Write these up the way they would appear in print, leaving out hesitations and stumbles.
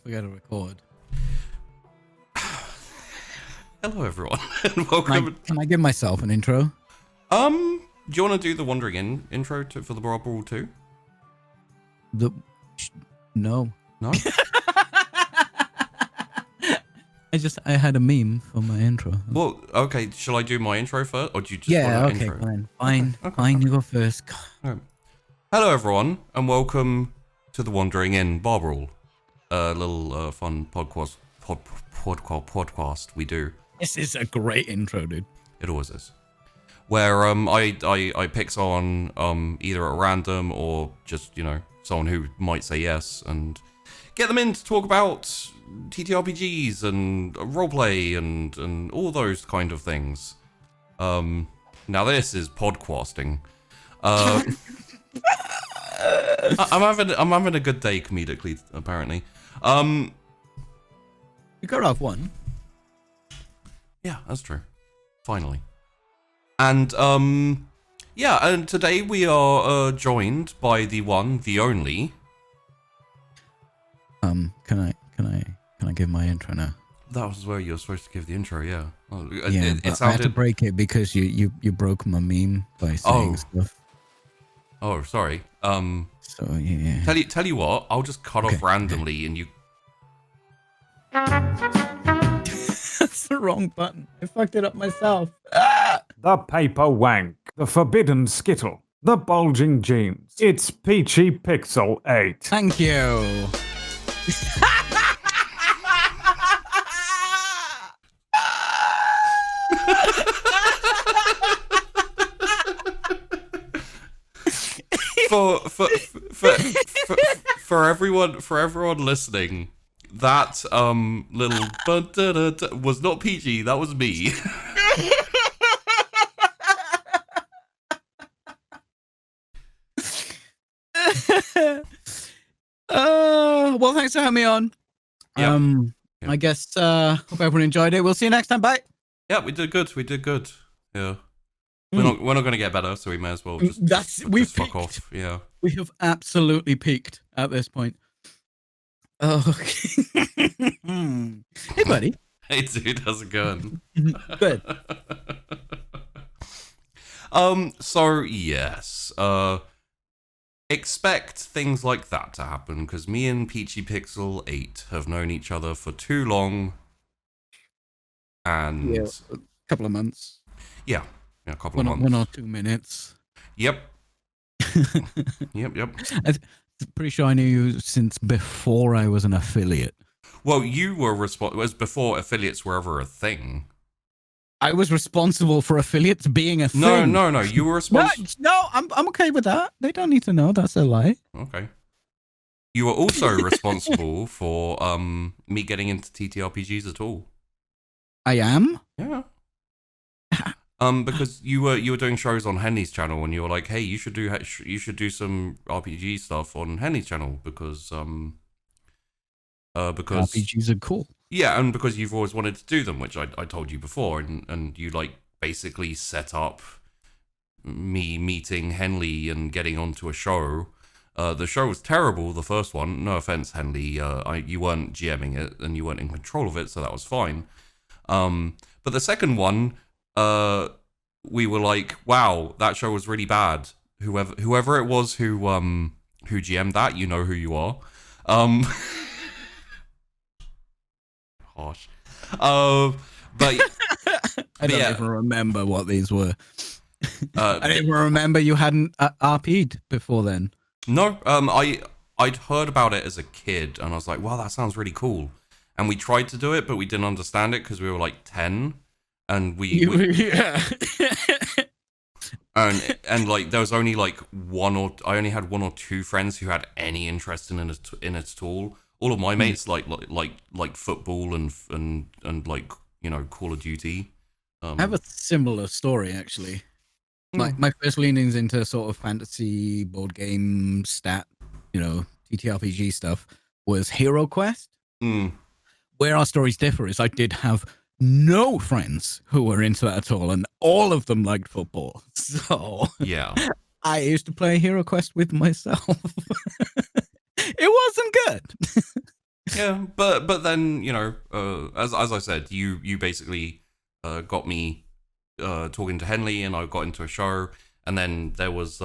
forget to record. Hello, everyone, and welcome. Can I give myself an intro? Do you want to do the Wandering In intro for the Bar Brawl 2? No. No? I had a meme for my intro. Well, okay, shall I do my intro first, or do you just want an intro? Fine, fine, you go first. Okay. Hello, everyone, and welcome to the Wandering In Bar Brawl. A little fun podcast we do. This is a great intro, dude. It always is. Where I pick someone either at random or just, you know, someone who might say yes and get them in to talk about TTRPGs and roleplay and all those kind of things. Now this is podcasting. I'm having a good day comedically, apparently. You got off one. Yeah, that's true. Finally. And yeah, and today we are joined by the one, the only. Can I give my intro now? That was where you were supposed to give the intro, yeah. Yeah, it I had to break it because you broke my meme by saying stuff. Oh, sorry. So yeah. Tell you what, I'll just cut off randomly and you. That's the wrong button. I fucked it up myself. The paper wank, the forbidden skittle, the bulging jeans. It's PeachyPixel8. Thank you. For everyone listening, that little was not Peachy, that was me. Well, thanks for having me on. Yeah. I guess hope everyone enjoyed it. We'll see you next time. Bye. Yeah, we did good. Yeah. We're not going to get better, so we may as well just fuck off. Yeah. We have absolutely peaked at this point. Oh, okay. Hey, buddy. Hey, dude, how's it going? Good. So yes, expect things like that to happen because me and PeachyPixel8 have known each other for too long, and a couple of months. Yeah, a couple of months. 1 or 2 minutes. Yep. Yep. I'm pretty sure I knew you since before I was an affiliate. Well, you were responsible. It was before affiliates were ever a thing. I was responsible for affiliates being a thing. No. You were responsible. No, I'm okay with that. They don't need to know. That's a lie. Okay. You were also responsible for me getting into TTRPGs at all. I am? Yeah. Because you were doing shows on Henley's channel, and you were like, "Hey, you should do some RPG stuff on Henley's channel because RPGs are cool." Yeah, and because you've always wanted to do them, which I told you before, and you like basically set up me meeting Henley and getting onto a show. The show was terrible, the first one. No offense, Henley. You weren't GMing it and you weren't in control of it, so that was fine. But the second one, we were like, wow, that show was really bad. Whoever it was who GM'd that, you know who you are. Harsh. But I don't even remember what these were. I didn't even remember you hadn't RP'd before then. No, I'd heard about it as a kid, and I was like, wow, that sounds really cool. And we tried to do it, but we didn't understand it because we were like 10, and yeah. and like there was only like I only had 1 or 2 friends who had any interest in it at all. All of my mates like football and like, you know, Call of Duty. I have a similar story actually. My first leanings into sort of fantasy board game stat, you know, TTRPG stuff was Hero Quest. Where our stories differ is I did have no friends who were into that at all, and all of them liked football. So yeah, I used to play Hero Quest with myself. It wasn't good. Yeah, but then as I said, you basically got me talking to Henley, and I got into a show, and then there was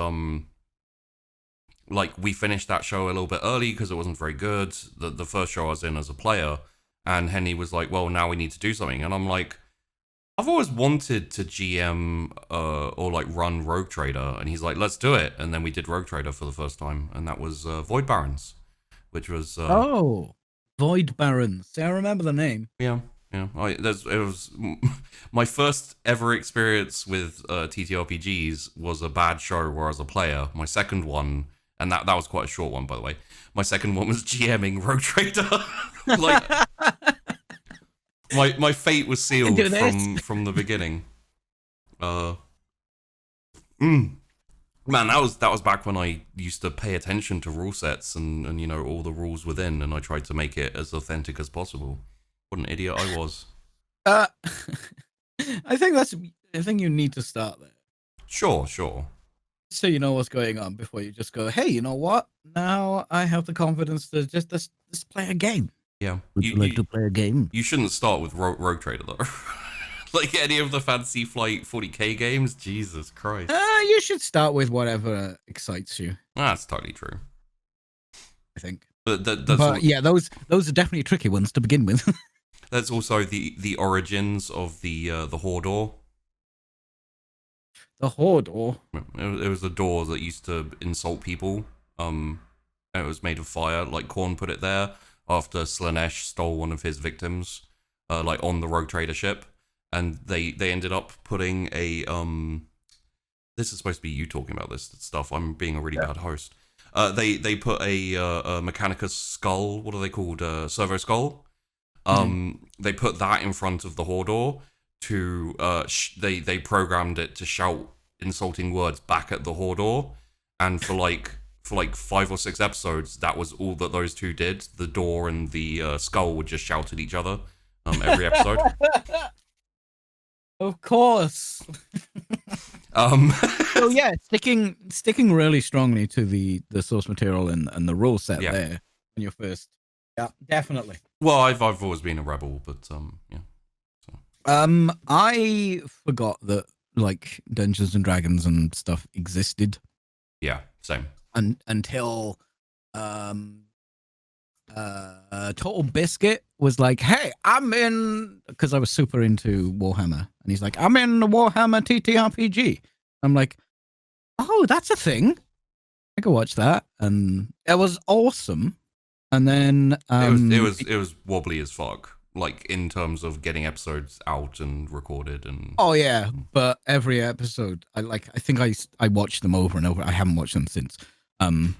like we finished that show a little bit early because it wasn't very good. The first show I was in as a player, and Henley was like, "Well, now we need to do something," and I'm like, "I've always wanted to GM or like run Rogue Trader," and he's like, "Let's do it," and then we did Rogue Trader for the first time, and that was Void Barons, which was Oh, Void Barons. See, I remember the name. yeah. It was my first ever experience with TTRPGs was a bad show where I was a player. My second one, and that was quite a short one, by the way. My second one was GMing Rogue Trader. Like my fate was sealed from the beginning. Man, that was back when I used to pay attention to rule sets and all the rules within, and I tried to make it as authentic as possible. What an idiot I was. I think you need to start there. Sure. So you know what's going on before you just go, hey, you know what? Now I have the confidence to just play a game. Yeah. Would you like to play a game? You shouldn't start with Rogue Trader, though. Like any of the Fantasy Flight 40k games? Jesus Christ. You should start with whatever excites you. That's totally true. I think. But yeah, those are definitely tricky ones to begin with. That's also the origins of the Hordor. The Hordor? It was a door that used to insult people. And it was made of fire. Like Korn put it there after Slanesh stole one of his victims, like on the Rogue Trader ship, and they ended up putting a This is supposed to be you talking about this stuff. I'm being a really bad host. They put a Mechanicus skull. What are they called? Servo skull. They put that in front of the Hordor to they programmed it to shout insulting words back at the Hordor, and for like 5 or 6 episodes, that was all that those two did. The door and the skull would just shout at each other every episode. Of course. So yeah, sticking really strongly to the source material and the rule set there when you're first. Yeah, definitely. Well, I've always been a rebel, but yeah. So. I forgot that like Dungeons and Dragons and stuff existed. Yeah, same. Until Total Biscuit was like, hey, I'm in, because I was super into Warhammer, and he's like, I'm in the Warhammer TTRPG. I'm like, oh, that's a thing. I could watch that, and it was awesome. And then it was wobbly as fuck, like in terms of getting episodes out and recorded and. Oh yeah, but every episode, I think I watched them over and over. I haven't watched them since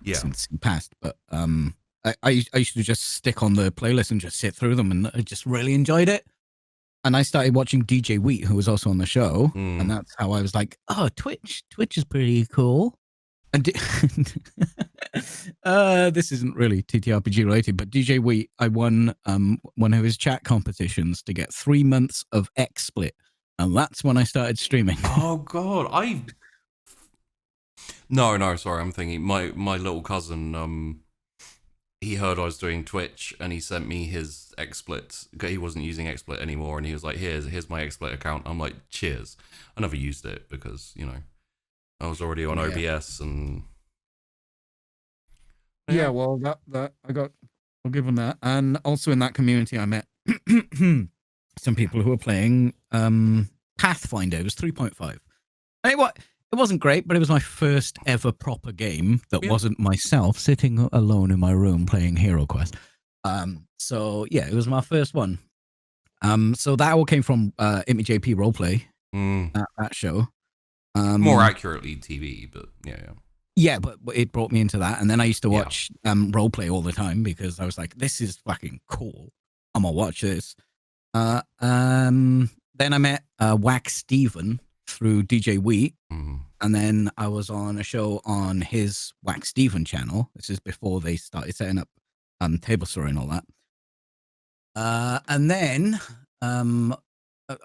since he passed, but I used to just stick on the playlist and just sit through them, and I just really enjoyed it. And I started watching DJ Wheat, who was also on the show, and that's how I was like, oh, Twitch is pretty cool. And this isn't really TTRPG related, but DJ Wheat, I won one of his chat competitions to get 3 months of XSplit, and that's when I started streaming. Oh god, No, sorry, I'm thinking my little cousin, he heard I was doing Twitch and he sent me his XSplit. He wasn't using XSplit anymore, and he was like, here's my XSplit account. I'm like, cheers. I never used it because, I was already on OBS and yeah, well that I'll give him that. And also in that community I met some people who were playing Pathfinder. It was 3.5. It wasn't great, but it was my first ever proper game that wasn't myself sitting alone in my room playing Hero Quest. So yeah, it was my first one. So that all came from ImyJP Roleplay, that show. More accurately TV, but yeah. Yeah, but it brought me into that, and then I used to watch Roleplay all the time because I was like, "This is fucking cool. I'm gonna watch this." Then I met Wax Steven through DJ Wheat, and then I was on a show on his Wax Steven channel. This is before they started setting up Table Story and all that. And then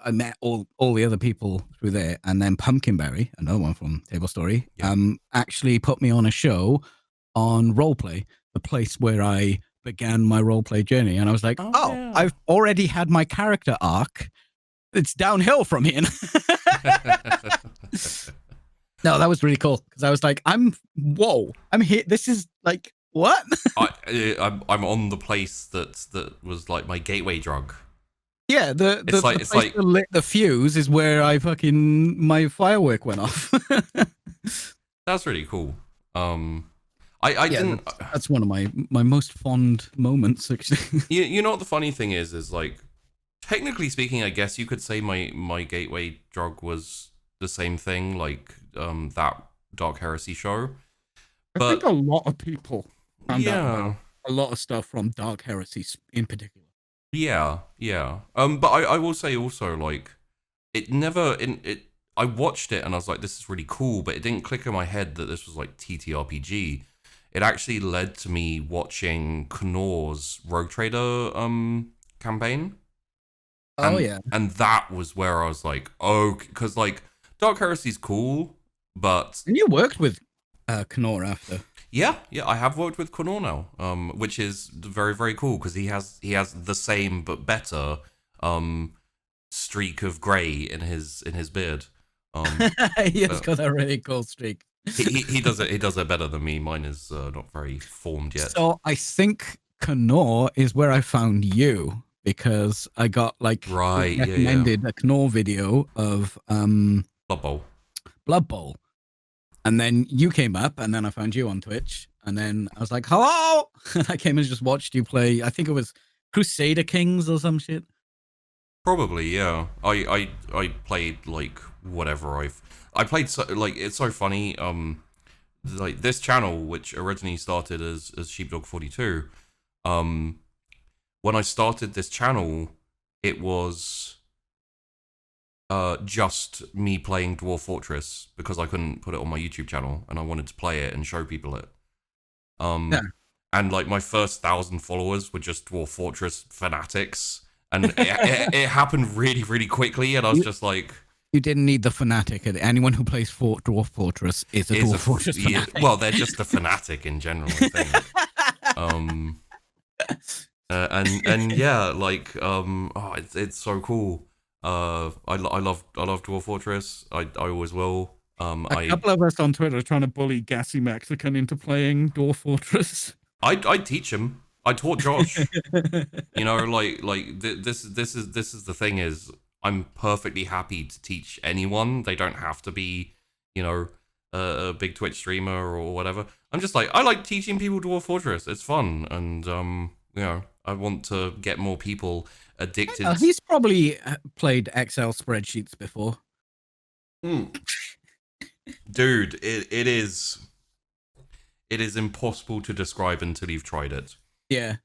I met all the other people through there, and then Pumpkinberry, another one from Table Story, actually put me on a show on Roleplay, the place where I began my roleplay journey. And I was like, yeah. I've already had my character arc. It's downhill from here. No, that was really cool because I was like, I'm here. This is like, what? I'm on the place that was like my gateway drug. Yeah, the place that lit the fuse is where my firework went off. That's really cool. I didn't. That's one of my most fond moments, actually. You know what the funny thing is like, technically speaking, I guess you could say my gateway drug was the same thing, like that Dark Heresy show. But I think a lot of people found out a lot of stuff from Dark Heresy in particular. Yeah. But I will say also, like, I watched it and I was like, this is really cool, but it didn't click in my head that this was like TTRPG. It actually led to me watching Knorr's Rogue Trader campaign. And that was where I was like, oh, because like Dark Heresy's cool, but and you worked with Knorr after. Yeah, I have worked with Knorr now, which is very, very cool because he has the same but better streak of grey in his beard. He has got a really cool streak. He does it better than me. Mine is not very formed yet. So I think Knorr is where I found you because I got recommended a Knorr video of Blood Bowl. And then you came up, and then I found you on Twitch, and then I was like, hello! And I came and just watched you play, I think it was Crusader Kings or some shit. Probably, yeah. I played, like, whatever I played, like, it's so funny, like, this channel, which originally started as Sheepdog42, when I started this channel, it was just me playing Dwarf Fortress because I couldn't put it on my YouTube channel and I wanted to play it and show people it. And like my first 1,000 followers were just Dwarf Fortress fanatics, and it happened really, really quickly, and I was just like, you didn't need the fanatic. Anyone who plays Dwarf Fortress is a Dwarf Fortress fanatic. Well, they're just a fanatic in general, I think. And yeah, like it's so cool. I love Dwarf Fortress. I always will. A couple of us on Twitter are trying to bully Gassy Mexican into playing Dwarf Fortress. I teach him. I taught Josh. You know, like this is the thing is, I'm perfectly happy to teach anyone. They don't have to be, you know, a big Twitch streamer or whatever. I'm just like, I like teaching people Dwarf Fortress. It's fun, and you know, I want to get more people addicted. He's probably played Excel spreadsheets before. Dude, it is impossible to describe until you've tried it. Yeah.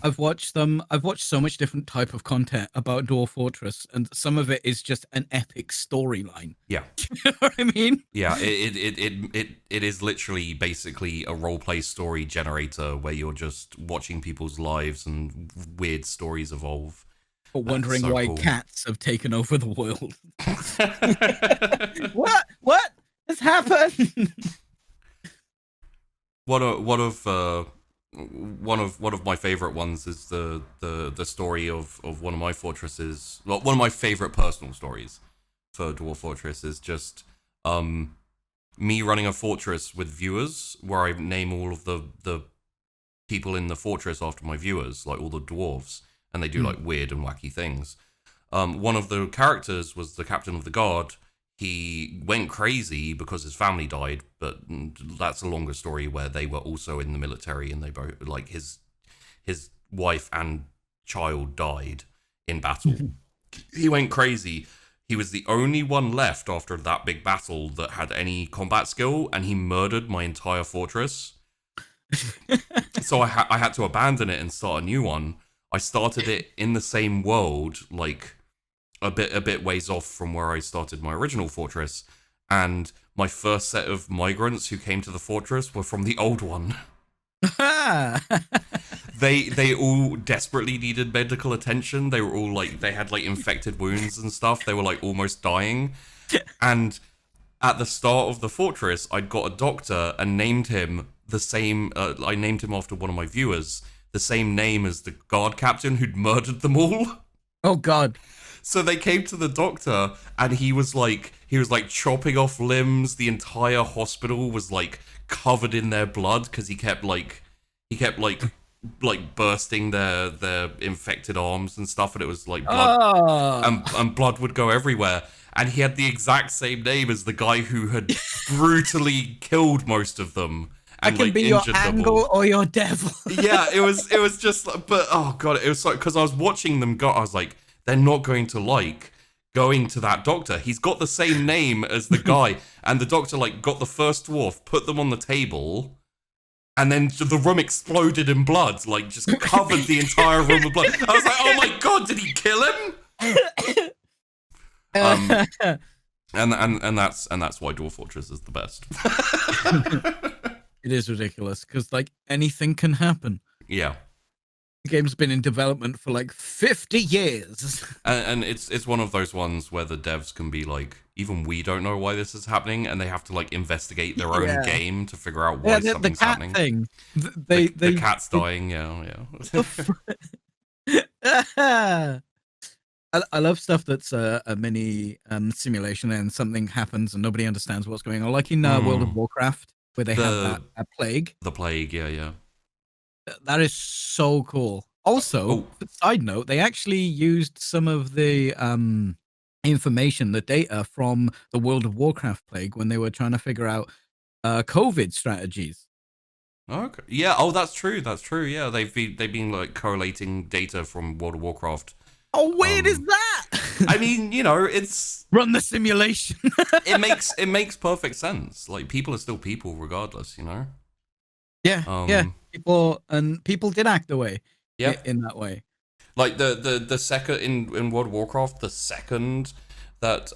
I've watched them. I've watched so much different type of content about Dwarf Fortress, and some of it is just an epic storyline. Yeah. You know what I mean? Yeah, it is literally basically a roleplay story generator where you're just watching people's lives and weird stories evolve. Or wondering why cats have taken over the world. What has happened? One of my favorite ones is the story of one of my fortresses. Well, one of my favorite personal stories for Dwarf Fortress is just me running a fortress with viewers, where I name all of the people in the fortress after my viewers, like all the dwarves, and they do like weird and wacky things. One of the characters was the captain of the guard. He went crazy because his family died, but that's a longer story where they were also in the military and they both, like, his wife and child died in battle. He went crazy. He was the only one left after that big battle that had any combat skill, and he murdered my entire fortress. So I had to abandon it and start a new one. I started it in the same world, like a bit ways off from where I started my original fortress, and my first set of migrants who came to the fortress were from the old one. They all desperately needed medical attention. They were all like, they had like infected wounds and stuff. They were like almost dying. And at the start of the fortress, I'd got a doctor and named him the same. I named him after one of my viewers, the same name as the guard captain who'd murdered them all. Oh God. So they came to the doctor, and he was like chopping off limbs. The entire hospital was like covered in their blood because he kept bursting their infected arms and stuff, and it was like blood, and blood would go everywhere. And he had the exact same name as the guy who had brutally killed most of them. And, I can be your angle or your devil. Yeah, it was just, but oh God, it was like, because I was watching them go, I was like, they're not going to like going to that doctor. He's got the same name as the guy. And the doctor like got the first dwarf, put them on the table, and then the room exploded in blood, like just covered the entire room with blood. I was like, oh my God, did he kill him? And that's why Dwarf Fortress is the best. It is ridiculous because like anything can happen. Yeah. The game's been in development for like 50 years. And it's one of those ones where the devs can be like, even we don't know why this is happening, and they have to like investigate their own game to figure out why something's the cat happening. Thing. The cat's dying, yeah. I love stuff that's a mini simulation and something happens and nobody understands what's going on. Like in World of Warcraft, where they have that plague. The plague, yeah. That is so cool. Also, side note, they actually used some of the information, the data from the World of Warcraft plague when they were trying to figure out COVID strategies. Okay. Yeah. Oh, that's true. Yeah, they've been like correlating data from World of Warcraft. How weird is that? I mean, it's run the simulation. it makes perfect sense. Like people are still people, regardless. Yeah, yeah. People did act the way. Yeah, in that way. Like the second in World of Warcraft, the second that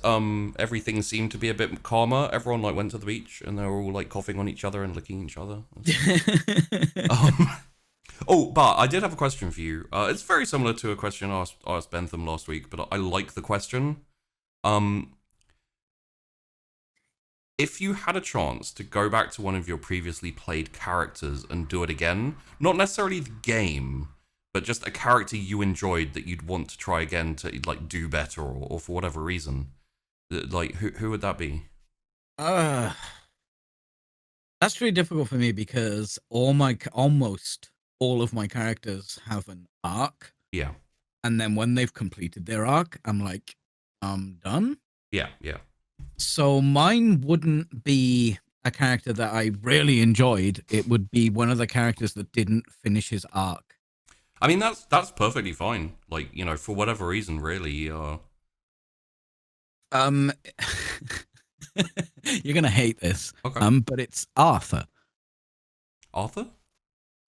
everything seemed to be a bit calmer, everyone like went to the beach and they were all like coughing on each other and licking each other. But I did have a question for you. It's very similar to a question I asked Bentham last week, but I like the question. If you had a chance to go back to one of your previously played characters and do it again, not necessarily the game, but just a character you enjoyed that you'd want to try again to like do better or for whatever reason, like who would that be? That's really difficult for me because almost all of my characters have an arc. Yeah. And then when they've completed their arc, I'm like, I'm done. Yeah. So mine wouldn't be a character that I really enjoyed. It would be one of the characters that didn't finish his arc. I mean, that's perfectly fine. Like, for whatever reason, really. You're gonna hate this. Okay. But it's Arthur. Arthur?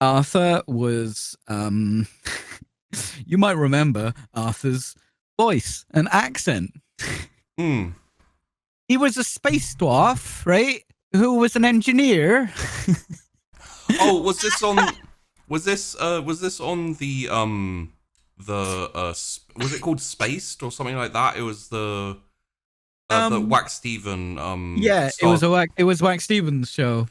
Arthur was you might remember Arthur's voice and accent. He was a space dwarf, right? Who was an engineer. Oh, was this on the was it called Spaced or something like that? It was the Wax Steven yeah, it was Wax Steven's show.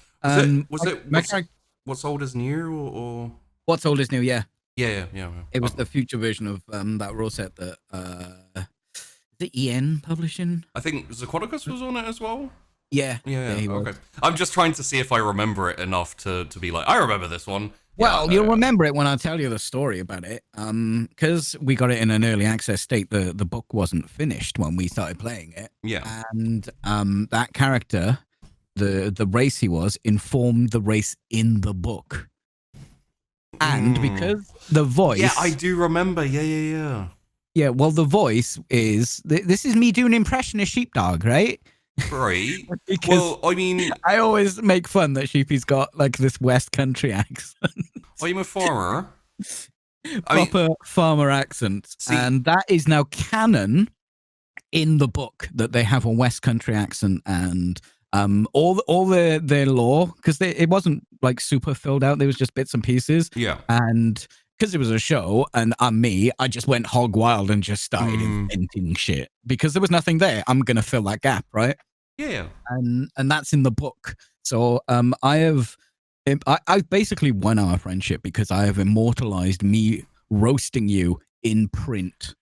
What's Old is New or What's Old is New? Yeah. It was the future version of that rule set that the EN Publishing. I think Zaquaticus was on it as well. Yeah. Okay. I'm just trying to see if I remember it enough to be like, I remember this one. Well, you'll remember it when I tell you the story about it. Because we got it in an early access state, the book wasn't finished when we started playing it. Yeah. And that character, the race he was, informed the race in the book. And because the voice... Yeah, I do remember. Yeah. Yeah, well, the voice is... This is me doing impression of Sheepdog, right? Right. Well, I mean... I always make fun that Sheepy's got, like, this West Country accent. I'm a farmer. Proper farmer accent. See, and that is now canon in the book, that they have a West Country accent and... all their lore, because it wasn't like super filled out, there was just bits and pieces. Yeah. And because it was a show and I just went hog wild and just started inventing shit because there was nothing there. I'm gonna fill that gap, right? Yeah. And that's in the book. So I have I basically won our friendship because I have immortalized me roasting you in print.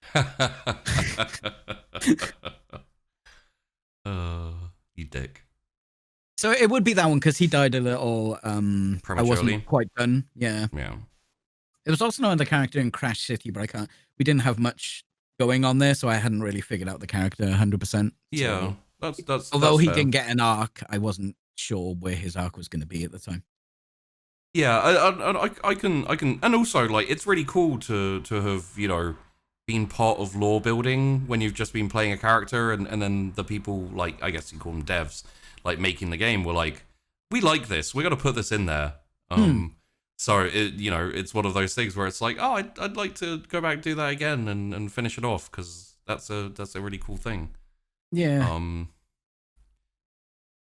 You dick. So it would be that one because he died a little. I Prematurely? wasn't quite done. Yeah. Yeah. There was also another character in Crash City, but we didn't have much going on there, so I hadn't really figured out the character 100%. Yeah, So, that's although he fair. didn't get an arc, I wasn't sure where his arc was going to be at the time. Yeah, I can, and also like it's really cool to have, you know, been part of lore building when you've just been playing a character, and then the people, like, I guess you call them devs, like making the game, were like, we like this, we're gonna put this in there. So it, you know, it's one of those things where it's like, oh, I'd like to go back and do that again and finish it off, because that's a really cool thing. Yeah.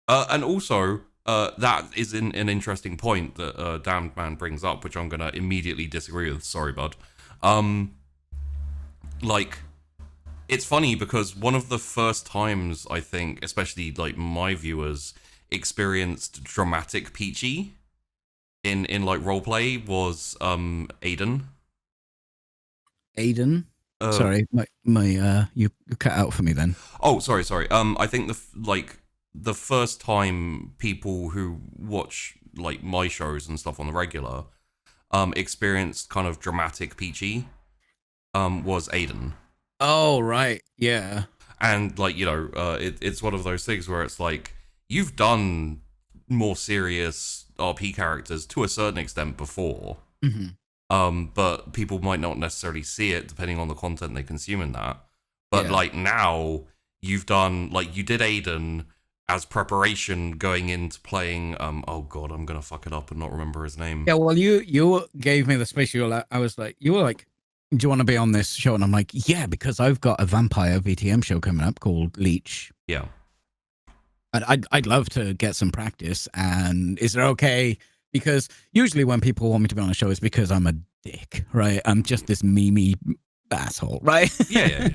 And also, that is an interesting point that Damned Man brings up, which I'm going to immediately disagree with. Sorry, bud. Like, it's funny because one of the first times, I think, especially like my viewers, experienced dramatic Peachy in like roleplay was Aiden. Aiden? Sorry, my you cut out for me then. Oh, sorry. I think the first time people who watch like my shows and stuff on the regular experienced kind of dramatic Peachy was Aiden. Oh, right. Yeah. And like, you know, it's one of those things where it's like, you've done more serious RP characters to a certain extent before. But people might not necessarily see it depending on the content they consume in that. But like now you've done, like, you did Aiden as preparation going into playing oh god, I'm gonna fuck it up and not remember his name. Yeah, well, you gave me the space. You were like, you were like, do you want to be on this show? And I'm like, yeah, because I've got a vampire VTM show coming up called Leech. Yeah. And I'd love to get some practice. And is it okay? Because usually when people want me to be on a show, it's because I'm a dick, right? I'm just this memey asshole, right? Yeah.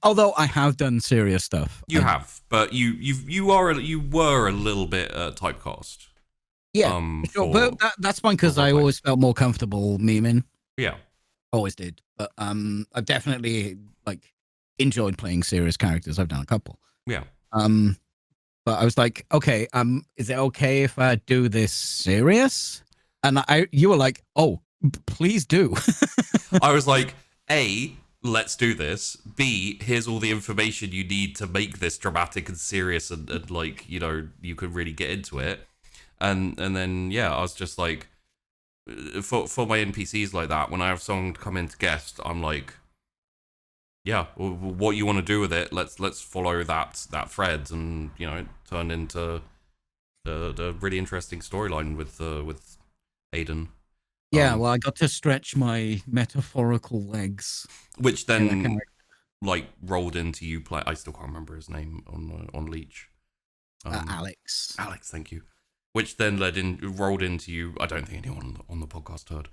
Although I have done serious stuff. You have, but you were a little bit typecast. Yeah, sure, but that's fine because I always felt more comfortable memeing. Yeah, always did. But I've definitely like enjoyed playing serious characters. I've done a couple. Yeah. But I was like, okay, is it okay if I do this serious? And you were like, oh, please do. I was like, A, let's do this. B, here's all the information you need to make this dramatic and serious and like, you know, you could really get into it. And then, yeah, I was just like, for my NPCs like that, when I have someone come in to guest, I'm like, yeah, what you want to do with it, let's follow that thread, and, you know, turn into the really interesting storyline with Aiden. Yeah, well, I got to stretch my metaphorical legs, which then like rolled into you play. I still can't remember his name on Leech. Alex. Alex, thank you. Which then rolled into you. I don't think anyone on the podcast heard.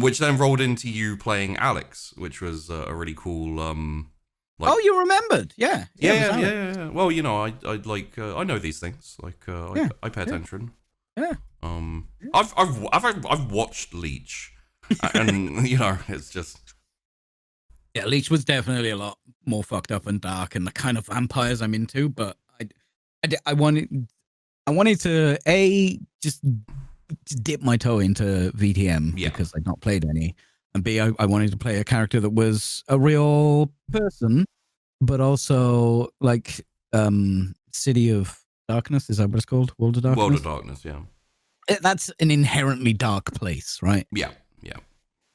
Which then rolled into you playing Alex, which was a really cool. Oh, you remembered? Yeah. Yeah. Well, you know, I like I know these things. Like I pay attention. Yeah. I've watched Leech, and you know, it's just. Yeah, Leech was definitely a lot more fucked up and dark, and the kind of vampires I'm into. But I wanted to just dip my toe into VTM because I'd not played any, and B, I wanted to play a character that was a real person, but also like City of Darkness. Is that what it's called? World of Darkness. World of Darkness. Yeah. That's an inherently dark place, right? Yeah.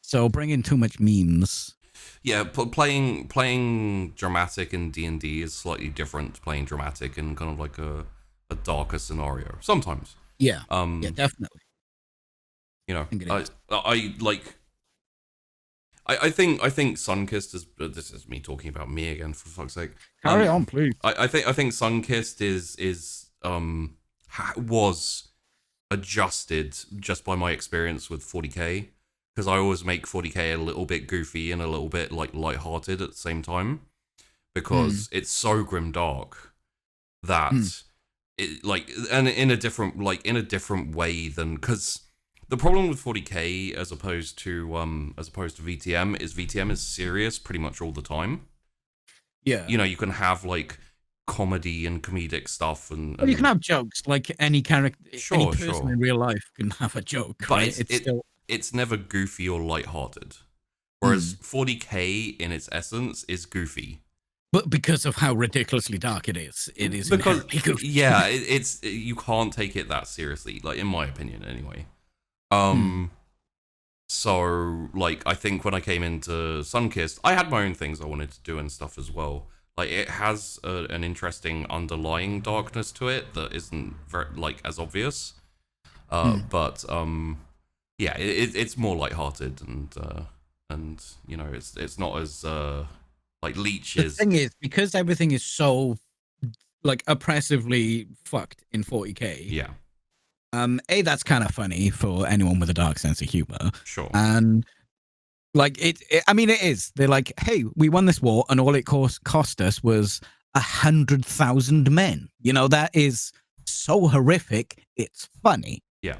So bringing too much memes. Yeah, playing dramatic in D&D is slightly different to playing dramatic in kind of like a darker scenario sometimes. Yeah. Yeah, definitely. You know, I think Sunkissed is. This is me talking about me again, for fuck's sake. Carry on, please. I think Sunkissed was adjusted just by my experience with 40k, because I always make 40k a little bit goofy and a little bit like lighthearted at the same time, because it's so grimdark that it, like, and in a different way than, because The problem with 40K as opposed to VTM is VTM is serious pretty much all the time. Yeah. You know, you can have like comedy and comedic stuff, and Well, you can have jokes like any character, any person sure. in real life can have a joke, but right? it's never goofy or lighthearted. Whereas 40K in its essence is goofy. But because of how ridiculously dark it is Because goofy. yeah, it's you can't take it that seriously, like in my opinion anyway. So like I think when I came into Sunkist, I had my own things I wanted to do and stuff as well. Like it has an interesting underlying darkness to it that isn't very like as obvious. But yeah, it's more lighthearted and you know it's not as like Leech The is. thing is, because everything is so like oppressively fucked in 40K. Yeah. That's kind of funny for anyone with a dark sense of humor. Sure. And like I mean, it is. They're like, hey, we won this war, and all it cost us was 100,000 men. You know, that is so horrific. It's funny. Yeah.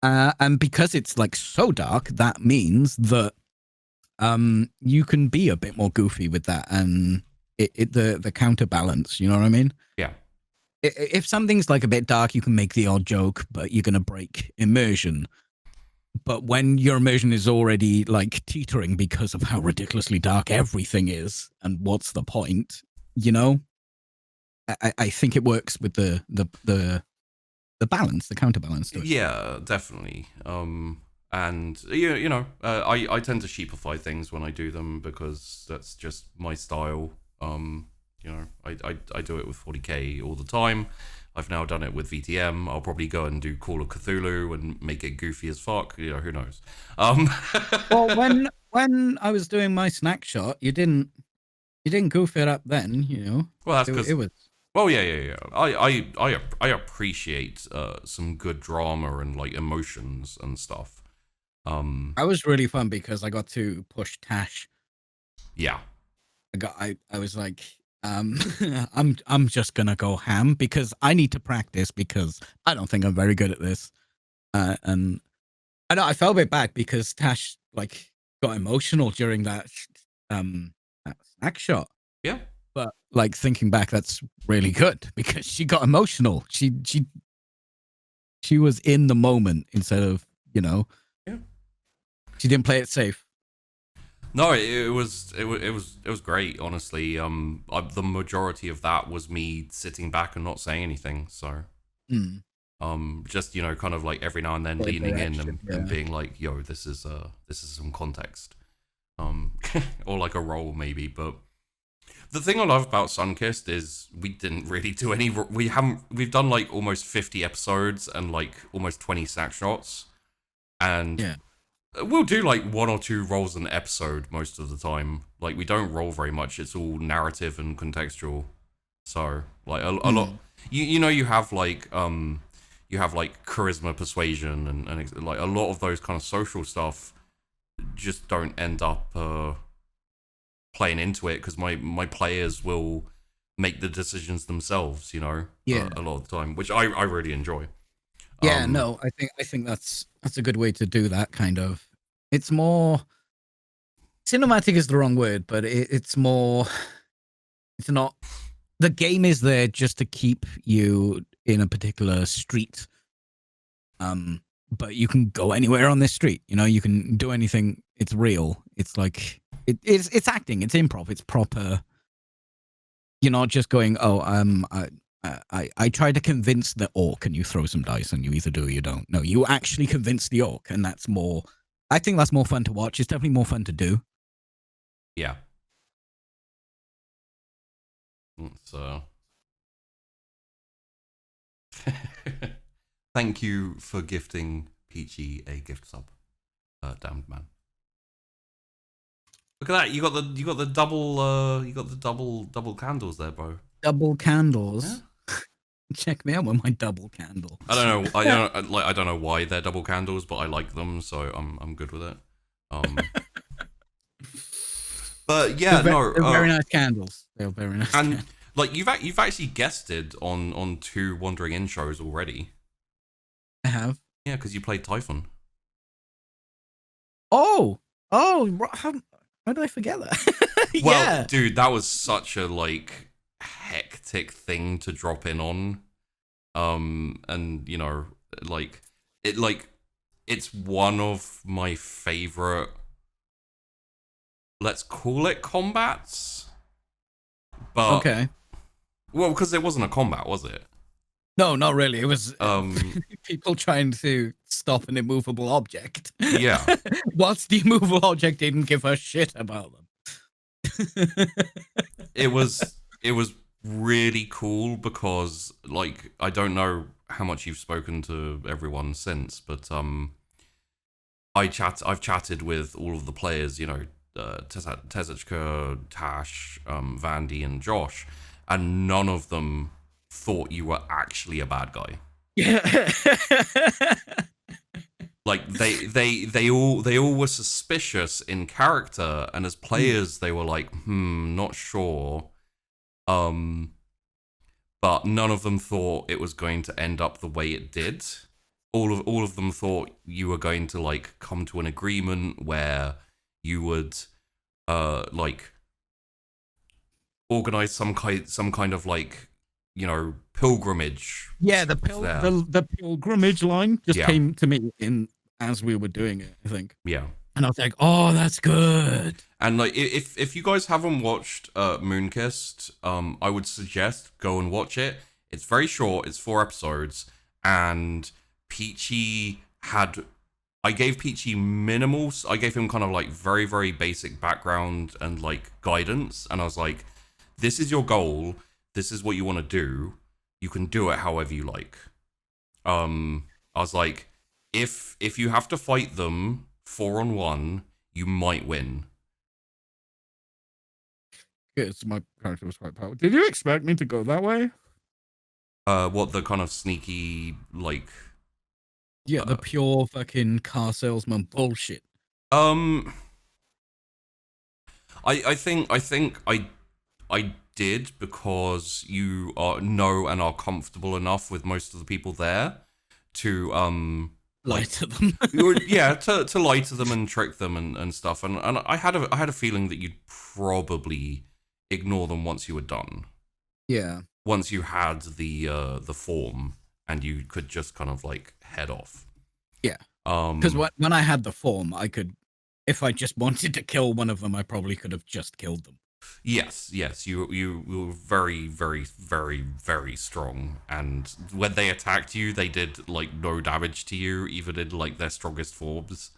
And because it's like so dark, that means that you can be a bit more goofy with that, and the counterbalance. You know what I mean? Yeah. If something's like a bit dark, you can make the odd joke, but you're gonna break immersion. But when your immersion is already like teetering because of how ridiculously dark everything is, and what's the point? You know, I think it works with the balance, the counterbalance to it. Yeah, definitely. And you know, I tend to sheepify things when I do them because that's just my style. You know, I do it with 40K all the time. I've now done it with VTM. I'll probably go and do Call of Cthulhu and make it goofy as fuck. You know, who knows? Well, when I was doing my snack shot, you didn't goof it up then. You know, well, that's because it was. Well, yeah. I appreciate some good drama and like emotions and stuff. I was really fun because I got to push Tash. Yeah. I was like, I'm just gonna go ham because I need to practice because I don't think I'm very good at this. And I know I fell a bit back because Tash like got emotional during that snack shot. Yeah. But like thinking back, that's really good because she got emotional. She was in the moment instead of, you know. Yeah. She didn't play it safe. No, it was great, honestly. The majority of that was me sitting back and not saying anything. So, just you know, kind of like every now and then leaning in and being like, "Yo, this is some context," or like a role maybe. But the thing I love about Sunkist is we didn't really do any. We've done like almost 50 episodes and like almost 20 snack shots, and yeah. We'll do like 1 or 2 rolls an episode most of the time. Like we don't roll very much. It's all narrative and contextual. So like a lot. You know you have like charisma, persuasion, and like a lot of those kind of social stuff just don't end up playing into it because my players will make the decisions themselves. You know, a lot of the time, which I really enjoy. Yeah, no, I think that's a good way to do that kind of. It's more cinematic is the wrong word, but it's more. It's not. The game is there just to keep you in a particular street. But you can go anywhere on this street. You know, you can do anything. It's real. It's like it's acting. It's improv. It's proper. You're not just going, I tried to convince the orc and you throw some dice and you either do or you don't. No, you actually convince the orc, and that's more. I think that's more fun to watch. It's definitely more fun to do. Yeah. Thank you for gifting Peachy a gift sub, damned man. Look at that! You got the double candles there, bro. Double candles. Yeah? Check me out with my double candle. I don't know. I don't know why they're double candles, but I like them, so I'm good with it. But yeah, they're very nice candles. They're very nice. And like you've actually guested on 2 Wandering In shows already. I have. Yeah, because you played Typhon. Oh, how did I forget that? Well, Yeah, dude, that was such a like hectic thing to drop in on. And you know, like it's one of my favorite, let's call it, combats. But okay. well, because it wasn't a combat, was it? No, not really. It was Um, people trying to stop an immovable object. yeah. Whilst the immovable object didn't give a shit about them. It was really cool because, like, I don't know how much you've spoken to everyone since, but I've chatted with all of the players, you know, Tezuchka, Tash, Vandy, and Josh, and none of them thought you were actually a bad guy. Yeah. Like they all were suspicious in character, and as players they were like, not sure. But none of them thought it was going to end up the way it did. All of them thought you were going to like come to an agreement where you would like organize some kind of like, you know, pilgrimage. Yeah, the pilgrimage line just Yeah. came to me in as we were doing it, I think. Yeah. And I was like, oh, that's good. And like, if you guys haven't watched Moonkissed, I would suggest go and watch it. It's very short. It's 4 episodes, and Peachy had. I gave Peachy minimal. I gave him kind of like very, very basic background and like guidance, and I was like, "This is your goal. This is what you want to do. You can do it however you like." I was like, if you have to fight them 4-on-1, you might win. Yes, my character was quite powerful. Did you expect me to go that way? What, the kind of sneaky, like... Yeah, the pure fucking car salesman bullshit. I think I did, because you know and are comfortable enough with most of the people there to Lie to them. yeah, to lie to them and trick them and stuff. And I had a feeling that you'd probably ignore them once you were done. Yeah. Once you had the form and you could just kind of like head off. Yeah. Because when I had the form, I could, if I just wanted to kill one of them, I probably could have just killed them. Yes, you were very, very, very, very strong, and when they attacked you, they did like no damage to you, even in like their strongest forms.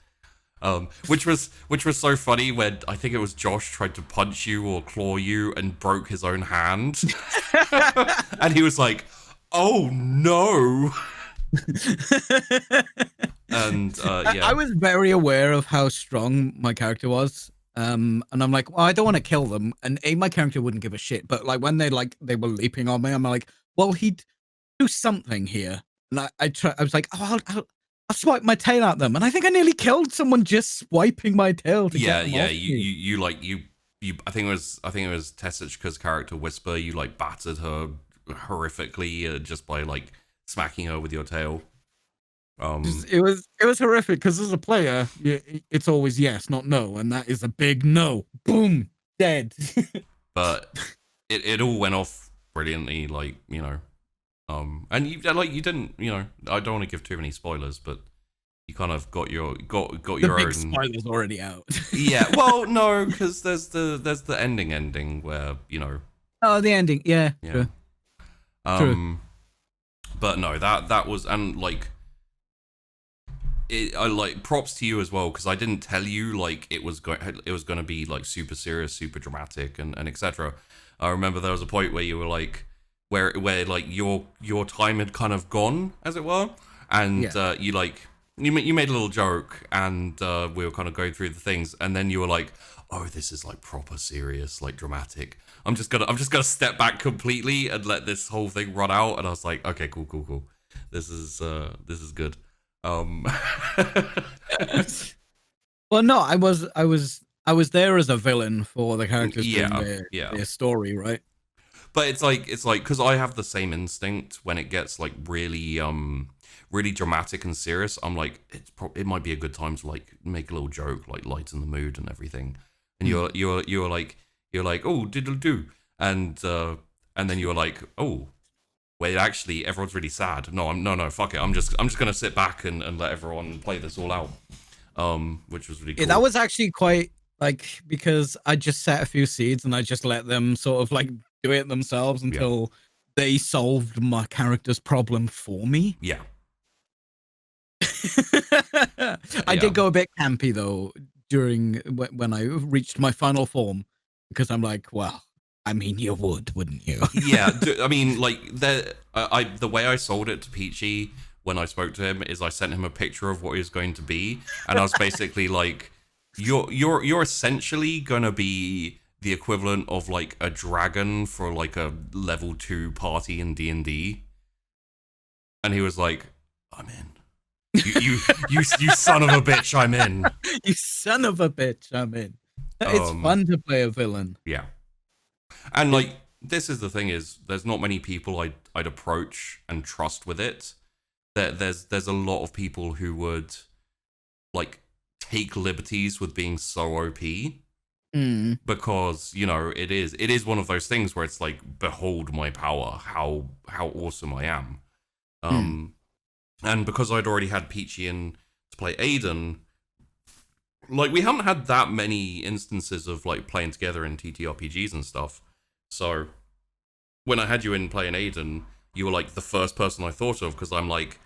Which was so funny when I think it was Josh tried to punch you or claw you and broke his own hand, and he was like, "Oh no!" And yeah, I was very aware of how strong my character was. And I'm like, well, I don't want to kill them. And my character wouldn't give a shit. But like when they were leaping on me, I'm like, well, he'd do something here. And I was like, oh, I'll swipe my tail at them. And I think I nearly killed someone just swiping my tail to get them off you I think it was Tezuchka's character Whisper. You like battered her horrifically just by like smacking her with your tail. It was horrific because as a player, it's always yes, not no, and that is a big no. Boom, dead. But it all went off brilliantly, like, you know. And you didn't, you know, I don't want to give too many spoilers, but you kind of got your The big own spoilers already out. Yeah, well, no, because there's the ending where, you know. Oh, the ending, yeah. Yeah. True. But no, that was, and like, I like, props to you as well, because I didn't tell you like it was going to be like super serious, super dramatic, and etc. I remember there was a point where you were like, where like your time had kind of gone, as it were, and you like you made a little joke, and we were kind of going through the things, and then you were like, oh, this is like proper serious, like dramatic. I'm just gonna step back completely and let this whole thing run out. And I was like, okay, cool. This is good. Well, no, I was there as a villain for the characters doing their story, right? But it's like because I have the same instinct when it gets like really really dramatic and serious, I'm like, it might be a good time to like make a little joke, like lighten the mood and everything. And you're like, oh, diddle do, and then you're like, oh, wait, actually, everyone's really sad. No, fuck it. I'm just gonna sit back and let everyone play this all out. Which was really cool. Yeah, that was actually quite like, because I just set a few seeds and I just let them sort of like do it themselves until they solved my character's problem for me. Yeah. I did go a bit campy though during when I reached my final form, because I'm like, well, I mean, you would, wouldn't you? Yeah, I mean, like the way I sold it to Peachy when I spoke to him is I sent him a picture of what he was going to be, and I was basically like, you're essentially gonna be the equivalent of like a dragon for like a level 2 party in D&D, and he was like, I'm in. You son of a bitch, I'm in. You son of a bitch, I'm in. It's fun to play a villain. Yeah. And like, this is the thing, is there's not many people I'd approach and trust with it. There's a lot of people who would like take liberties with being so OP. Because, you know, it is one of those things where it's like, behold my power, how awesome I am. And because I'd already had Peachy in to play Aiden, like, we haven't had that many instances of like playing together in TTRPGs and stuff. So when I had you in playing Aiden, you were like the first person I thought of, because I'm like,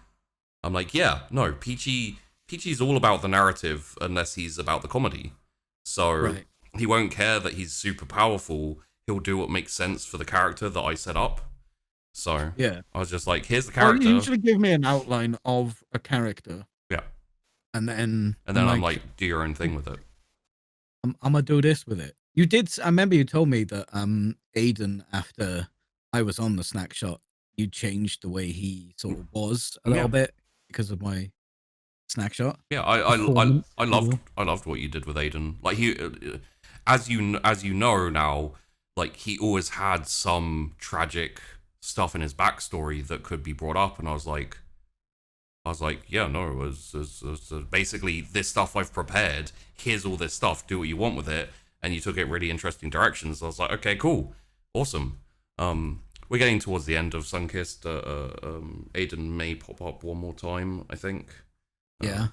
yeah, no, Peachy's all about the narrative unless he's about the comedy. So he won't care that he's super powerful. He'll do what makes sense for the character that I set up. So yeah, I was just like, here's the character. You usually give me an outline of a character. Yeah. And then I'm like, do your own thing with it. I'm gonna do this with it. You did. I remember you told me that Aiden, after I was on the snack shot, you changed the way he sort of was a little bit because of my snack shot. Yeah, I loved what you did with Aiden. Like, he, as you know now, like, he always had some tragic stuff in his backstory that could be brought up, and I was like, yeah, no, it was basically this stuff I've prepared. Here's all this stuff. Do what you want with it. And you took it really interesting directions. I was like, okay, cool, awesome. We're getting towards the end of Sunkissed. Aiden may pop up one more time, I think. Yeah,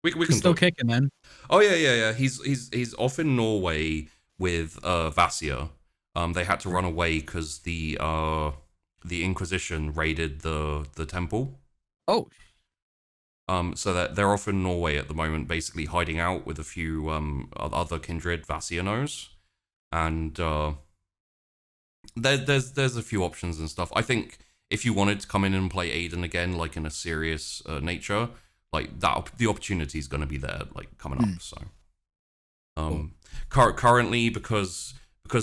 we can still kicking, man. Oh yeah. He's off in Norway with Vassia. They had to run away because the Inquisition raided the temple. Oh. So that they're off in Norway at the moment, basically hiding out with a few other kindred Vassianos, and there's a few options and stuff. I think if you wanted to come in and play Aiden again, like in a serious nature, like that, the opportunity is going to be there, like coming up. So, currently, because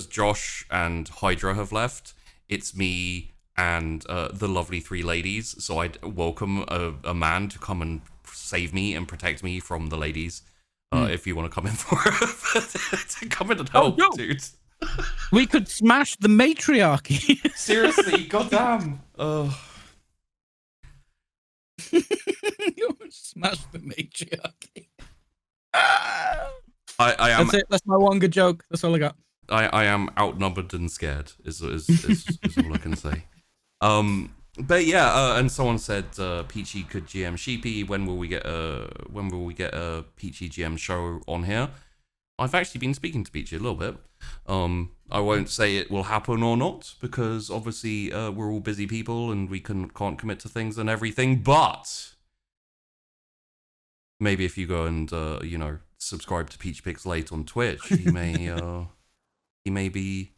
Josh and Hydra have left, it's me and the lovely three ladies. So I'd welcome a man to come and save me and protect me from the ladies. If you want to come in to come in and help, dude. We could smash the matriarchy. Seriously, goddamn. Smash the matriarchy. I am. That's it. That's my one good joke. That's all I got. I am outnumbered and scared. Is all I can say. But yeah, and someone said Peachy could GM Sheepy. When will we get a Peachy GM show on here? I've actually been speaking to Peachy a little bit. I won't say it will happen or not, because obviously we're all busy people and we can't commit to things and everything. But maybe if you go and subscribe to PeachyPixel8 on Twitch, he may be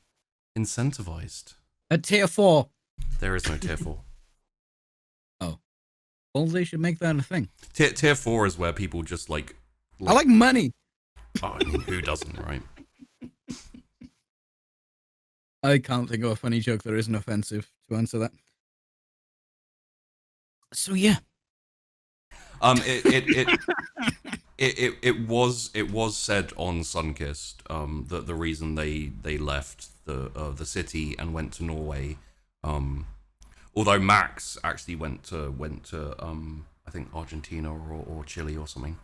incentivized. At tier 4. There is no tier 4. Oh. Well, they should make that a thing. Tier 4 is where people just like I like money. Oh, I mean, who doesn't, right? I can't think of a funny joke that isn't offensive to answer that. So yeah. It was said on Sunkissed that the reason they left the city and went to Norway, although Max actually went to I think Argentina or Chile or something.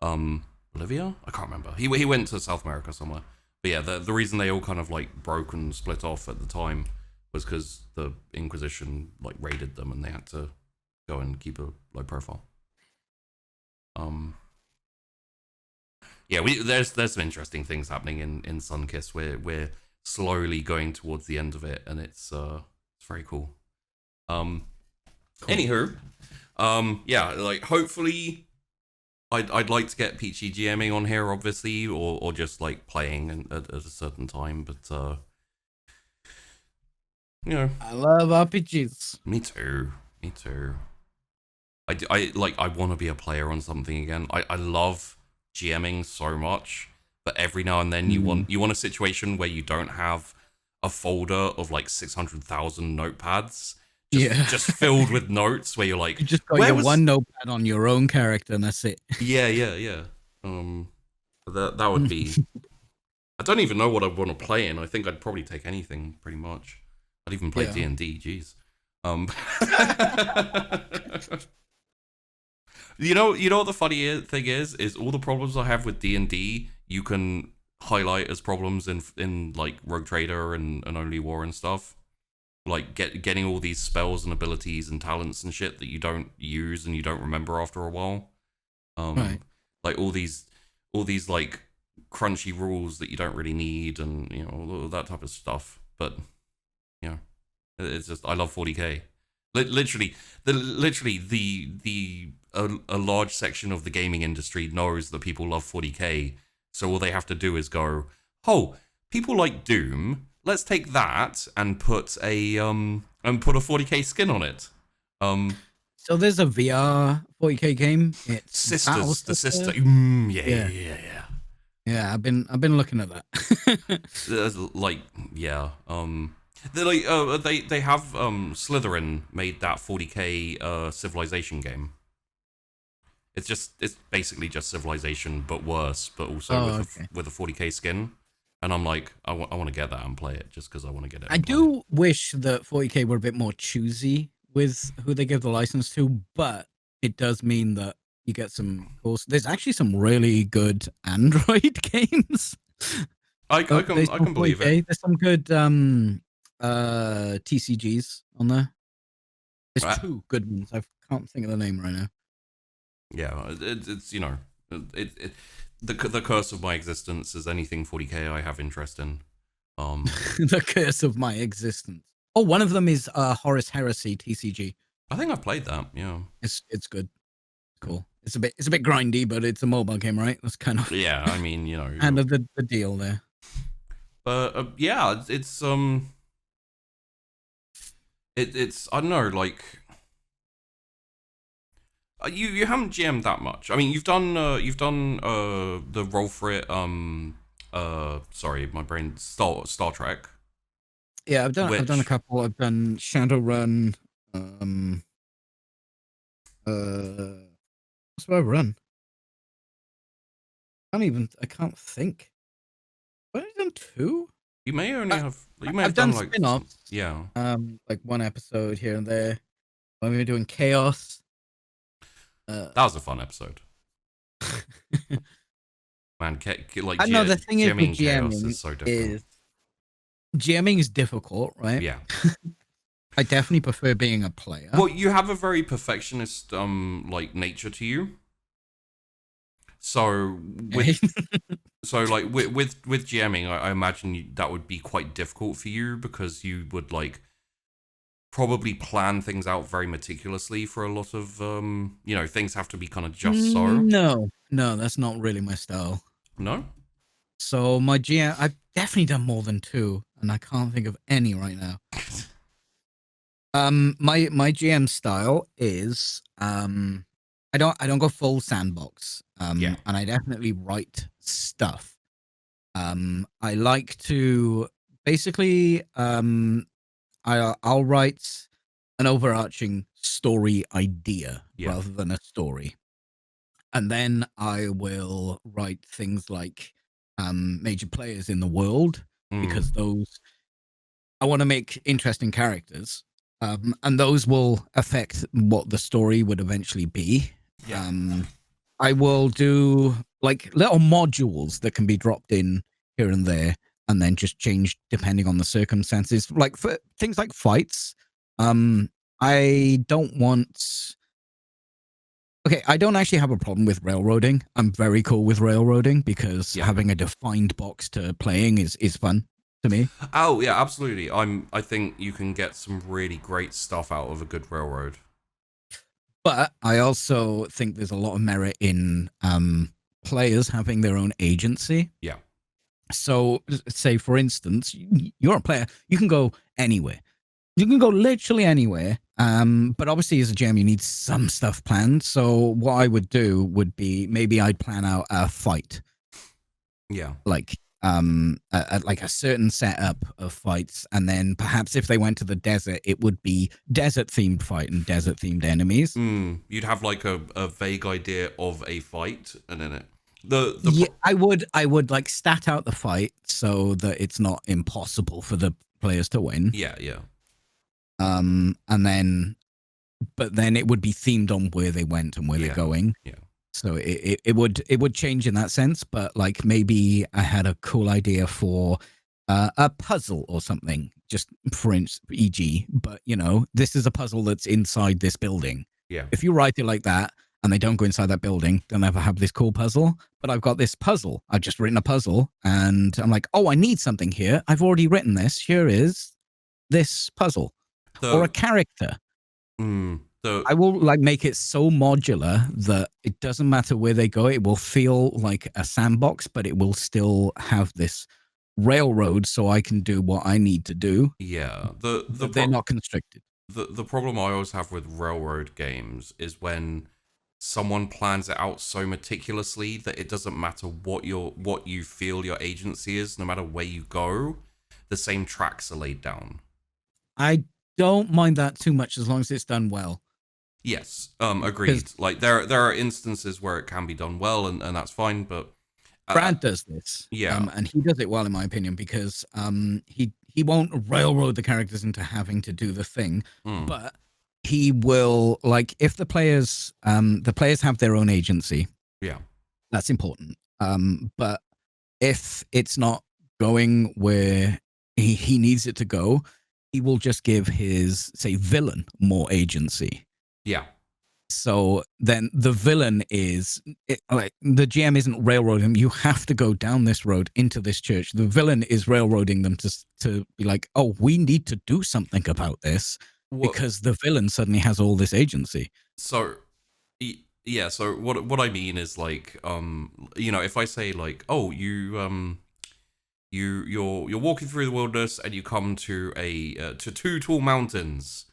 Bolivia? I can't remember. He went to South America somewhere. But yeah, the reason they all kind of like broke and split off at the time was because the Inquisition like raided them and they had to go and keep a low profile. Yeah, there's some interesting things happening in Sunkiss. We're slowly going towards the end of it, and it's very cool. Cool. Anywho, yeah, like hopefully, I'd like to get Peachy GMing on here, obviously, or just like playing at a certain time. But you know, I love RPGs. Me too. I want to be a player on something again. I love GMing so much, but every now and then you want a situation where you don't have a folder of like 600,000 notepads. Just filled with notes where you're like, you just got your one notepad on your own character and that's it. Yeah. That would be. I don't even know what I want to play in. I think I'd probably take anything pretty much. I'd even play D&D. Jeez. You know what the funny thing is all the problems I have with D&D you can highlight as problems in like Rogue Trader and Only War and stuff. Like getting all these spells and abilities and talents and shit that you don't use and you don't remember after a while. Right. Like all these like crunchy rules that you don't really need and you know all that type of stuff. But you know, it's just I love 40k. Literally, a large section of the gaming industry knows that people love 40k. So all they have to do is go, oh, people like Doom. Let's take that and put a 40k skin on it. So there's a VR 40k game. It's Sisters, the sister. Yeah, I've been looking at that. Like, yeah. They're like, they have Slytherin made that 40k Civilization game. It's basically just Civilization but worse, but also with a 40k skin. And I'm like, I want to get that and play it just because I want to get it. I do wish that 40k were a bit more choosy with who they give the license to, but it does mean that you get some cool. There's actually some really good Android games. I can believe it. There's some good TCGs on there. There's two good ones. I can't think of the name right now. Yeah, it's you know, the curse of my existence is anything 40k I have interest in. The curse of my existence. Oh, one of them is Horus Heresy TCG. I think I've played that. Yeah, it's good. Cool. It's a bit grindy, but it's a mobile game, right? That's kind of yeah. I mean, you know, kind of the deal there. But yeah, it's I don't know, like. You haven't GM'd that much. I mean, you've done the Roll for It. Sorry, my brain. Star Trek. Yeah, I've done a couple. I've done Shadowrun. What's my run? I can't think. Have I done two? You may only have. You may I've have done like spin-offs. Yeah. Like one episode here and there. When we were doing Chaos. That was a fun episode. Man, like I know the thing is with GMing is so different. GMing is difficult, right? Yeah. I definitely prefer being a player. Well, you have a very perfectionist like nature to you. So with with GMing, I imagine that would be quite difficult for you because you would like probably plan things out very meticulously for a lot of you know, things have to be kind of just so. No, that's not really my style. No? So my GM, I've definitely done more than two, and I can't think of any right now. My GM style is I don't go full sandbox. And I definitely write stuff. I like to basically I'll write an overarching story idea rather than a story. And then I will write things like major players in the world because those I want to make interesting characters. And those will affect what the story would eventually be. Yeah. I will do like little modules that can be dropped in here and there, and then just change depending on the circumstances. Like for things like fights, I don't want. Okay, I don't actually have a problem with railroading. I'm very cool with railroading because having a defined box to playing is fun to me. Oh yeah, absolutely. I think you can get some really great stuff out of a good railroad. But I also think there's a lot of merit in players having their own agency. Yeah. So, say for instance, you're a player, you can go anywhere. You can go literally anywhere. But obviously, as a GM, you need some stuff planned. So, what I would do would be maybe I'd plan out a fight. Yeah. Like like a certain setup of fights, and then perhaps if they went to the desert, it would be desert themed fight and desert themed enemies. You'd have like a vague idea of a fight, and then I would like stat out the fight so that it's not impossible for the players to win. Yeah. And then it would be themed on where they went and where they're going. Yeah. So it would change in that sense, but like maybe I had a cool idea for a puzzle or something, just for e.g. But this is a puzzle that's inside this building. Yeah. If you write it like that and they don't go inside that building, they'll never have this cool puzzle. But I've got this puzzle. I've just written a puzzle, and I'm like, oh, I need something here. I've already written this. Here is this puzzle or a character. I will like make it so modular that it doesn't matter where they go. It will feel like a sandbox, but it will still have this railroad, so I can do what I need to do. Yeah, they're not constricted. The problem I always have with railroad games is when someone plans it out so meticulously that it doesn't matter what you feel your agency is, no matter where you go, the same tracks are laid down. I don't mind that too much as long as it's done well. Yes, agreed. Like there are instances where it can be done well, and that's fine. But Brad does this, and he does it well in my opinion because he won't railroad the characters into having to do the thing, but he will like if the players have their own agency. Yeah, that's important. But if it's not going where he needs it to go, he will just give his villain more agency. Yeah. So then the villain is like the GM isn't railroading them. You have to go down this road into this church. The villain is railroading them to be like, oh, we need to do something about this because the villain suddenly has all this agency. So yeah. So what I mean is like if I say like, oh, you're walking through the wilderness and you come to to two tall mountains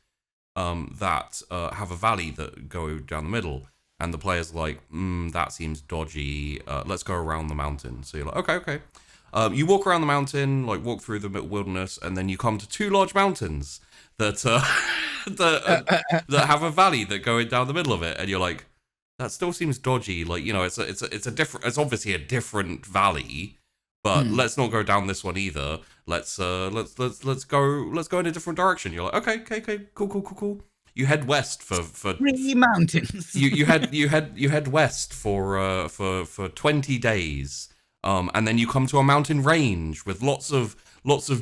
that have a valley that go down the middle, and the player's like, that seems dodgy, let's go around the mountain. So you're like, okay. You walk around the mountain, like walk through the wilderness, and then you come to two large mountains that that have a valley that go down the middle of it, and you're like, that still seems dodgy. Like, it's obviously a different valley, but let's not go down this one either. Let's go in a different direction. You're like, okay, cool. You head west for 3 mountains. you head west for 20 days. And then you come to a mountain range with lots of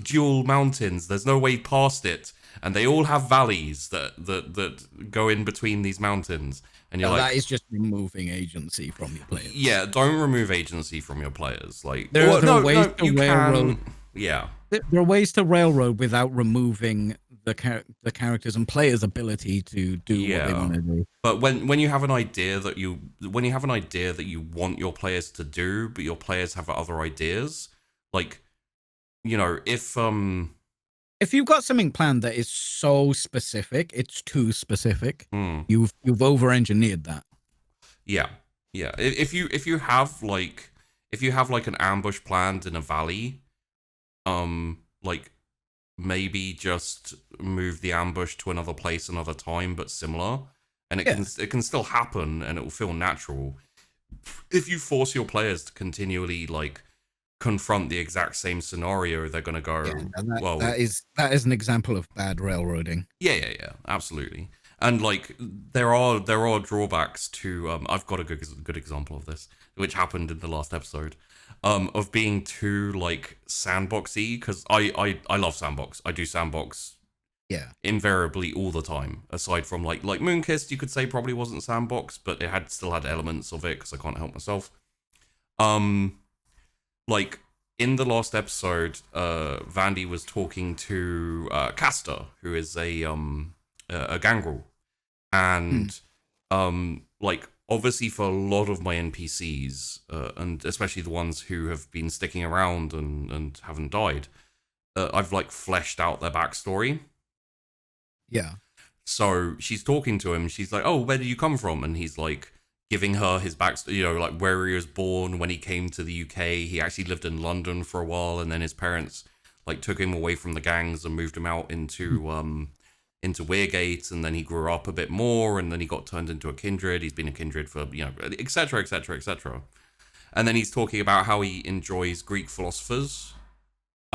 dual mountains. There's no way past it, and they all have valleys that go in between these mountains. And you're that is just removing agency from your players. Yeah, don't remove agency from your players. Like there are ways to railroad. Yeah, there are ways to railroad without removing the characters and players' ability to do what they want to do. But when you have an idea that you want your players to do, but your players have other ideas, like if you've got something planned that is so specific, it's too specific. You've over-engineered that. Yeah. If you have like an ambush planned in a valley, like maybe just move the ambush to another place another time, but similar, and it can still happen and it will feel natural. If you force your players to continually like confront the exact same scenario, they're going to go, and well, that is an example of bad railroading. yeah, absolutely. And like there are drawbacks to I've got a good example of this, which happened in the last episode, of being too like sandboxy, because I love sandbox. I do sandbox invariably all the time, aside from like Moonkist, you could say probably wasn't sandbox, but it still had elements of it because I can't help myself. Like in the last episode, Vandy was talking to Castor, who is a gangrel, and like obviously for a lot of my NPCs, and especially the ones who have been sticking around and haven't died, I've like fleshed out their backstory. Yeah. So she's talking to him. She's like, "Oh, where did you come from?" And he's like giving her his backstory, you know, like where he was born, when he came to the UK. He actually lived in London for a while, and then his parents like took him away from the gangs and moved him out into Weirgate, and then he grew up a bit more, and then he got turned into a kindred. He's been a kindred for, you know, etc., etc., etc. And then he's talking about how he enjoys Greek philosophers.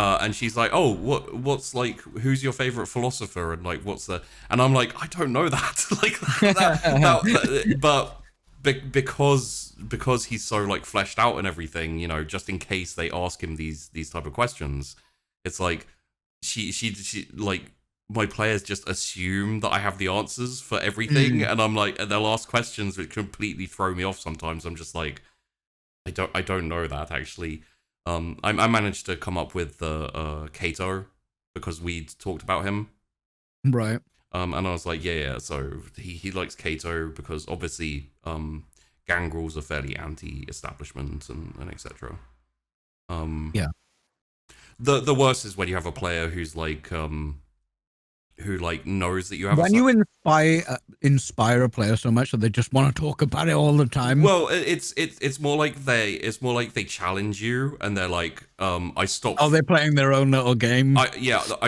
And she's like, "Oh, what's like? Who's your favorite philosopher?" And like, what's the? And I'm like, I don't know that. Like, but because he's so like fleshed out and everything, you know, just in case they ask him these type of questions, it's like she like my players just assume that I have the answers for everything, and I'm like, and they'll ask questions which completely throw me off. Sometimes I'm just like, I don't know that actually. I managed to come up with Kato because we'd talked about him. Right. And I was like, yeah. So he likes Kato because obviously gangrels are fairly anti-establishment and etc. Yeah. The worst is when you have a player who's like who like knows that you have. When you inspire a player so much that they just want to talk about it all the time. Well, it's more like they challenge you and they're like, I stopped. Oh, they're playing their own little game. I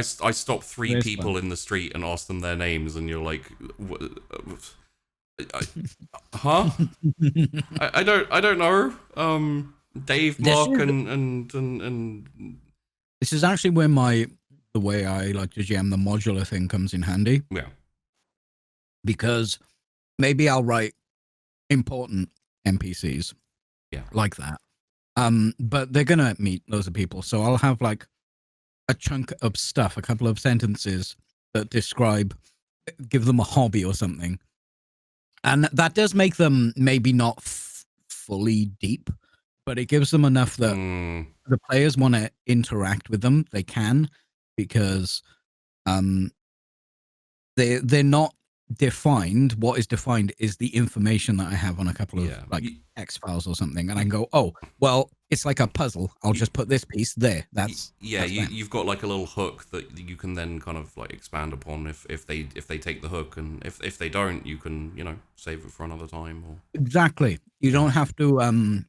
stopped three people in the street and asked them their names, and you're like, huh? I don't know. Dave, Mark, and this is actually where the way I like to GM the modular thing comes in handy. Yeah. Because maybe I'll write important NPCs. Yeah. Like that. But they're gonna meet loads of people. So I'll have like a chunk of stuff, a couple of sentences that give them a hobby or something. And that does make them maybe not fully deep, but it gives them enough that the players want to interact with them. They can, because they're not defined. What is defined is the information that I have on a couple of like X files or something, and I can go, oh, well, it's like a puzzle. I'll just put this piece there. You've got like a little hook that you can then kind of like expand upon if they take the hook, and if they don't, you can, you know, save it for another time. Or exactly, you don't have to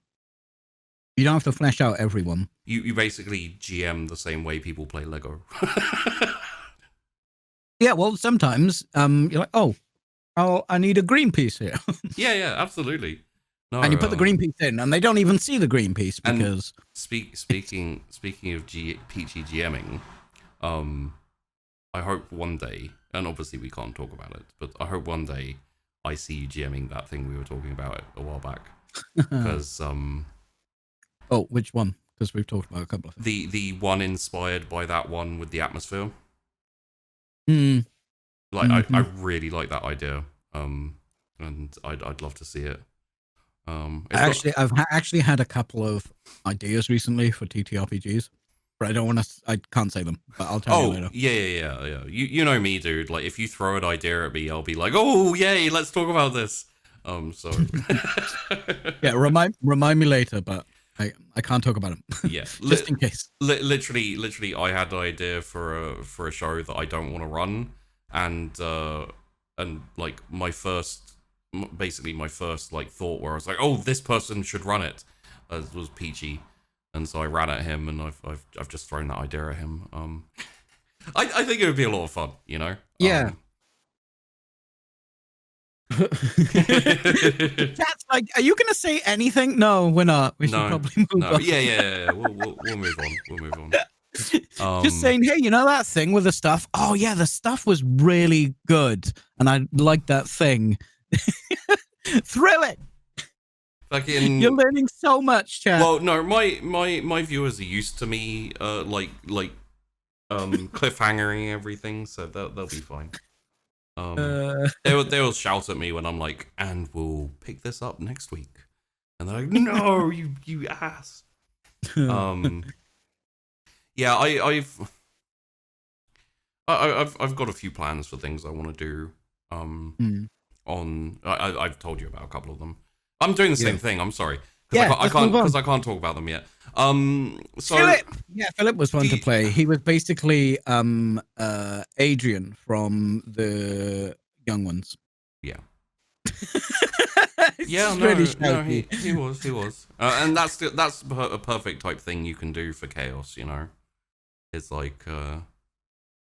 flesh out everyone. You basically GM the same way people play Lego. Yeah, well, sometimes you're like, oh, I need a green piece here. yeah, absolutely. No, and you put the green piece in, and they don't even see the green piece because. Speaking of Peachy GMing, I hope one day, and obviously we can't talk about it, but I hope one day I see you GMing that thing we were talking about a while back, because Oh, which one? Because we've talked about a couple of them. The one inspired by that one with the atmosphere. Like I really like that idea, and I'd love to see it. I've actually had a couple of ideas recently for TTRPGs, but I can't say them, but I'll tell you later. Yeah. You know me, dude. Like if you throw an idea at me, I'll be like, oh yay, let's talk about this. So yeah, remind me later, but I can't talk about them. Yeah, just in case. Literally, I had an idea for a show that I don't want to run, and like my first like thought where I was like, oh, this person should run it, was Peachy, and so I ran at him, and I've just thrown that idea at him. I think it would be a lot of fun, you know. Yeah. Chat's like, are you gonna say anything? No, we're not. We should probably move on. Yeah. We'll move on. We'll move on. Just saying, hey, you know that thing with the stuff? Oh yeah, the stuff was really good, and I like that thing. Thrill it. Fucking, you're learning so much, chat. Well, no, my viewers are used to me cliffhangering everything, so they'll be fine. They'll shout at me when I'm like, and we'll pick this up next week, and they're like, no, you ass. Yeah, I've got a few plans for things I want to do. I've told you about a couple of them. I'm doing the same thing. I'm sorry, because I can't talk about them yet. So Philip, Philip was fun to play. He was basically Adrian from the Young Ones. Yeah. Yeah, no, he was, and that's a perfect type thing you can do for Chaos. You know, it's like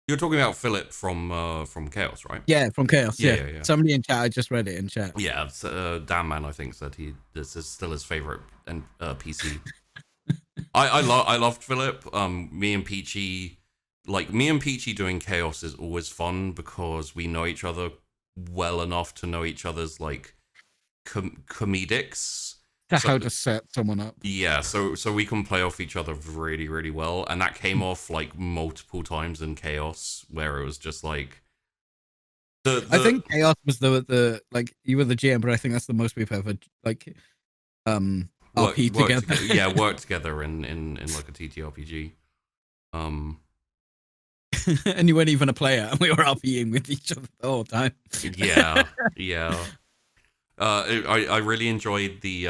you're talking about Philip from Chaos, right? Yeah, from Chaos. Yeah. Somebody in chat, I just read it in chat. Yeah, Dan Man, I think, said this is still his favorite and PC. I loved Philip. Me and Peachy doing Chaos is always fun because we know each other well enough to know each other's like comedics. How to set someone up. Yeah, so we can play off each other really, really well, and that came off like multiple times in Chaos, where it was just like I think Chaos was the like you were the GM, but I think that's the most we've ever like RP together. Work together in like a TTRPG. And you weren't even a player, and we were RPing with each other the whole time. Yeah. I really enjoyed the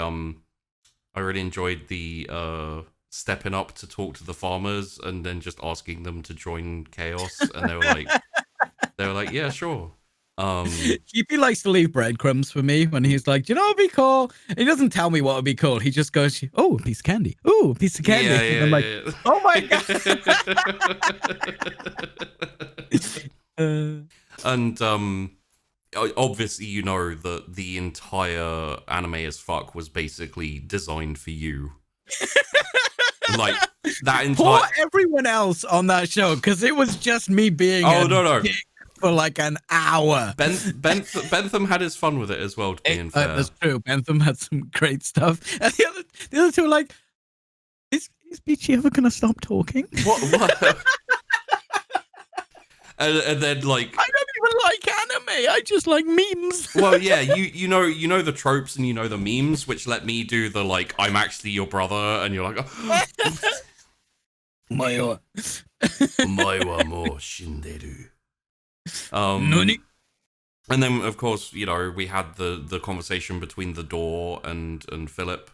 stepping up to talk to the farmers and then just asking them to join Chaos, and they were like, yeah, sure. Chippy likes to leave breadcrumbs for me when he's like, do you know what would be cool? And he doesn't tell me what would be cool. He just goes, oh, a piece of candy. Oh, a piece of candy. And I'm like, oh my god. And obviously, you know that the entire Anime as Fuck was basically designed for you. Like that entire. Poor everyone else on that show, because it was just me being. No. For like an hour. Bentham had his fun with it as well, to be fair. That's true. Bentham had some great stuff. And the other two were like, is Peachy ever going to stop talking? What? and then like... I don't even like anime. I just like memes. Well, yeah, you know the tropes and you know the memes, which let me do the like, I'm actually your brother, and you're like... Maiwa mo shinderu. And then of course, you know, we had the conversation between the door and Philip,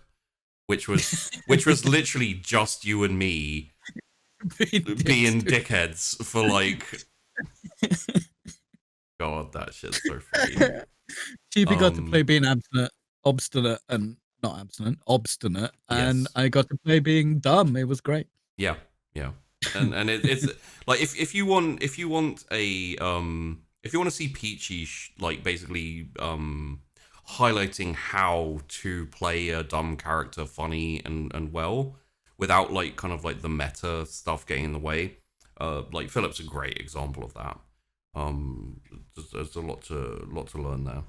which was literally just you and me being dickheads for like God, that shit's so funny. Chippy got to play being obstinate, and Yes. I got to play being dumb. It was great. Yeah. And it's like if you want to see Peachy like basically highlighting how to play a dumb character funny and well without like kind of like the meta stuff getting in the way, like Philip's a great example of that. There's a lot to learn there.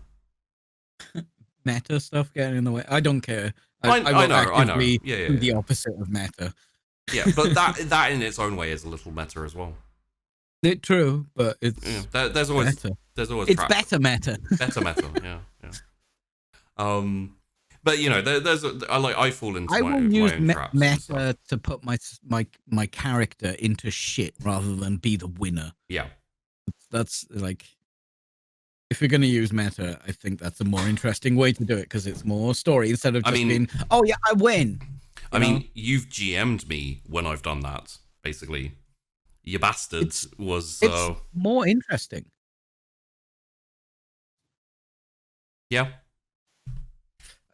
Meta stuff getting in the way. I don't care. I know. Yeah. The opposite of meta. Yeah, but that in its own way is a little meta as well. It's true, but it's there's always meta. It's better meta. Better meta, yeah. But you know, I fall into I my will use own traps meta to put my character into shit rather than be the winner. Yeah, that's like, if you're going to use meta, I think that's a more interesting way to do it because it's more story instead of just being, oh yeah, I win. I mean, you've GM'd me when I've done that, basically. You bastards was... It's more interesting. Yeah.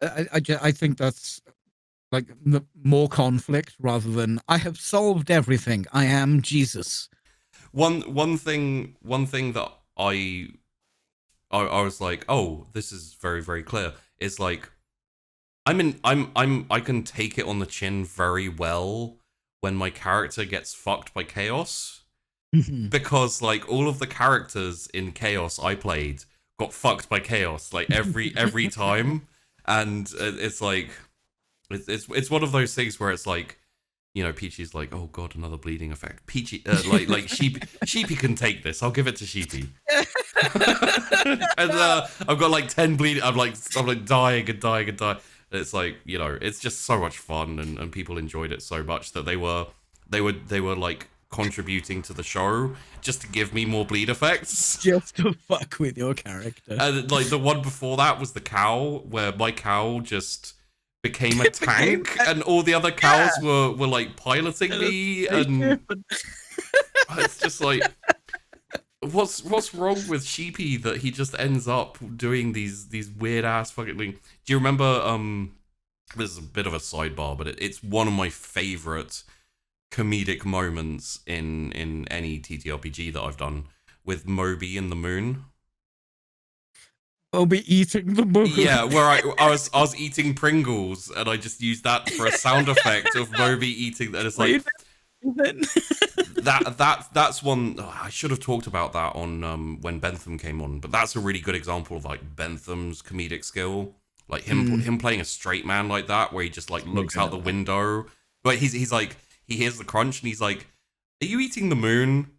I think that's like more conflict rather than, I have solved everything. I am Jesus. One thing that I I was like, oh, this is very, very clear. It's like I can take it on the chin very well when my character gets fucked by chaos. Because like all of the characters in Chaos I played got fucked by Chaos like every time, and it's like it's one of those things where it's like, you know, Peachy's like, oh god, another bleeding effect. Peachy like Sheepy can take this. I'll give it to Sheepy. And I've got like 10 bleed. I'm like dying and dying and dying. It's like, you know, it's just so much fun, and people enjoyed it so much that they were like contributing to the show just to give me more bleed effects, just to fuck with your character. And like the one before that was the cow, where my cow just became a tank and all the other cows were like piloting me, and it's just like, what's wrong with Sheepy that he just ends up doing these weird ass fucking things? Do you remember this is a bit of a sidebar, but it's one of my favorite comedic moments in any TTRPG that I've done, with Moby and the moon. Moby eating the moon. Yeah, where I was eating Pringles, and I just used that for a sound effect of Moby eating, and it's like that's one. Oh, I should have talked about that on when Bentham came on, but that's a really good example of like Bentham's comedic skill, like him playing a straight man like that, where he just like looks out the window, but he's like, he hears the crunch and he's like, "Are you eating the moon?"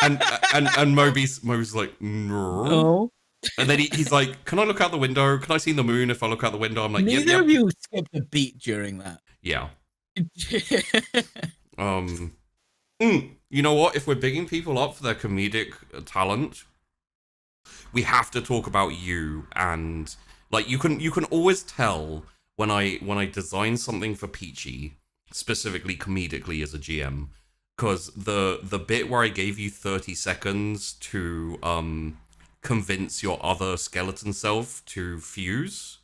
and Moby's like, "No." And then he's like, "Can I look out the window? Can I see the moon if I look out the window?" I'm like, neither of you skipped a beat during that. Yeah. You know what? If we're bigging people up for their comedic talent, we have to talk about you. And like, you can always tell when I design something for Peachy, specifically comedically as a GM, because the bit where I gave you 30 seconds to convince your other skeleton self to fuse,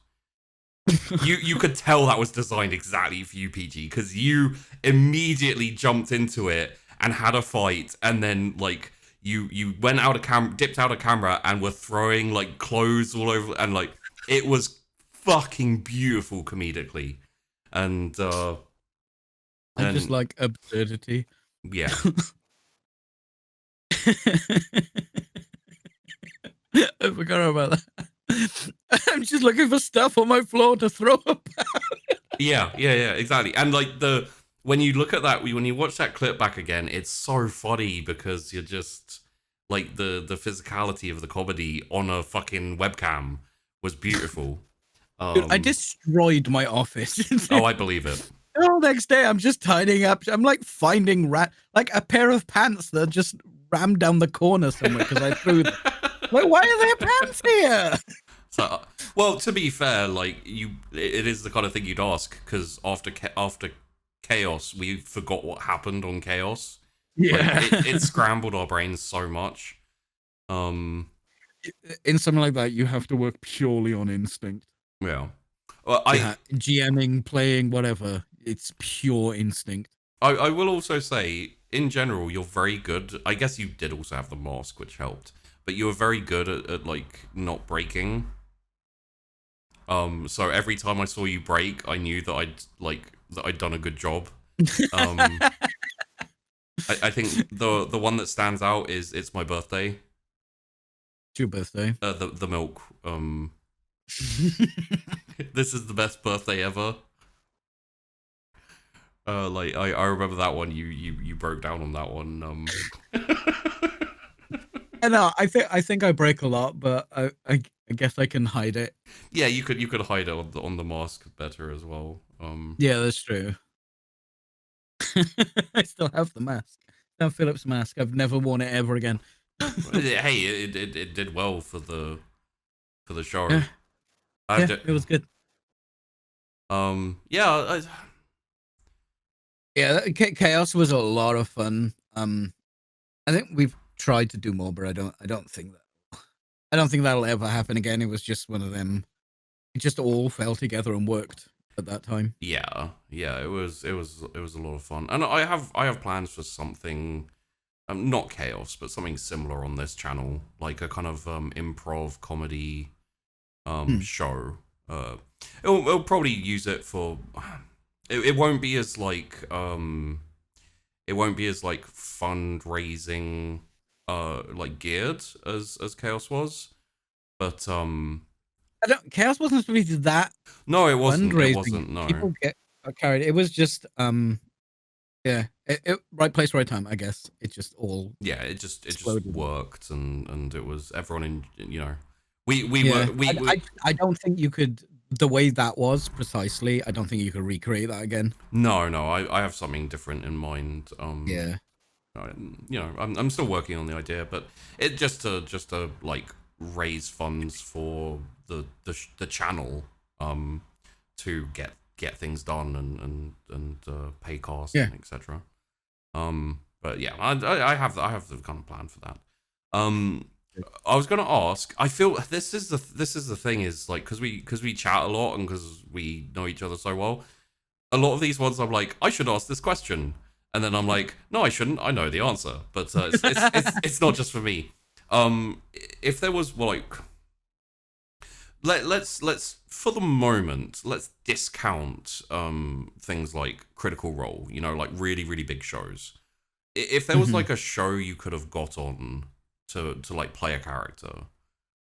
you could tell that was designed exactly for you, PG, because you immediately jumped into it and had a fight, and then like you went out of dipped out of camera and were throwing like clothes all over, and like it was fucking beautiful comedically. And I just like absurdity. Yeah. I forgot about that. I'm just looking for stuff on my floor to throw about. Yeah, exactly. And like when you look at that, when you watch that clip back again, it's so funny because you're just like the physicality of the comedy on a fucking webcam was beautiful. Dude, I destroyed my office. Oh, I believe it. The next day, I'm just tidying up. I'm like finding like a pair of pants that just rammed down the corner somewhere because I threw them. Like, why are there pants here? So, well, to be fair, like it is the kind of thing you'd ask, because after Chaos, we forgot what happened on Chaos. Yeah, like, it scrambled our brains so much. In something like that, you have to work purely on instinct. Yeah. Well, GMing, playing, whatever. It's pure instinct. I will also say, in general, you're very good. I guess you did also have the mask, which helped, but you were very good at like not breaking. So every time I saw you break, I knew that I'd done a good job. I think the one that stands out is it's my birthday. It's your birthday. The milk. This is the best birthday ever. Like I remember that one. You broke down on that one. And I think I break a lot, but I guess I can hide it. Yeah, you could hide it on the mask better as well. Yeah, that's true. I still have the mask. Now Philip's mask. I've never worn it ever again. Hey, it did well for the show. Yeah, it was good. Yeah. Yeah, Chaos was a lot of fun. I think we've tried to do more, but I don't think that'll ever happen again. It was just one of them. It just all fell together and worked at that time. Yeah, it was a lot of fun, and I have plans for something not Chaos, but something similar on this channel, like a kind of improv comedy show. It'll probably use it for. It won't be as like it won't be as like fundraising like geared as Chaos was, but Chaos wasn't supposed to be that. No, it wasn't. Fundraising. It wasn't. No. People get carried. It was just yeah, right place, right time. I guess it just all. Yeah, it just exploded. worked, and it was everyone in. You know, I don't think you could. The way that was precisely, I don't think you could recreate that again. No, I have something different in mind. Yeah. You know, I'm still working on the idea, but it just to like raise funds for the channel, to get things done and pay costs, and etc. But yeah, I have the kind of plan for that. I was gonna ask. I feel this is the thing is like because we chat a lot and because we know each other so well. A lot of these ones I'm like I should ask this question, and then I'm like no I shouldn't. I know the answer, but it's not just for me. If there was like let's for the moment let's discount things like Critical Role. You know, like really big shows. If there was like a show you could have got on to like play a character,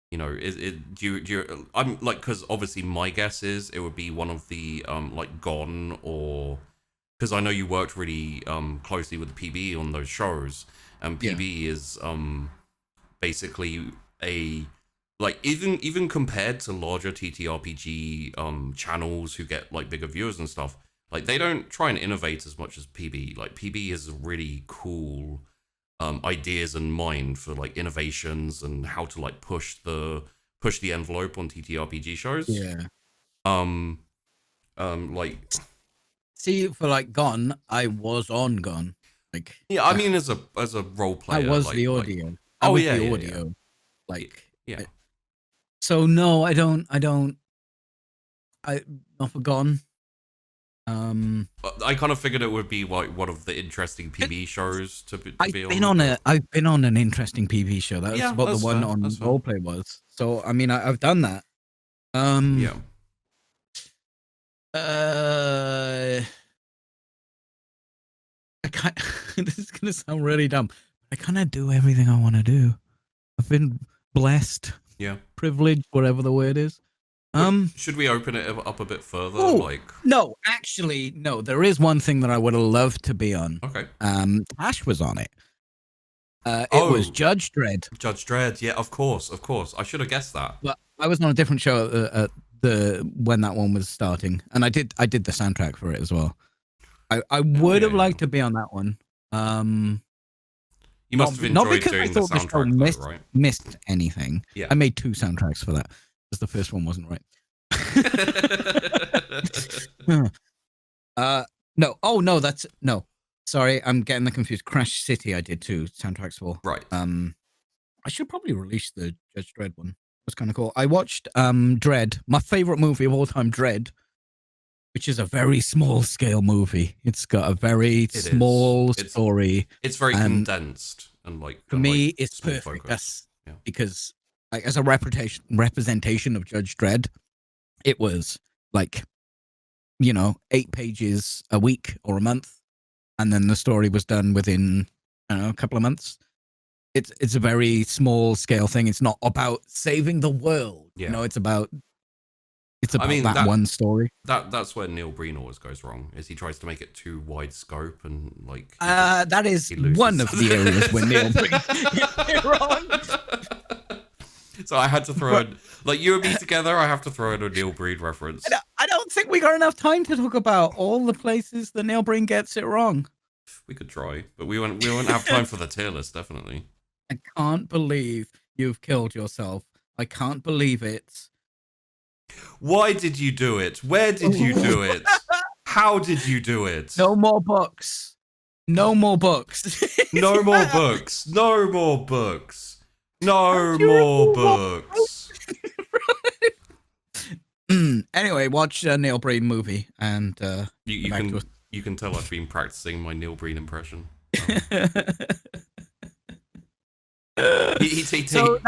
you know, do you I'm like, because obviously my guess is it would be one of the like Gone, or because I know you worked really closely with PB on those shows, and PB is basically a like even compared to larger TTRPG channels who get like bigger viewers and stuff, like they don't try and innovate as much as PB. Like PB is really cool ideas in mind for like innovations and how to like push the envelope on TTRPG shows. Like see, for like Gone, I was on Gone. Like I mean as a role player, I was like, the audio. Like, I was the audio. Like yeah. So no, I don't not for Gone. I kind of figured it would be like one of the interesting PB shows to be I've been on an interesting PB show. That's what the one on Roleplay was. So I mean, I've done that. I can't. This is gonna sound really dumb. I kind of do everything I want to do. I've been blessed, privileged, whatever the word is. Should we open it up a bit further? No, actually, no. There is one thing that I would have loved to be on. Okay. Ash was on it. It was Judge Dredd. Judge Dredd, yeah, of course. I should have guessed that. But I was on a different show at when that one was starting, and I did the soundtrack for it as well. I would have liked to be on that one. You must have enjoyed doing the soundtrack, though, right? Missed anything. Yeah. I made 2 soundtracks for that. Because the first one wasn't right. No. Oh no, that's no. Sorry, I'm getting the confused. Crash City, I did 2 soundtracks for. Right. I should probably release the Judge Dredd one. It was kind of cool. I watched Dredd, my favorite movie of all time, Dredd, which is a very small scale movie. It's got a very small story. It's very condensed and like for me, it's perfect. That's because like as a representation of Judge Dredd, it was like 8 pages a week or a month, and then the story was done within a couple of months. It's a very small scale thing. It's not about saving the world. It's about that one story. That's where Neil Breen always goes wrong. Is he tries to make it too wide scope and like that is one of the areas where Neil Breen gets wrong. So I had to throw in, like you and me together, I have to throw in a Neil Breen reference. I don't think we got enough time to talk about all the places that Neil Breen gets it wrong. We could try, but we won't have time for the tier list, definitely. I can't believe you've killed yourself. I can't believe it. Why did you do it? Where did you do it? How did you do it? No more books. No more books. No more books. No more books. No more books. Anyway, watch a Neil Breen movie, and you can tell I've been practicing my Neil Breen impression. So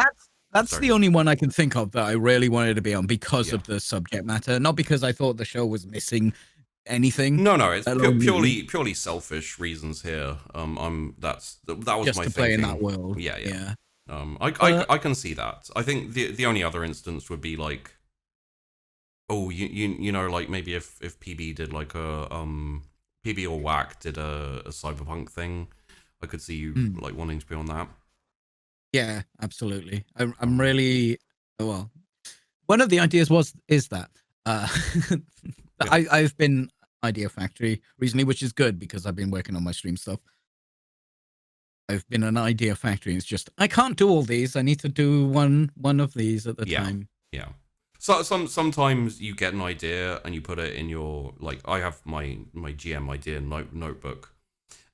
that's Sorry. the only one I can think of that I really wanted to be on because of the subject matter, not because I thought the show was missing anything. No, it's Alone purely selfish reasons here. That was just my to play in thinking. that world. Yeah. Yeah. I can see that. I think the only other instance would be like, oh, you know, like maybe if PB did like a PB or Whack did a cyberpunk thing, I could see you like wanting to be on that. Yeah, absolutely. I'm really well. One of the ideas is that I've been Idea Factory recently, which is good because I've been working on my stream stuff. I've been an Idea Factory. It's just I can't do all these. I need to do one of these at the time. Yeah. So sometimes you get an idea and you put it in your, like, I have my GM idea notebook,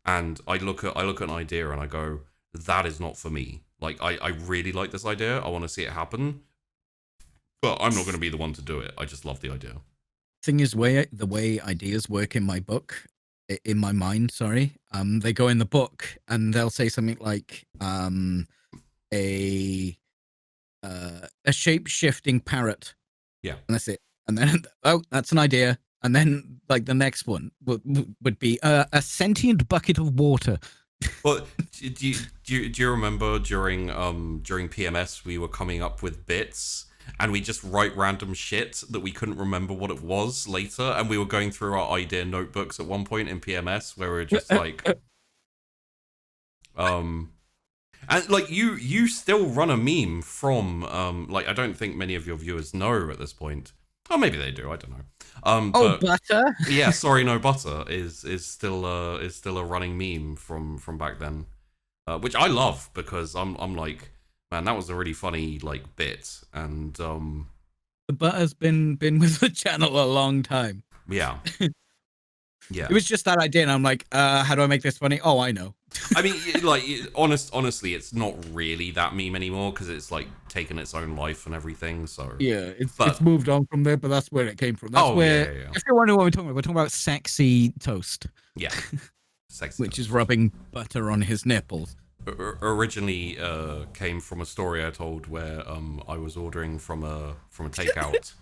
and I look at an idea and I go, that is not for me. Like I really like this idea. I want to see it happen, but I'm not going to be the one to do it. I just love the idea. Thing is, the way ideas work in my book, in my mind, sorry, they go in the book and they'll say something like a shape-shifting parrot. Yeah. And that's it. And then, oh, that's an idea. And then, like, the next one would be a sentient bucket of water. Well, do you remember during PMS we were coming up with bits and we just write random shit that we couldn't remember what it was later, and we were going through our idea notebooks at one point in PMS where we were just like, and like you still run a meme from like, I don't think many of your viewers know at this point. Oh, maybe they do. I don't know. But, butter. Yeah, sorry, no butter is still a running meme from back then, which I love because I'm like, man, that was a really funny like bit, and The butter's been with the channel a long time. Yeah. Yeah. It was just that idea, and I'm like, how do I make this funny? Oh, I know. I mean, like, honestly, it's not really that meme anymore because it's like taken its own life and everything. So yeah, it's moved on from there, but that's where it came from. That's where, yeah. if you wonder what we're talking about sexy toast. Yeah, sexy which toast. is rubbing butter on his nipples. Originally came from a story I told where I was ordering from a takeout,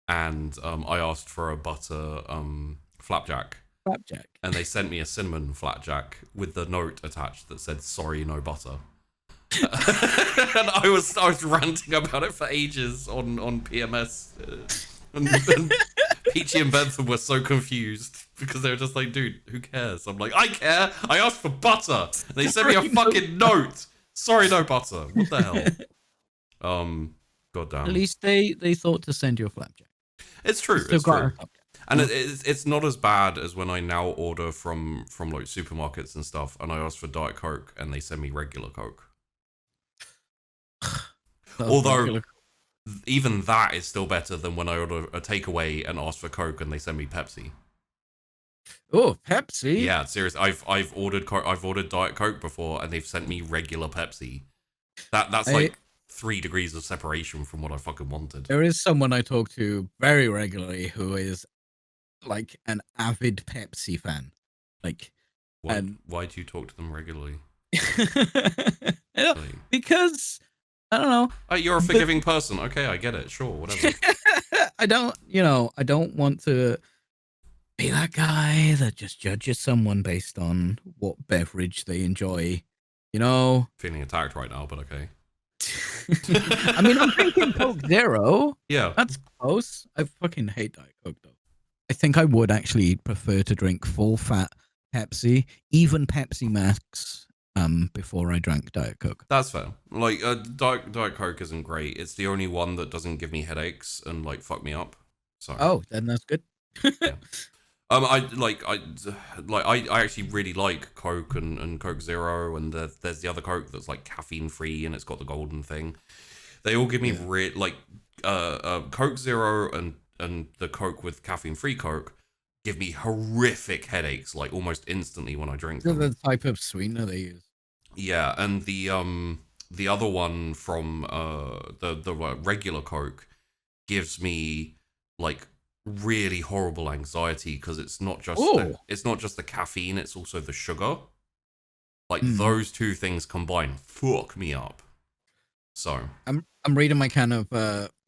and I asked for a butter flapjack. And they sent me a cinnamon flapjack with the note attached that said, "Sorry, no butter." And I was ranting about it for ages on PMS, and Peachy and Bentham were so confused because they were just like, "Dude, who cares?" I'm like, "I care. I asked for butter. And they sent me a fucking note. Sorry, no butter. What the hell?" Goddamn. At least they thought to send you a flapjack. It's true. It's true. And it's not as bad as when I now order from like supermarkets and stuff, and I ask for Diet Coke and they send me regular Coke. Although even that is still better than when I order a takeaway and ask for Coke and they send me Pepsi. Oh, Pepsi! Yeah, seriously, I've ordered Diet Coke before and they've sent me regular Pepsi. That's like 3 degrees of separation from what I fucking wanted. There is someone I talk to very regularly who is like an avid Pepsi fan. Like, why do you talk to them regularly? Because I don't know. You're a forgiving person. Okay, I get it. Sure, whatever. I don't want to be that guy that just judges someone based on what beverage they enjoy. You know? Feeling attacked right now, but okay. I mean, I'm drinking Coke Zero. Yeah. That's close. I fucking hate Diet Coke, though. I think I would actually prefer to drink full-fat Pepsi, even Pepsi Max, before I drank Diet Coke. That's fair. Like, Diet Coke isn't great. It's the only one that doesn't give me headaches and, like, fuck me up. So. Oh, then that's good. Yeah. I actually really like Coke and Coke Zero, and there's the other Coke that's like caffeine free and it's got the golden thing. They all give me Coke Zero and the Coke with caffeine free Coke give me horrific headaches like almost instantly when I drink them. The type of sweetener they use. Yeah, and the other one from the regular Coke gives me like really horrible anxiety because it's not just the caffeine, it's also the sugar. Like those two things combined fuck me up. So I'm reading my can of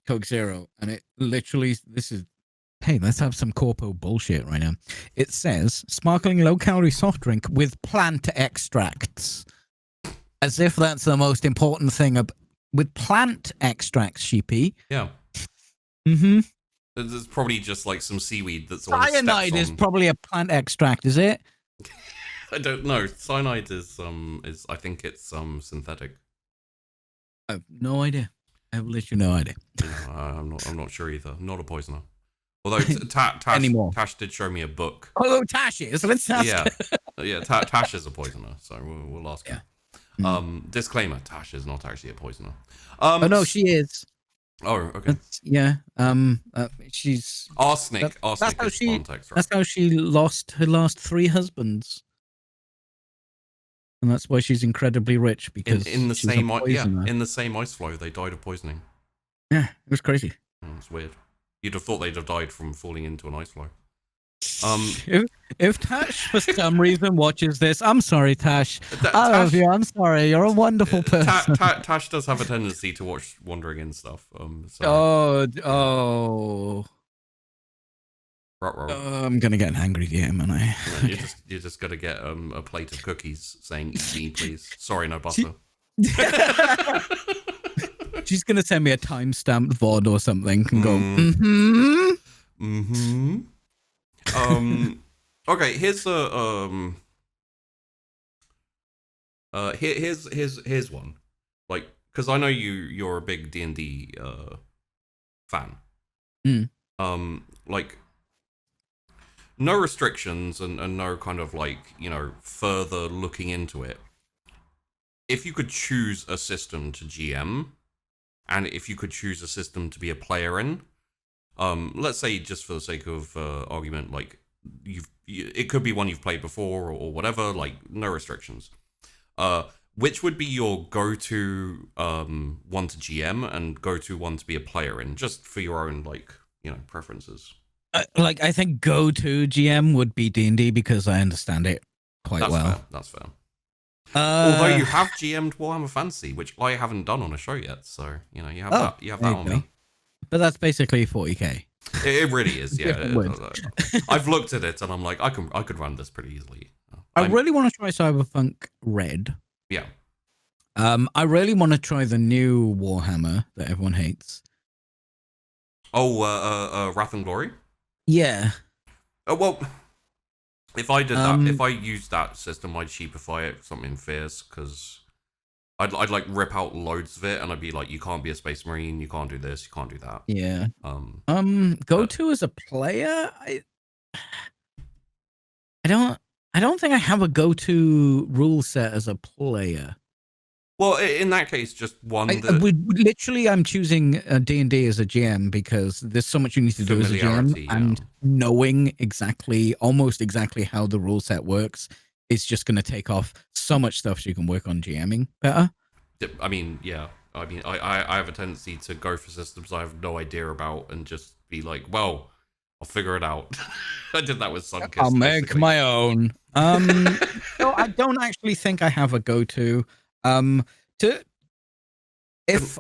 Coke Zero, and it literally hey, let's have some corpo bullshit right now. It says sparkling low-calorie soft drink with plant extracts, as if that's the most important thing. With plant extracts, sheepy. yeah. Mm-hmm. There's probably just like some seaweed that's on Cyanide is probably a plant extract, is it? I don't know. Cyanide is I think it's synthetic. I have no idea. I have literally no idea. I'm not sure either. Not a poisoner. Although Tash did show me a book. Although Tash is, let's ask. Yeah. Tash is a poisoner, so we'll ask her. Disclaimer: Tash is not actually a poisoner. Oh no, she is. Oh, okay. She's arsenic. Arsenic is plant extract. That's how she lost her last 3 husbands, and that's why she's incredibly rich, because in the same ice flow they died of poisoning. Yeah, it was crazy. It's weird. You'd have thought they'd have died from falling into an ice flow. If Tash for some reason watches this, I'm sorry, Tash. I love you. I'm sorry. You're a wonderful person. Tash does have a tendency to watch Wandering In stuff. I'm gonna get an angry DM, and you just gotta get a plate of cookies saying "Eat me, please." Sorry, no butter. She's gonna send me a time-stamped VOD or something and go, okay, here's here's one. Like, because I know you're a big D&D fan. Like, no restrictions and no kind of like, further looking into it. If you could choose a system to GM, and if you could choose a system to be a player in, let's say, just for the sake of argument, like it could be one you've played before or whatever, like no restrictions. Which would be your go-to one to GM and go-to one to be a player in, just for your own preferences? I think go-to GM would be D&D, because I understand it quite well. Fair. That's fair. Although you have GM'd Warhammer Fantasy, which I haven't done on a show yet, so you have that. You have that on me. But that's basically 40k. It really is, yeah. I've looked at it and I'm like, I could run this pretty easily. I really want to try Cyberpunk Red. Yeah. I really want to try the new Warhammer that everyone hates. Oh, Wrath and Glory? Yeah. Oh, well, if I did that, if I used that system, I'd sheepify it something fierce, because I'd like rip out loads of it, and I'd be like, you can't be a Space Marine, you can't do this, you can't do that. Yeah. Go-to as a player, I don't think I have a go-to rule set as a player. Well, in that case, just one. I'm choosing D&D as a GM, because there's so much you need to do as a GM, and knowing almost exactly how the rule set works is just going to take off so much stuff, so you can work on GMing better. I mean, yeah. I mean, I have a tendency to go for systems I have no idea about and just be like, well, I'll figure it out. I did that with Sunkist. I'll make my own. No, I don't actually think I have a go-to. If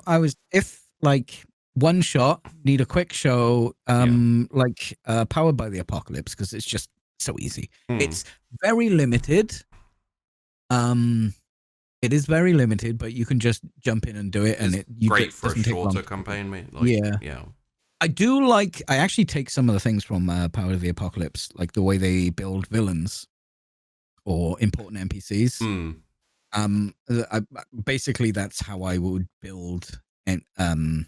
one shot, need a quick show, Powered by the Apocalypse, because it's just so easy. It's very limited. It is very limited, but you can just jump in and do it, and it's great for a shorter campaign, mate. Yeah. I actually take some of the things from Power of the Apocalypse, like the way they build villains or important NPCs. Basically that's how I would build, and the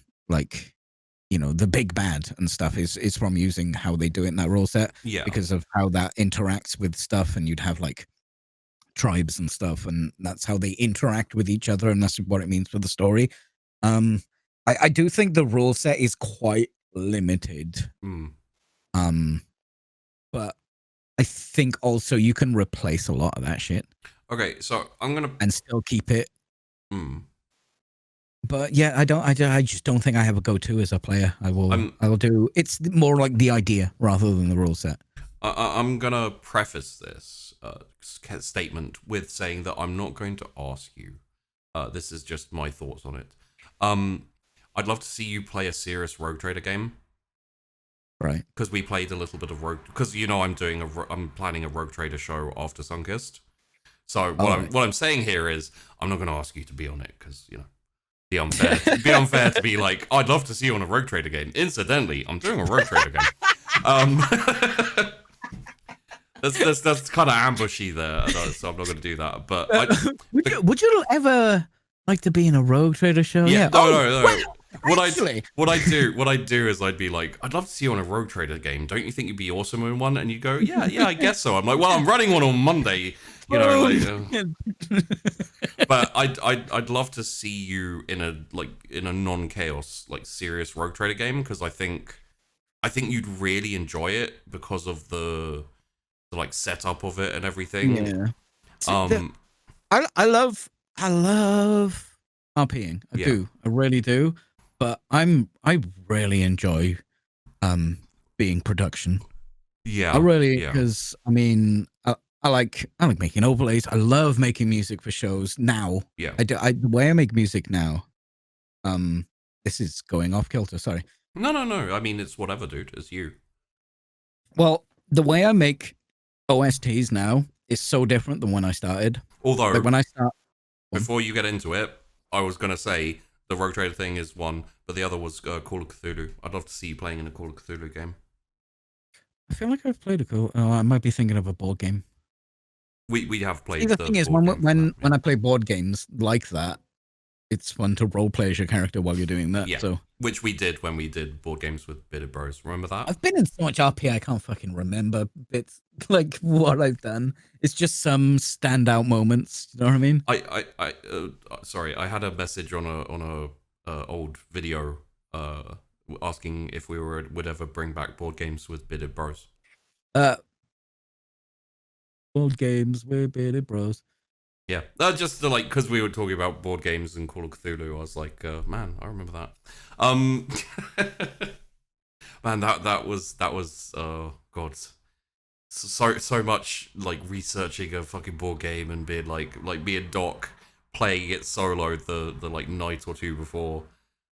big bad and stuff is from using how they do it in that rule set. Yeah, because of how that interacts with stuff, and you'd have like tribes and stuff, and that's how they interact with each other, and that's what it means for the story. I do think the rule set is quite limited. But I think also you can replace a lot of that shit. Okay, so I'm gonna and still keep it. But yeah, I just don't think I have a go-to as a player. I will do. It's more like the idea rather than the rule set. I'm gonna preface this statement with saying that I'm not going to ask you. This is just my thoughts on it. I'd love to see you play a serious Rogue Trader game. Right. Because we played a little bit of Rogue. Because I'm planning a Rogue Trader show after Sunkist. So what I'm saying here is I'm not going to ask you to be on it because be unfair to be like, I'd love to see you on a Rogue Trader game. Incidentally, I'm doing a Rogue Trader game. That's kind of ambushy there, so I'm not going to do that. But would you ever like to be in a Rogue Trader show? Yeah. No. Well, What I do is I'd be like, I'd love to see you on a Rogue Trader game. Don't you think you'd be awesome in one? And you go, yeah, I guess so. I'm like, well, I'm running one on Monday. But I'd love to see you in a non-chaos serious Rogue Trader game because I think you'd really enjoy it because of the setup of it and everything. Yeah. I love RPing. I really do. But I really enjoy being production. Yeah. I really because I mean I like making overlays. I love making music for shows now. Yeah. The way I make music now. This is going off kilter. Sorry. No. I mean, it's whatever, dude. It's you. Well, the way I make OSTs now is so different than when I started. Although, when I start, before you get into it, I was gonna say the Rogue Trader thing is one, but the other was Call of Cthulhu. I'd love to see you playing in a Call of Cthulhu game. I feel like I've played a Call. Oh, I might be thinking of a board game. We have played. The thing is, when I play board games like that, it's fun to role play as your character while you're doing that. Yeah. So, which we did when we did board games with Bearded Bros. Remember that? I've been in so much RP, I can't fucking remember bits like what I've done. It's just some standout moments. You know what I mean? Sorry, I had a message on a old video asking if we would ever bring back board games with Bearded Bros. Board games with Bearded Bros. Yeah, just because we were talking about board games and Call of Cthulhu, I was like, man, I remember that. Man, that was God, so much researching a fucking board game and being like me and Doc playing it solo the night or two before.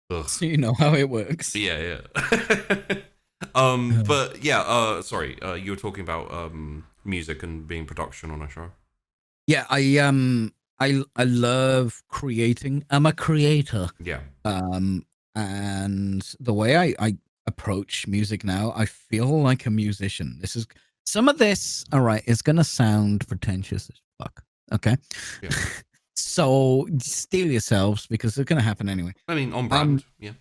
Ugh. So you know how it works. Yeah. But yeah, sorry, you were talking about music and being production on a show. Yeah, I love creating. I'm a creator. Yeah. And the way I approach music now, I feel like a musician. Some of this, all right, is gonna sound pretentious as fuck. Okay. Yeah. So steel yourselves because it's gonna happen anyway. I mean, on brand. Yeah.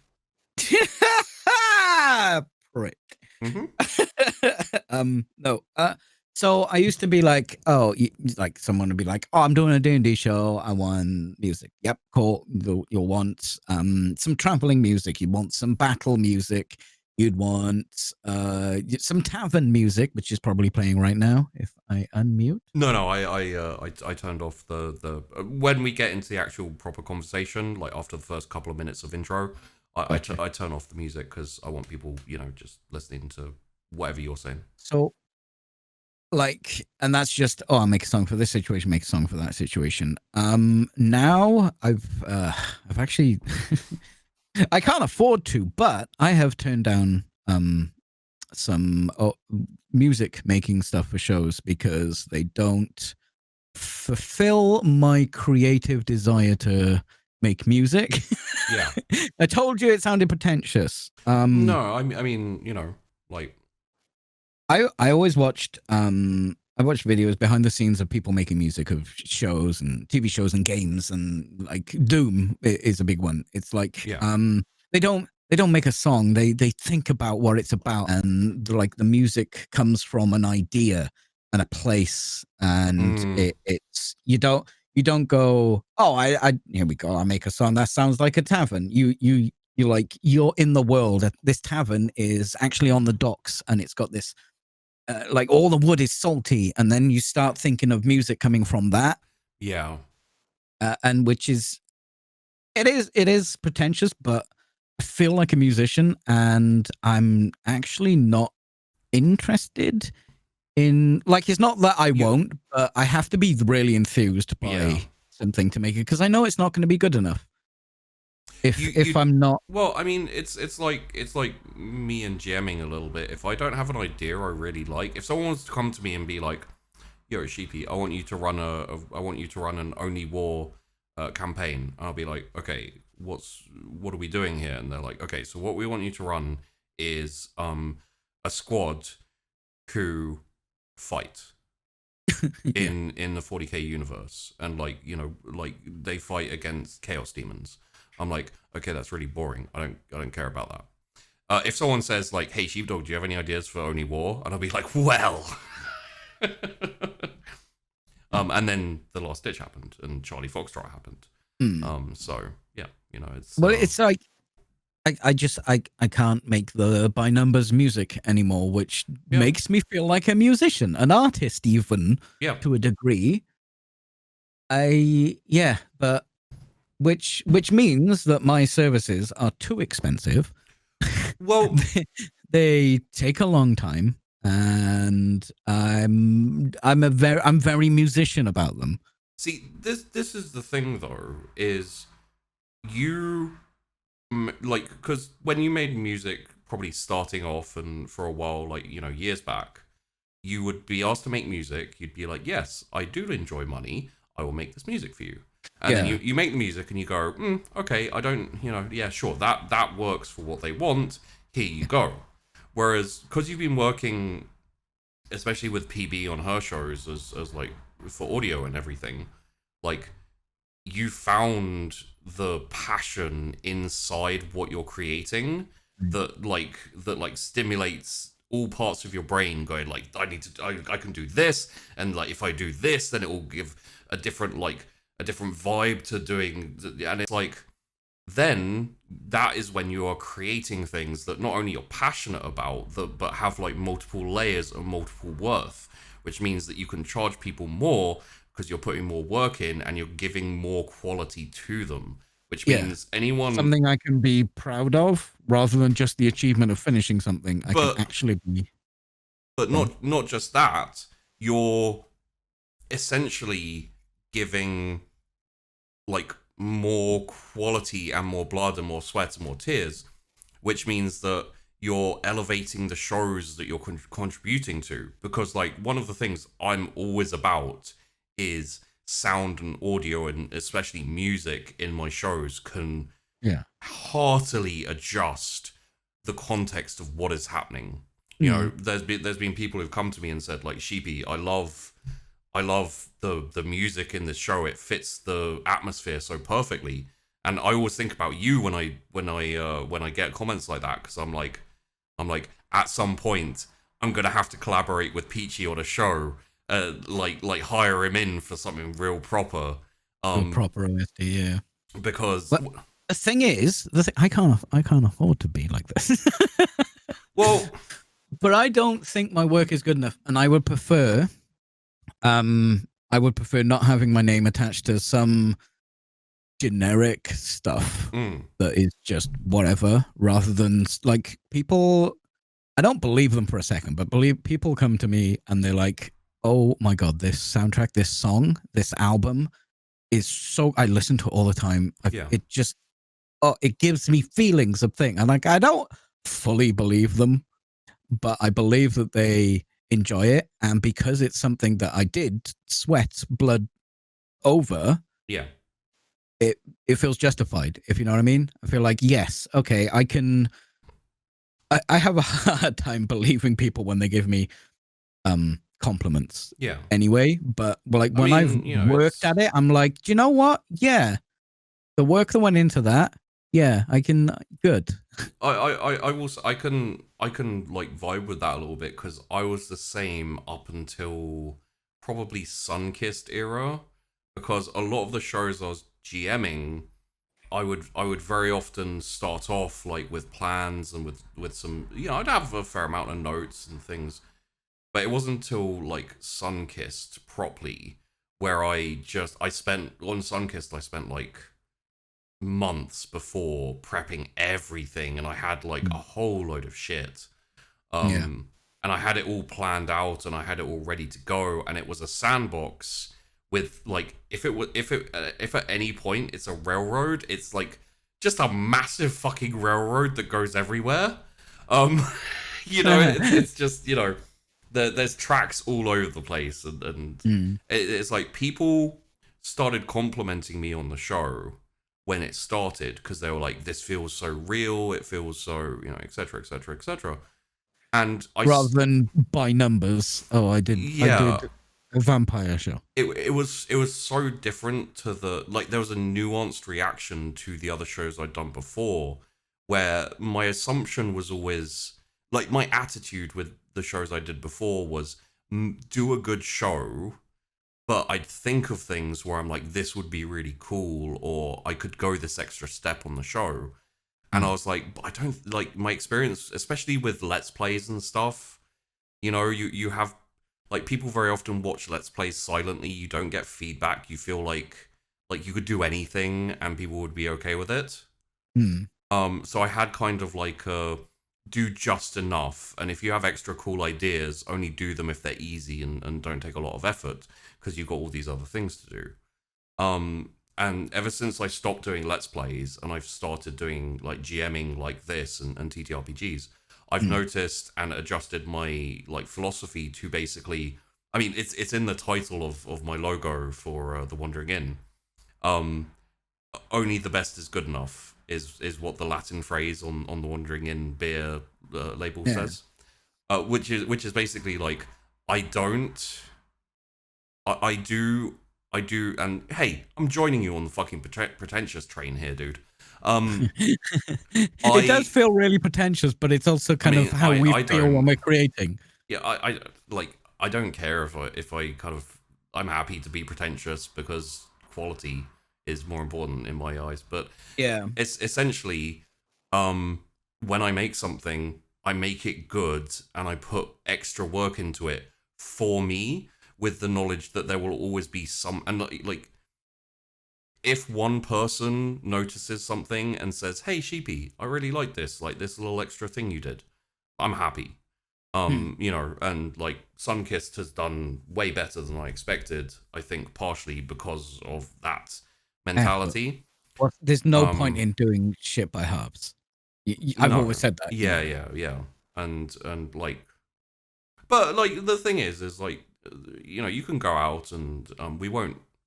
Prick. Mm-hmm. No. So I used to be like, someone would be like, oh, I'm doing a D&D show. I want music. Yep, cool. You'll want some traveling music. You want some battle music. You'd want some tavern music, which is probably playing right now. If I unmute. No. I turned off the when we get into the actual proper conversation, after the first couple of minutes of intro, I turn off the music because I want people, just listening to whatever you're saying. So. And that's just I'll make a song for this situation, make a song for that situation. Now I've actually I can't afford to, but I have turned down some music making stuff for shows because they don't fulfill my creative desire to make music. Yeah. I told you it sounded pretentious. No, I mean, I always watched I watched videos behind the scenes of people making music of shows and TV shows and games, and Doom is a big one. It's they don't make a song, they think about what it's about, and the music comes from an idea and a place, and it's you don't go, oh, I here we go, I make a song that sounds like a tavern. You're in the world. This tavern is actually on the docks and it's got this all the wood is salty, and then you start thinking of music coming from that. Yeah. And which is it is pretentious, but I feel like a musician, and I'm actually not interested in like it's not that I won't, but I have to be really enthused by something to make it because I know it's not going to be good enough. If I'm not, well, I mean, it's like me and GMing a little bit. If I don't have an idea I really like, if someone wants to come to me and be like, "Yo, Sheepy, I want you to run an Only War campaign," I'll be like, "Okay, what are we doing here?" And they're like, "Okay, so what we want you to run is a squad who fight." in the 40k universe, and like, you know, like they fight against chaos demons. I'm like, okay, that's really boring. I don't care about that. If someone says like, "Hey, Sheepdog, do you have any ideas for Only War?" and I'll be like, well. And then The Last Ditch happened and Charlie Foxtrot happened. So yeah, you know, it's it's like I can't make the by numbers music anymore, which makes me feel like a musician, an artist, even to a degree. But which means that my services are too expensive. Well, they take a long time, and I'm very musician about them. See, this is the thing though, is you like, because when you made music, probably starting off and for a while, like, you know, years back, you would be asked to make music. You'd be like, "Yes, I do enjoy money. I will make this music for you." And then you make the music and you go, "Okay, I don't, you know, yeah, sure, that works for what they want. Here you go." Whereas, because you've been working, especially with PB on her shows as like for audio and everything, like, you found the passion inside what you're creating that stimulates all parts of your brain, going like, I can do this, and like if I do this, then it will give a different vibe to doing, and it's like, then that is when you are creating things that not only you're passionate about, but have like multiple layers and multiple worth, which means that you can charge people more because you're putting more work in and you're giving more quality to them, which means something I can be proud of rather than just the achievement of finishing something. I can actually be. But not just that, you're essentially giving like more quality and more blood and more sweat and more tears, which means that you're elevating the shows that you're contributing to. Because like, one of the things I'm always about is sound and audio, and especially music in my shows can heartily adjust the context of what is happening. You know, there's been people who've come to me and said like, "Sheepy, I love the music in this show. It fits the atmosphere so perfectly." And I always think about you when I get comments like that, because I'm like, at some point I'm gonna have to collaborate with Peachy on a show, like hire him in for something real proper, proper OSD, because the thing is, I can't afford to be like this. Well, but I don't think my work is good enough, and I would prefer not having my name attached to some generic stuff that is just whatever, rather than like people. I don't believe them for a second, but people come to me and they're like, "Oh my god, this soundtrack, this song, this album is so." I listen to it all the time. It just, it gives me feelings of things. And like, I don't fully believe them, but I believe that they enjoy it, and because it's something that I did sweat blood over, it feels justified, if you know what I mean. I feel like, yes, okay, I have a hard time believing people when they give me compliments anyway, but like, when I've worked at it, I'm like, do you know what, the work that went into that, I can, good. I can like vibe with that a little bit, because I was the same up until probably Sunkissed era, because a lot of the shows I was GMing, I would very often start off like with plans and with some, you know, I'd have a fair amount of notes and things, but it wasn't until like Sunkissed properly where I spent like months before prepping everything, and I had like a whole load of shit, and and I had it all planned out and I had it all ready to go, and it was a sandbox with like if at any point it's a railroad, it's like just a massive fucking railroad that goes everywhere. You know, it's just, you know, there's tracks all over the place, and it's like people started complimenting me on the show when it started because they were like, this feels so real, it feels so, you know, etc, etc, etc. And rather than by numbers. I did a vampire show. It was so different to the, like, there was a nuanced reaction to the other shows I'd done before, where my assumption was always, like, my attitude with the shows I did before was do a good show, but I'd think of things where I'm like, this would be really cool, or I could go this extra step on the show. And I was like, I don't, like, my experience, especially with Let's Plays and stuff, you know, you have, like, people very often watch Let's Plays silently, you don't get feedback, you feel like you could do anything and people would be okay with it. So I had kind of like do just enough, and if you have extra cool ideas, only do them if they're easy and don't take a lot of effort, because you've got all these other things to do. And ever since I stopped doing Let's Plays and I've started doing like GMing like this and TTRPGs, I've noticed and adjusted my like philosophy to basically, I mean, it's in the title of my logo for the Wandering Inn. Only the best is good enough is what the Latin phrase on the Wandering Inn beer label says, which is basically like, I do, and hey, I'm joining you on the fucking pretentious train here, dude. It does feel really pretentious, but it's also kind of how we feel when we're creating. Yeah, I like, I don't care if I kind of, I'm happy to be pretentious because quality is more important in my eyes. But yeah, it's essentially, when I make something, I make it good and I put extra work into it for me, with the knowledge that there will always be some, and like, if one person notices something and says, hey Sheepy, I really like this little extra thing you did, I'm happy. You know, and like Sunkissed has done way better than I expected, I think partially because of that mentality. Well, there's no point in doing shit by halves. I've always said that. Yeah. And like, but like the thing is like, you know, you can go out and I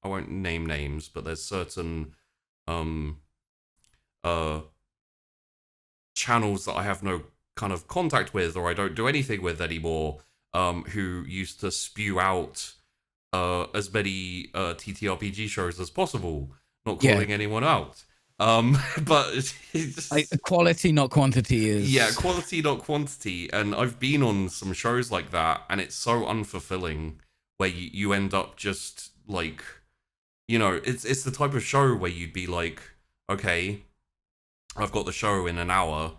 won't name names, but there's certain channels that I have no kind of contact with, or I don't do anything with anymore, who used to spew out as many TTRPG shows as possible, not calling anyone out. But it's just, like, quality not quantity is quality not quantity. And I've been on some shows like that, and it's so unfulfilling, where you end up just like, you know, it's the type of show where you'd be like, okay, I've got the show in an hour,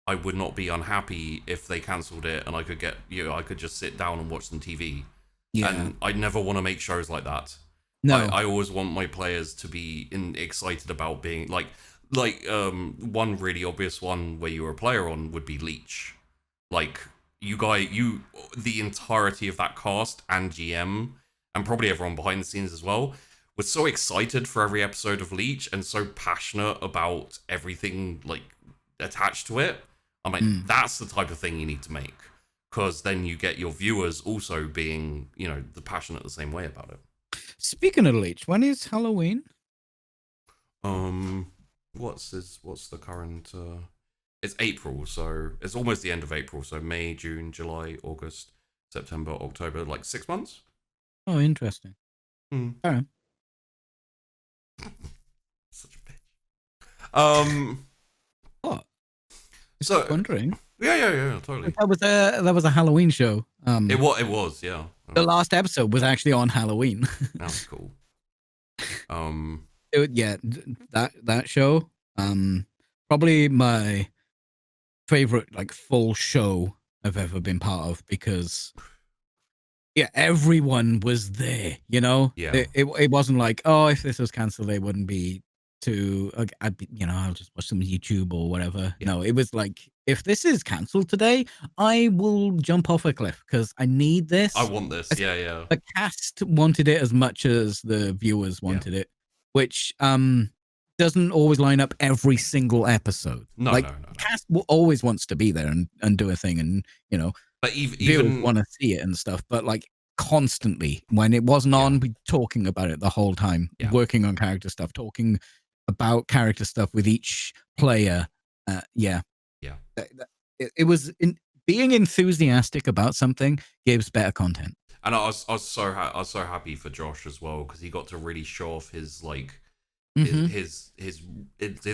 I would not be unhappy if they cancelled it and I could get, you know, I could just sit down and watch some TV. And I never want to make shows like that. No, I always want my players to be excited about being like one really obvious one where you were a player on would be Leech. Like, the entirety of that cast and GM and probably everyone behind the scenes as well was so excited for every episode of Leech and so passionate about everything like attached to it. I'm like, that's the type of thing you need to make, because then you get your viewers also being, you know, the passionate the same way about it. Speaking of Leech, when is Halloween? What's the current? It's April, so it's almost the end of April. So May, June, July, August, September, October, like 6 months. Oh, interesting. All right. Such a bitch. What? So wondering. Yeah, totally. That was a Halloween show. It was, yeah. The last episode was actually on Halloween. That was cool. That show, probably my favorite like full show I've ever been part of, because everyone was there, you know. It wasn't like, oh, if this was cancelled they wouldn't be too, I'd be, you know, I'll just watch some YouTube or whatever. No, it was like if this is cancelled today, I will jump off a cliff because I need this. I want this. Yeah. The cast wanted it as much as the viewers wanted it, which doesn't always line up every single episode. No. Cast always wants to be there and do a thing, and but viewers even want to see it and stuff. But like constantly, when it wasn't on, we talking about it the whole time, working on character stuff, talking about character stuff with each player. It was being enthusiastic about something gives better content. And I was so happy for Josh as well, because he got to really show off his like his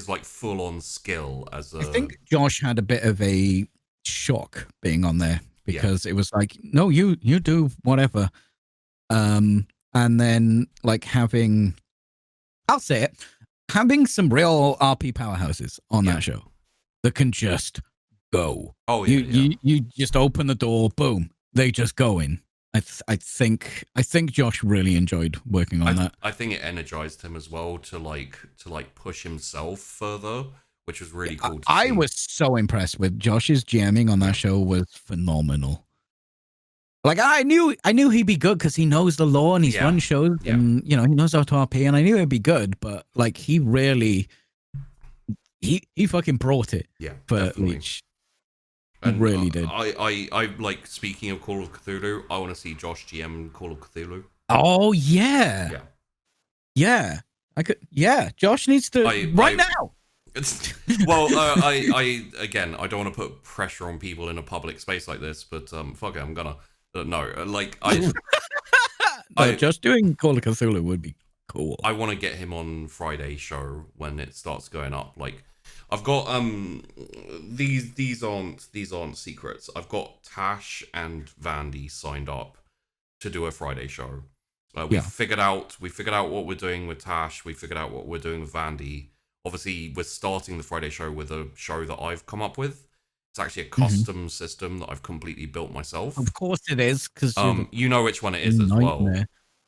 like full on skill as a. I think Josh had a bit of a shock being on there because it was like, no, you do whatever, and then like having some real RP powerhouses on that show that can just go. Oh you just open the door, boom, they just go in. I think Josh really enjoyed working on that. I think it energized him as well to push himself further, which was really cool to see. I was so impressed with Josh's GMing on that show. Was phenomenal. Like I knew he'd be good because he knows the lore and he's run shows and he knows how to RP, and I knew it'd be good, but like he really he fucking brought it for Leech. And really did. I like, speaking of Call of Cthulhu, I want to see Josh GM Call of Cthulhu. Oh yeah. I could. Yeah, Josh needs to now. Well, I don't want to put pressure on people in a public space like this, but fuck it, I'm gonna. Just doing Call of Cthulhu would be cool. I want to get him on Friday show when it starts going up. Like, I've got these aren't secrets. I've got Tash and Vandy signed up to do a Friday show. We figured out what we're doing with Tash. We figured out what we're doing with Vandy. Obviously, we're starting the Friday show with a show that I've come up with. It's actually a custom system that I've completely built myself. Of course it is, because you know which one it is as well,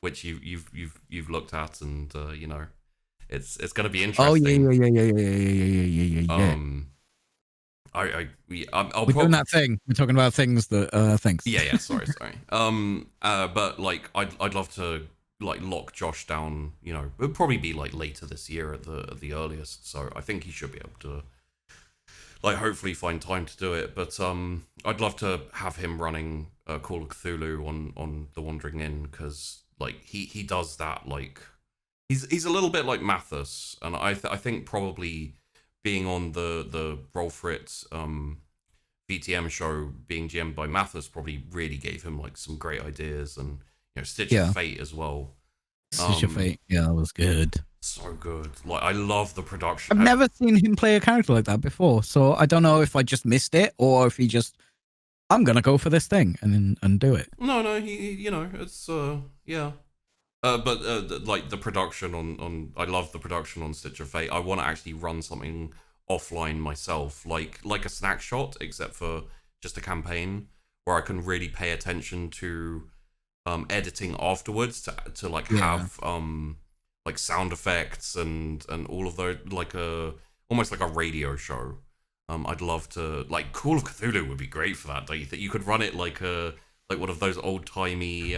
which you've looked at, and it's going to be interesting. Oh yeah. We're doing that thing. We're talking about things that things. Yeah. Sorry. But like, I'd love to like lock Josh down. It'll probably be like later this year at the earliest. So I think he should be able to like hopefully find time to do it. But I'd love to have him running Call of Cthulhu on the Wandering Inn, because like he does that. Like he's a little bit like Mathis, and I think probably being on the Roll For It VTM show, being GM'd by Mathis, probably really gave him like some great ideas, and Stitch of Fate as well. Stitch of Fate, that was good. So good. Like, I love the production. I've never seen him play a character like that before, so I don't know if I just missed it or if he just, I'm gonna go for this thing and do it. No, he it's but like the production on I love the production on Stitch of Fate. I want to actually run something offline myself, like a snack shot, except for just a campaign where I can really pay attention to editing afterwards to like have like sound effects and all of those, like almost like a radio show. I'd love to, like, Call of Cthulhu would be great for that, don't you think? You could run it like one of those old timey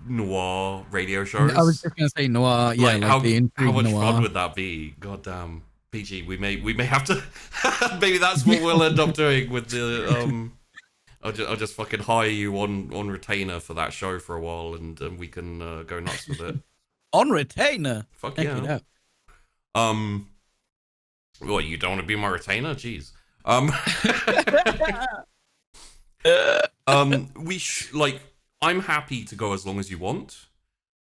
noir radio shows. I was just gonna say noir. Yeah, like how much fun would that be? God damn, Peachy, we may have to. Maybe that's what we'll end up doing with the. I'll just fucking hire you on retainer for that show for a while, and we can go nuts with it. On retainer. Fuck yeah. What, you don't want to be my retainer? Jeez. I'm happy to go as long as you want,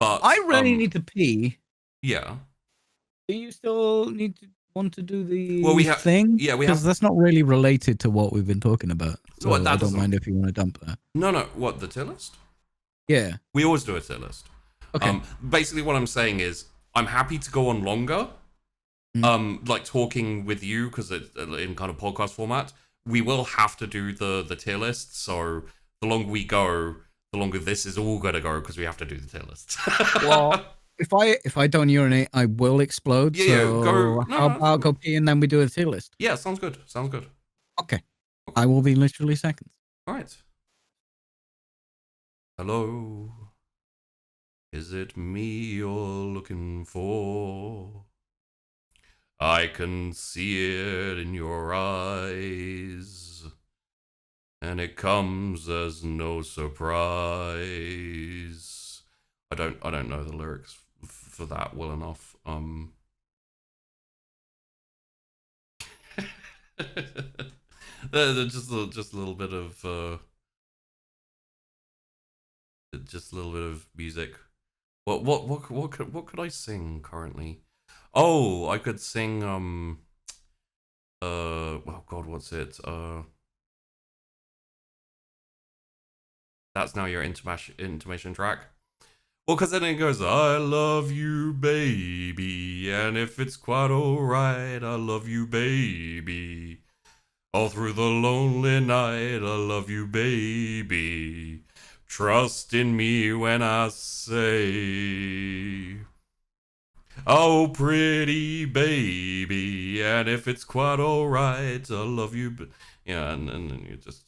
but I really need to pee. Yeah. Do you still want to do the thing? Yeah, because that's not really related to what we've been talking about. So I don't mind if you want to dump that. No. What, the tier list? Yeah. We always do a tier list. Okay. Basically, what I'm saying is I'm happy to go on longer. Like talking with you, because it's in kind of podcast format. We will have to do the tier list. So the longer we go, the longer this is all going to go, because we have to do the tier list. Well, if I don't urinate, I will explode. Yeah, so go. how about go pee and then we do a tier list? Yeah, sounds good. Sounds good. Okay. I will be literally seconds. All right. Hello. Is it me you're looking for? I can see it in your eyes, and it comes as no surprise. I don't know the lyrics for that well enough. Just a little bit of music. What could I sing currently? Oh, I could sing oh god, what's it? That's now your intermission track. Well, because then it goes, I love you, baby, and if it's quite alright, I love you, baby. All through the lonely night, I love you, baby. Trust in me when I say, oh, pretty baby, and if it's quite alright, I love you. Yeah, and then you just.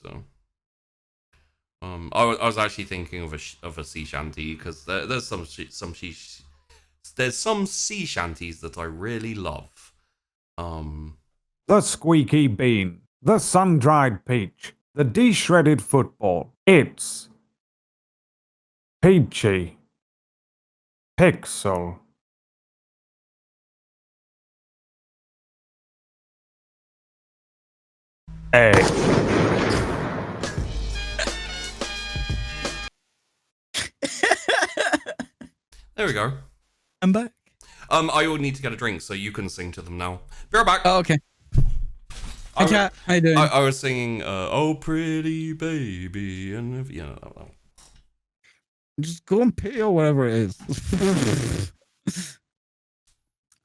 I was actually thinking of a sea shanty because there's some sea shanties that I really love. The squeaky bean, the sun-dried peach, the de-shredded football. It's Peachy Pixel 8. There we go. I'm back. I will need to get a drink, so you can sing to them now. Be right back. Oh, okay. Hey, chat. How you doing? I was singing, "Oh, pretty baby," and if, that one. Just go and pee or whatever it is.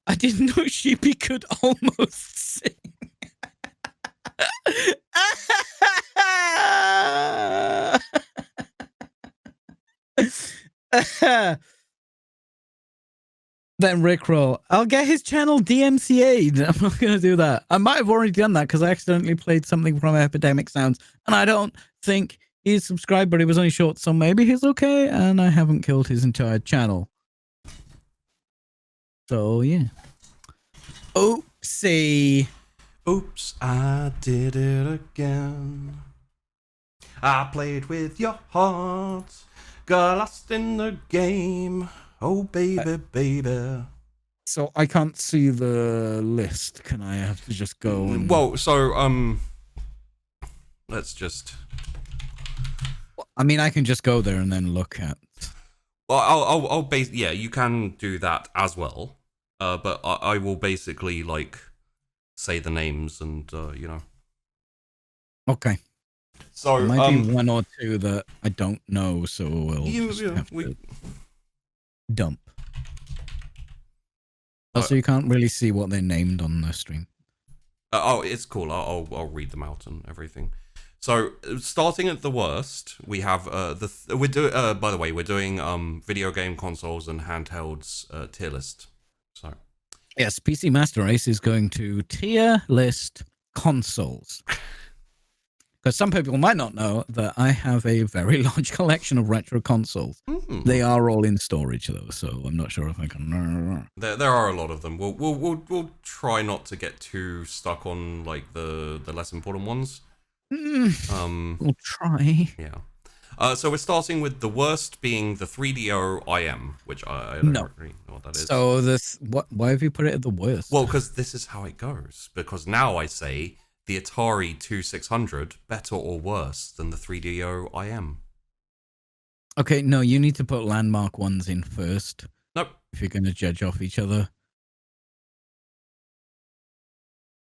I didn't know Sheepy could almost sing. Then Rickroll. I'll get his channel DMCA'd. I'm not going to do that. I might have already done that because I accidentally played something from Epidemic Sounds. And I don't think he's subscribed, but he was only short, so maybe he's okay. And I haven't killed his entire channel. So, yeah. Oopsie. Oops, I did it again. I played with your heart. Got lost in the game. Oh, baby, baby. So I can't see the list. Can I have to just go and... Well, so, let's just... I mean, I can just go there and then look at... Well, I'll yeah, you can do that as well. But I will basically, like, say the names and, Okay. So, there might be one or two that I don't know, so we'll have to dump. Also, you can't really see what they're named on the stream. Oh, it's cool. I'll read them out and everything. So, starting at the worst, we have by the way, we're doing video game consoles and handhelds tier list. So, yes, PC Master Race is going to tier list consoles. Because some people might not know that I have a very large collection of retro consoles. Mm. They are all in storage though, so I'm not sure if I can. There are a lot of them. We'll try not to get too stuck on like the less important ones. We'll try. Yeah. So we're starting with the worst being the 3DO IM, which I don't really know what that is. So why have you put it at the worst? Well, because this is how it goes. Because now I say the Atari 2600 better or worse than the 3DO IM. Okay, no, you need to put landmark ones in first. Nope. If you're going to judge off each other.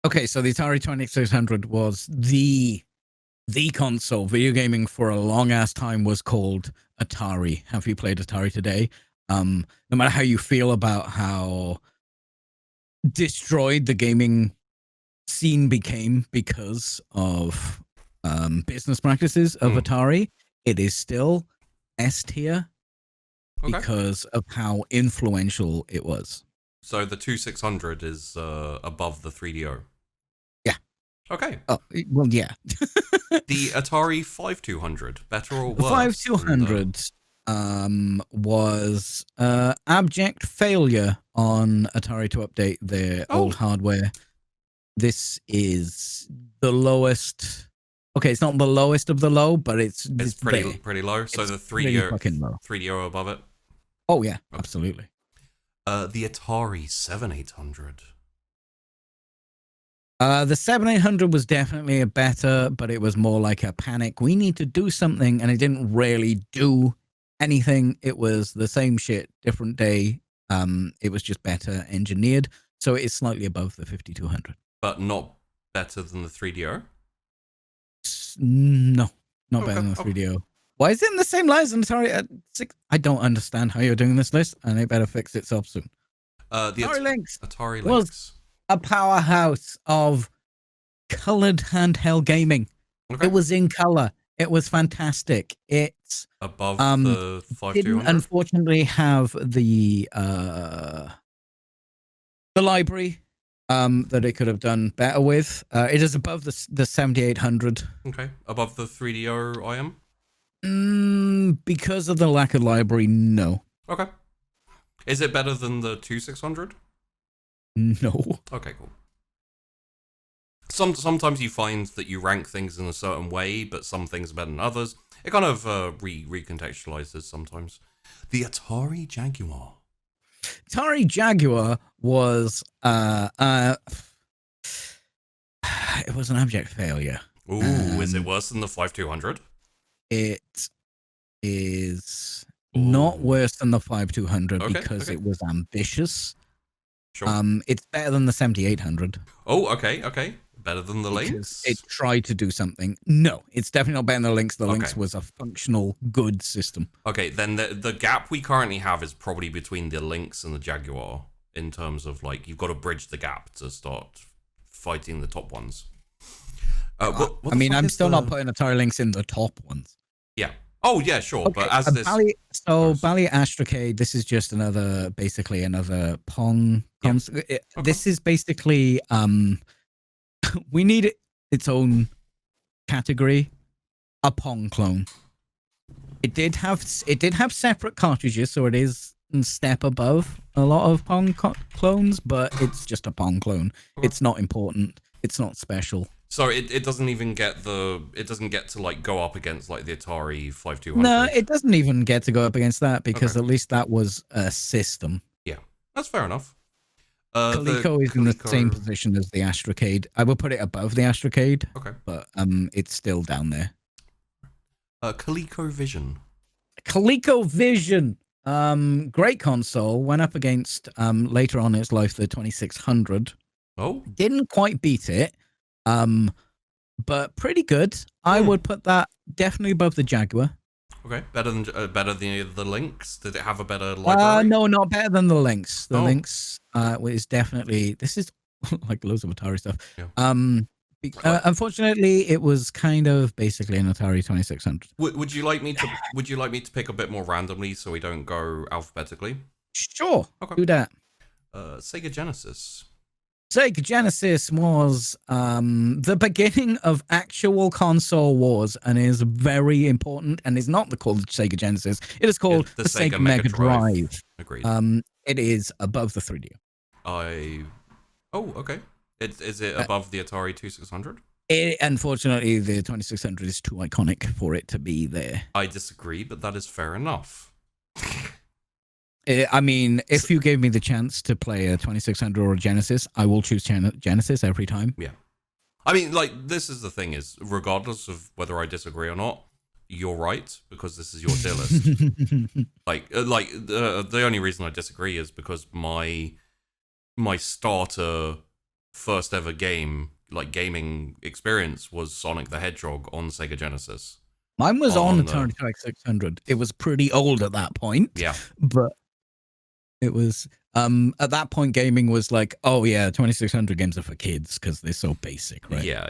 Okay, so the Atari 2600 was the console. Video gaming for a long ass time was called Atari. Have you played Atari today? No matter how you feel about how destroyed the gaming scene became because of business practices of Atari, it is still S tier. because of how influential it was. So the 2600 is above the 3DO. Yeah. Okay. Oh, well, yeah. The Atari 5200, better or The worse? 5200 was abject failure on Atari to update their old hardware. This is the lowest. Okay, it's not the lowest of the low, but it's pretty low. So the 3DO above it. Oh yeah, absolutely. The Atari 7800. The 7800 was definitely a better, but it was more like a panic. We need to do something, and it didn't really do anything. It was the same shit, different day. It was just better engineered, so it is slightly above the 5200. But not better than the 3DO? No, not better than the 3DO. Why is it in the same line as an Atari at 6? I don't understand how you're doing this list, and it better fix itself soon. The Atari Lynx was a powerhouse of colored handheld gaming. Okay. It was in color. It was fantastic. It's above the 5200. Didn't unfortunately have the library that it could have done better with. It is above the 7800. Okay, above the 3DO IM. Because of the lack of library, no. Okay. Is it better than the 2600? No. Okay, cool. Sometimes you find that you rank things in a certain way, but some things are better than others. It kind of recontextualizes sometimes. The Atari Jaguar. Atari Jaguar was it was an abject failure. Ooh, is it worse than the 5200? It is not worse than the 5200 because it was ambitious. Sure. It's better than the 7800. Oh, okay. Better than the Lynx? It tried to do something. No, it's definitely not better than the Lynx. The Lynx was a functional, good system. Okay, then the gap we currently have is probably between the Lynx and the Jaguar in terms of, like, you've got to bridge the gap to start fighting the top ones. I mean, I'm still not putting Atari Lynx in the top ones. Yeah. Oh, yeah, sure. Okay, but as this... Bally Astrocade, this is just basically another Pong. Yeah. This is basically... we need its own category, a Pong clone. It did have separate cartridges, so it is a step above a lot of Pong clones, but it's just a Pong clone. Okay. It's not important. It's not special. So it doesn't even get to like go up against like the Atari 5200. No, it doesn't even get to go up against that because at least that was a system. Yeah, that's fair enough. Coleco is in the same position as the Astrocade. I will put it above the Astrocade. Okay. But it's still down there. ColecoVision. ColecoVision. Great console. Went up against later on in its life the 2600. Oh. Didn't quite beat it. But pretty good. I would put that definitely above the Jaguar. Okay, better than the Lynx. Did it have a better library? No, not better than the Lynx. The Lynx is definitely. This is like loads of Atari stuff. Yeah. Unfortunately, it was kind of basically an Atari 2600. Would you like me to pick a bit more randomly so we don't go alphabetically? Sure. Okay. Do that. Sega Genesis. Sega Genesis was the beginning of actual console wars and is very important and is not called Sega Genesis. It is called the Sega Mega Drive. Agreed. It is above the 3DO. Okay. Is it above the Atari 2600? Unfortunately, the 2600 is too iconic for it to be there. I disagree, but that is fair enough. I mean, if you gave me the chance to play a 2600 or a Genesis, I will choose Genesis every time. Yeah. I mean, like, this is the thing is, regardless of whether I disagree or not, you're right, because this is your tier list. The only reason I disagree is because my starter first ever gaming experience was Sonic the Hedgehog on Sega Genesis. Mine was on Atari 2600. It was pretty old at that point. Yeah. But it was at that point gaming was like, oh yeah, 2600 games are for kids because they're so basic, right? Yeah.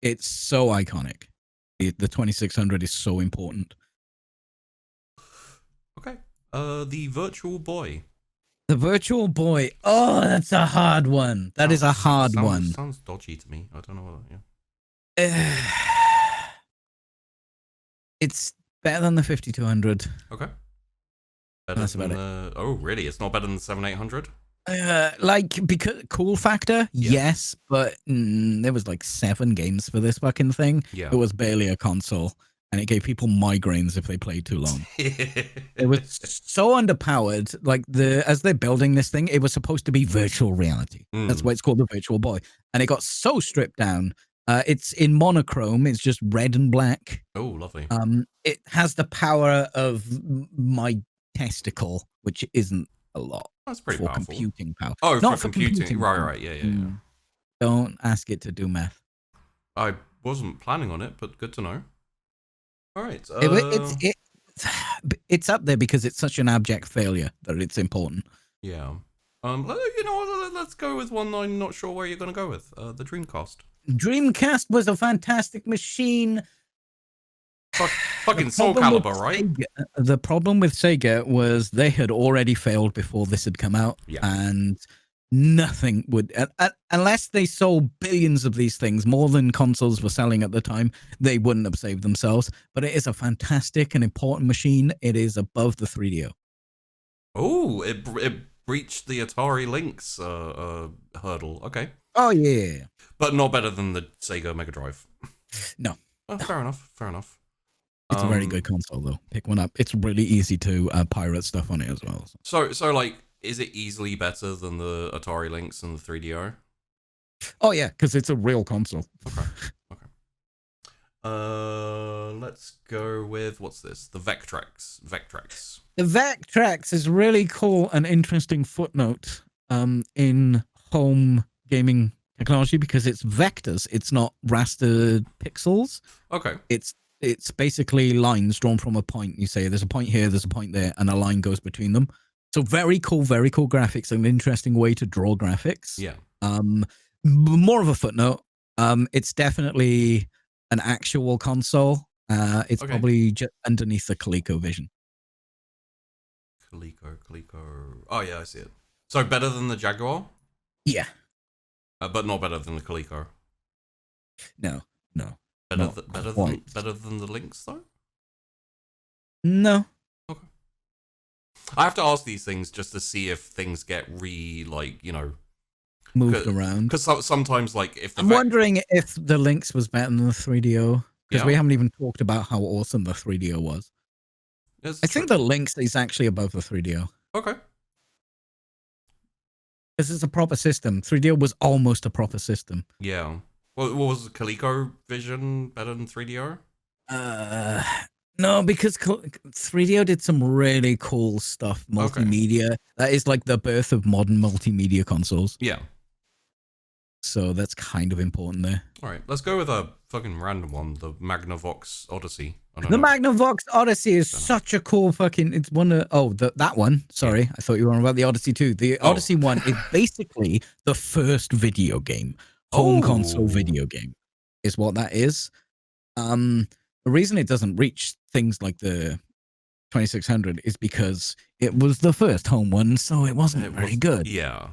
It's so iconic. The 2600 is so important. Okay. The Virtual Boy. The Virtual Boy. Oh, that's a hard one. That is a hard one. Sounds dodgy to me. I don't know what. Uh, it's better than the 5200. Okay. Better That's than about it. Oh, really? It's not better than the 7800? Like, because cool factor, yes, but there was like 7 games for this fucking thing. Yeah. It was barely a console, and it gave people migraines if they played too long. It was so underpowered. Like as they're building this thing, it was supposed to be virtual reality. That's why it's called the Virtual Boy, and it got so stripped down. It's in monochrome. It's just red and black. Oh, lovely. It has the power of my testicle, which isn't a lot. That's pretty for powerful. Computing power. Oh, not for computing. Right. Yeah. Don't ask it to do math. I wasn't planning on it, but good to know. All right. It's up there because it's such an abject failure that it's important. Yeah. You know what? Let's go with one I'm not sure where you're going to go with. The Dreamcast. Dreamcast was a fantastic machine. Fucking Soul Calibur, right? The problem with Sega was they had already failed before this had come out, and nothing would, unless they sold billions of these things, more than consoles were selling at the time, they wouldn't have saved themselves. But it is a fantastic and important machine. It is above the 3DO. Oh, it breached the Atari Lynx hurdle. Okay. Oh yeah, but not better than the Sega Mega Drive. No. Oh, fair enough. It's a very good console, though. Pick one up. It's really easy to pirate stuff on it as well. So like, is it easily better than the Atari Lynx and the 3DO? Oh yeah, because it's a real console. Okay. Let's go with, what's this? The Vectrex. The Vectrex is really cool and interesting footnote in home gaming technology because it's vectors. It's not rastered pixels. Okay. It's basically lines drawn from a point. You say there's a point here, there's a point there, and a line goes between them. So very cool graphics, an interesting way to draw graphics. Yeah. More of a footnote. It's definitely an actual console. It's probably just underneath the ColecoVision. Coleco. Oh yeah, I see it. So better than the Jaguar? Yeah. But not better than the Coleco. No. Better than the Lynx though? No. Okay. I have to ask these things just to see if things get moved around. Because sometimes, like, if I'm wondering if the Lynx was better than the 3DO, because we haven't even talked about how awesome the 3DO was. I think the Lynx is actually above the 3DO. Okay. Because it's a proper system. 3DO was almost a proper system. Yeah. What was ColecoVision better than 3DO? No, because 3DO did some really cool stuff, multimedia. Okay. That is like the birth of modern multimedia consoles. Yeah. So that's kind of important there. All right, let's go with a fucking random one, the Magnavox Odyssey. The Magnavox Odyssey is such a cool fucking... It's one of... that one. Sorry, I thought you were on about the Odyssey 2. The Odyssey 1 is basically the first video game. Home console video game is what that is. The reason it doesn't reach things like the 2600 is because it was the first home one, so it wasn't very good. Yeah.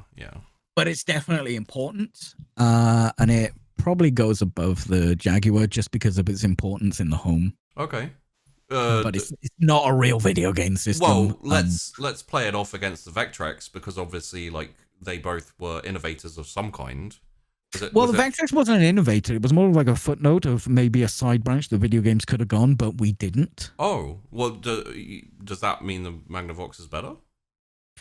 But it's definitely important, and it probably goes above the Jaguar just because of its importance in the home. Okay. But it's not a real video game system. Well, let's play it off against the Vectrex because obviously, like, they both were innovators of some kind. The Vectrex wasn't an innovator. It was more like a footnote of maybe a side branch the video games could have gone, but we didn't. Oh, well, does that mean the Magnavox is better?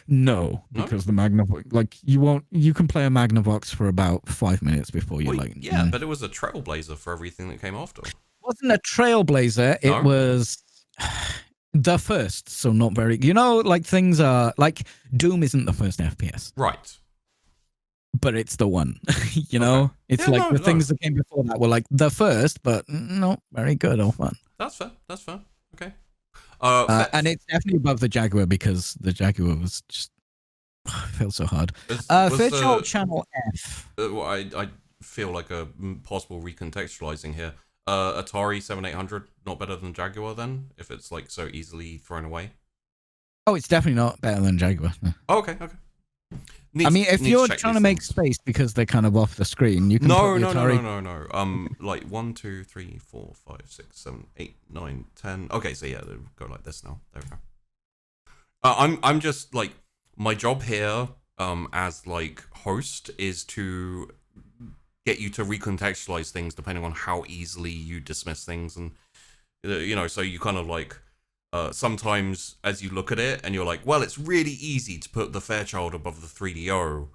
No, because the Magnavox, like, you can play a Magnavox for about 5 minutes before you're like... Yeah, but it was a trailblazer for everything that came after. It wasn't a trailblazer. It was the first, so not very... like, things are... Like, Doom isn't the first FPS. Right. But it's the one, know? It's things that came before that were like the first, but not very good or fun. That's fair. Okay. And it's definitely above the Jaguar because the Jaguar was just... feels so hard. Virtual Channel F. I feel like a possible recontextualizing here. Atari 7800, not better than Jaguar then? If it's like so easily thrown away? Oh, it's definitely not better than Jaguar. No. Oh, okay. I mean, if you're trying to make space because they're kind of off the screen, you can put the Atari... No. Like 1, 2, 3, 4, 5, 6, 7, 8, 9, 10. Okay, so yeah, they'll go like this now. There we go. I'm just like, my job here, as like host, is to get you to recontextualize things depending on how easily you dismiss things, and so you kind of like. Sometimes as you look at it and you're like, well, it's really easy to put the Fairchild above the 3DO,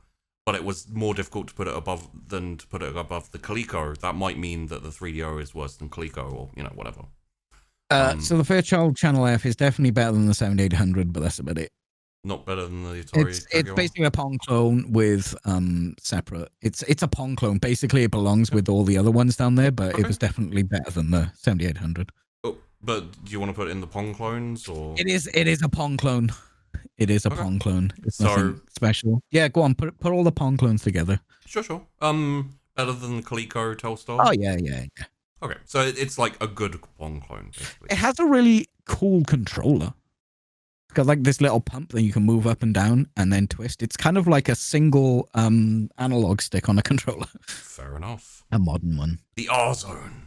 but it was more difficult to put it above than to put it above the Coleco. That might mean that the 3DO is worse than Coleco, or whatever. So the Fairchild Channel F is definitely better than the 7800, but that's about it. Not better than the Atari It's basically a Pong clone with separate. It's a Pong clone. Basically, it belongs with all the other ones down there, but it was definitely better than the 7800. But do you want to put it in the Pong clones, or it is a Pong clone? It is a Pong clone. It's nothing special. Yeah, go on. Put all the Pong clones together. Sure. Better than the Coleco Telstar. Oh yeah. Okay, so it's like a good Pong clone, basically. It has a really cool controller. It's got like this little pump that you can move up and down and then twist. It's kind of like a single analog stick on a controller. Fair enough. A modern one. The R-Zone.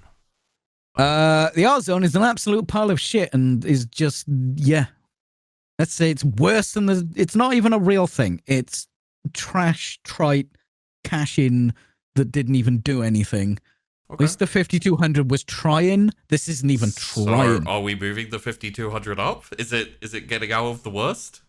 The R-Zone is an absolute pile of shit and is just, let's say it's worse than it's not even a real thing. It's trash, trite, cash-in that didn't even do anything. Okay. At least the 5200 was trying. This isn't even trying. So are we moving the 5200 up? Is it getting out of the worst?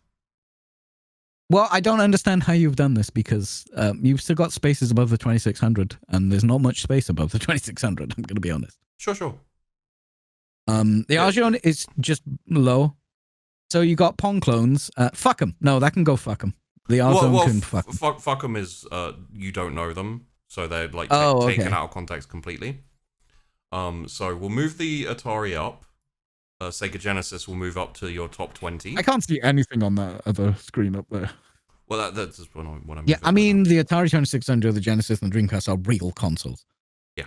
Well, I don't understand how you've done this, because you've still got spaces above the 2600 and there's not much space above the 2600, I'm going to be honest. Sure. The R-Zone is just low. So you got Pong clones. Fuck them. No, that can go fuck them. The R-Zone can fuck them. Fuck them is you don't know them. So they're like taken out of context completely. So we'll move the Atari up. Sega Genesis will move up to your top 20. I can't see anything on that other screen up there. Well, that's just what I'm. Yeah, I mean, the Atari 2600, the Genesis, and the Dreamcast are real consoles. Yeah.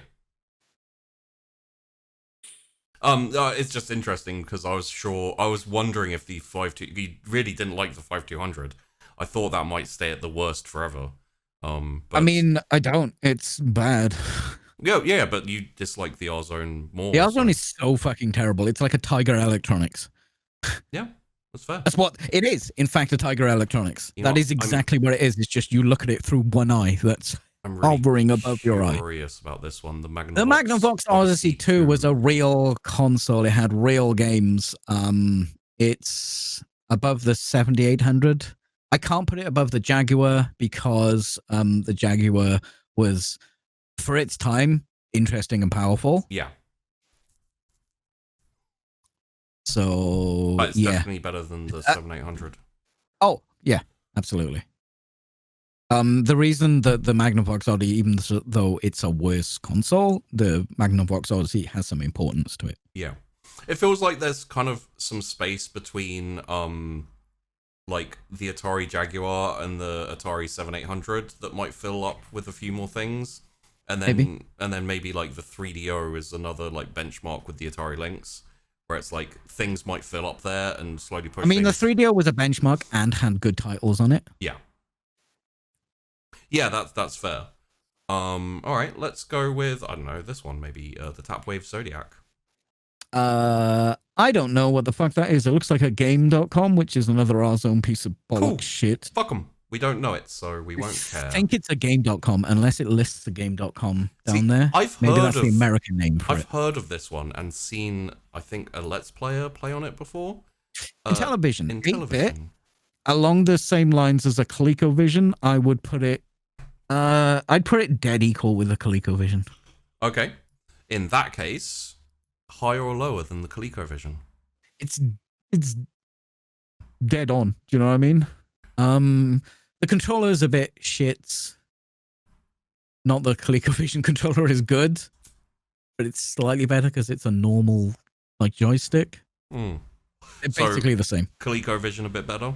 It's just interesting because I was wondering if if you really didn't like the 5200. I thought that might stay at the worst forever. But I mean, I don't. It's bad. Yeah, but you dislike the R-Zone more. The R-Zone is so fucking terrible. It's like a Tiger Electronics. Yeah, that's fair. That's what it is. In fact, a Tiger Electronics. That is exactly what it is. It's just you look at it through one eye. That's hovering above your eye. I'm curious about this one. The Magnavox Odyssey 2 was a real console. It had real games. It's above the 7800. I can't put it above the Jaguar because the Jaguar was, for its time, interesting and powerful. Yeah. So, but it's definitely better than the 7800. Oh, yeah, absolutely. The reason that the Magnavox Odyssey, even though it's a worse console, the Magnavox Odyssey has some importance to it. Yeah. It feels like there's kind of some space between like the Atari Jaguar and the Atari 7800 that might fill up with a few more things. And then maybe like the 3DO is another like benchmark with the Atari Lynx, where it's like things might fill up there and slowly push. I mean, things. The 3DO was a benchmark and had good titles on it. Yeah, that's fair. All right, let's go with, I don't know, this one maybe, the Tapwave Zodiac. I don't know what the fuck that is. It looks like a game.com, which is another R-Zone piece of bollock shit. Fuck them. We don't know it, so we won't care. I think it's a game.com, unless it lists the game.com down there. Maybe that's the American name for it. I've heard of this one and seen, I think, a Let's Player play on it before. Intellivision. In Intellivision. Along the same lines as a Colecovision, I would put it... I'd put it dead equal with a Colecovision. Okay. In that case, higher or lower than the ColecoVision? It's dead on. Do you know what I mean? The controller's a bit shit. Not the ColecoVision controller is good, but it's slightly better because it's a normal like joystick. It's basically the same. ColecoVision a bit better?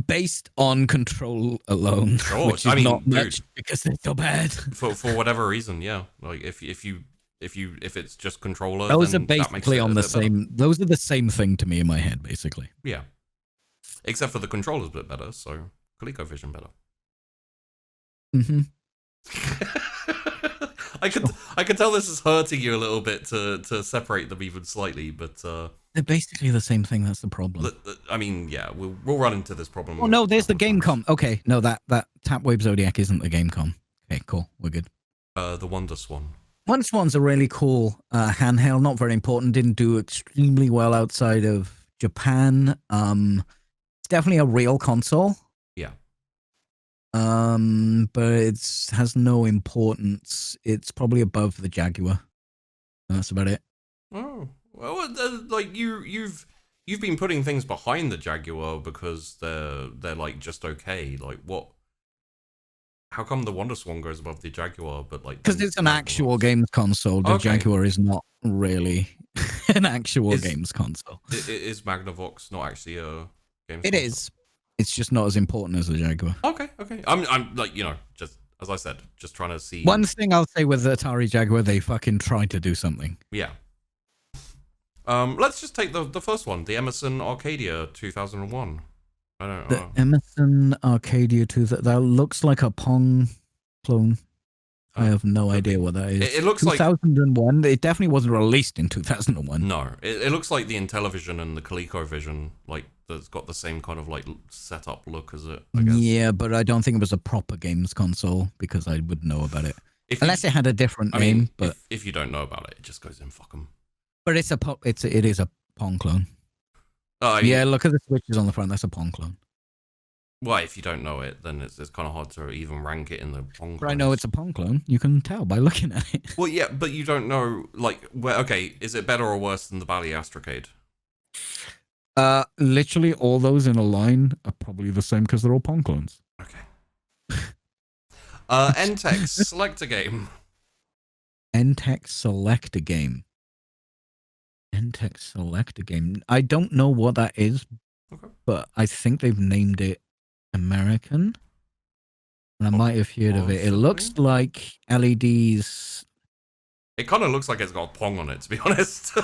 Based on control alone, which is not much because they're so bad. For whatever reason, yeah. Like if you If it's just controller, Those are then that makes basically it on a the bit better. same. Those are the same thing to me in my head, basically. Yeah. Except for the controller's a bit better, so ColecoVision better. Mm-hmm. I could tell this is hurting you a little bit to separate them even slightly, but They're basically the same thing. That's the problem. I mean, yeah, we'll run into this problem. Oh no, there's the a couple of times. Gamecom. Okay, no, that Tapwave Zodiac isn't the Gamecom. Okay, cool, we're good. The Wonder Swan. Wonder Swan's a really cool handheld. Not very important. Didn't do extremely well outside of Japan. It's definitely a real console. Yeah. But it has no importance. It's probably above the Jaguar. That's about it. Oh well, like you've been putting things behind the Jaguar because they're like just okay. Like what? How come the Wonder Swan goes above the Jaguar, but like because it's an actual games console. The Jaguar is not really an actual games console. Is Magnavox not actually a games? It console? is. It's just not as important as the Jaguar. Okay. I'm like, just as I said, just trying to see. One thing I'll say with the Atari Jaguar, they fucking tried to do something. Yeah. Let's just take the first one, the Emerson Arcadia 2001. I don't know. The Emerson Arcadia 2, that looks like a Pong clone. I have no idea what that is. It looks 2001. Like... It definitely wasn't released in 2001. No, it looks like the Intellivision and the ColecoVision, like, that's got the same kind of, like, setup look as it, I guess. Yeah, but I don't think it was a proper games console because I would know about it. Unless it had a different name. But if you don't know about it, it just goes in, fuck 'em. But it is a Pong clone. Yeah, look at the switches on the front. That's a Pong clone. Well, if you don't know it, then it's kind of hard to even rank it in the Pong clones. I know it's a Pong clone. You can tell by looking at it. Well, yeah, but you don't know, like, okay, is it better or worse than the Bally Astrocade? Literally all those in a line are probably the same because they're all Pong clones. Okay. NTEX, select a game. NTEX select a game. NTEX select a game. I don't know what that is, but I think they've named it American. And I might have heard of it. It looks like LEDs. It kind of looks like it's got a Pong on it, to be honest.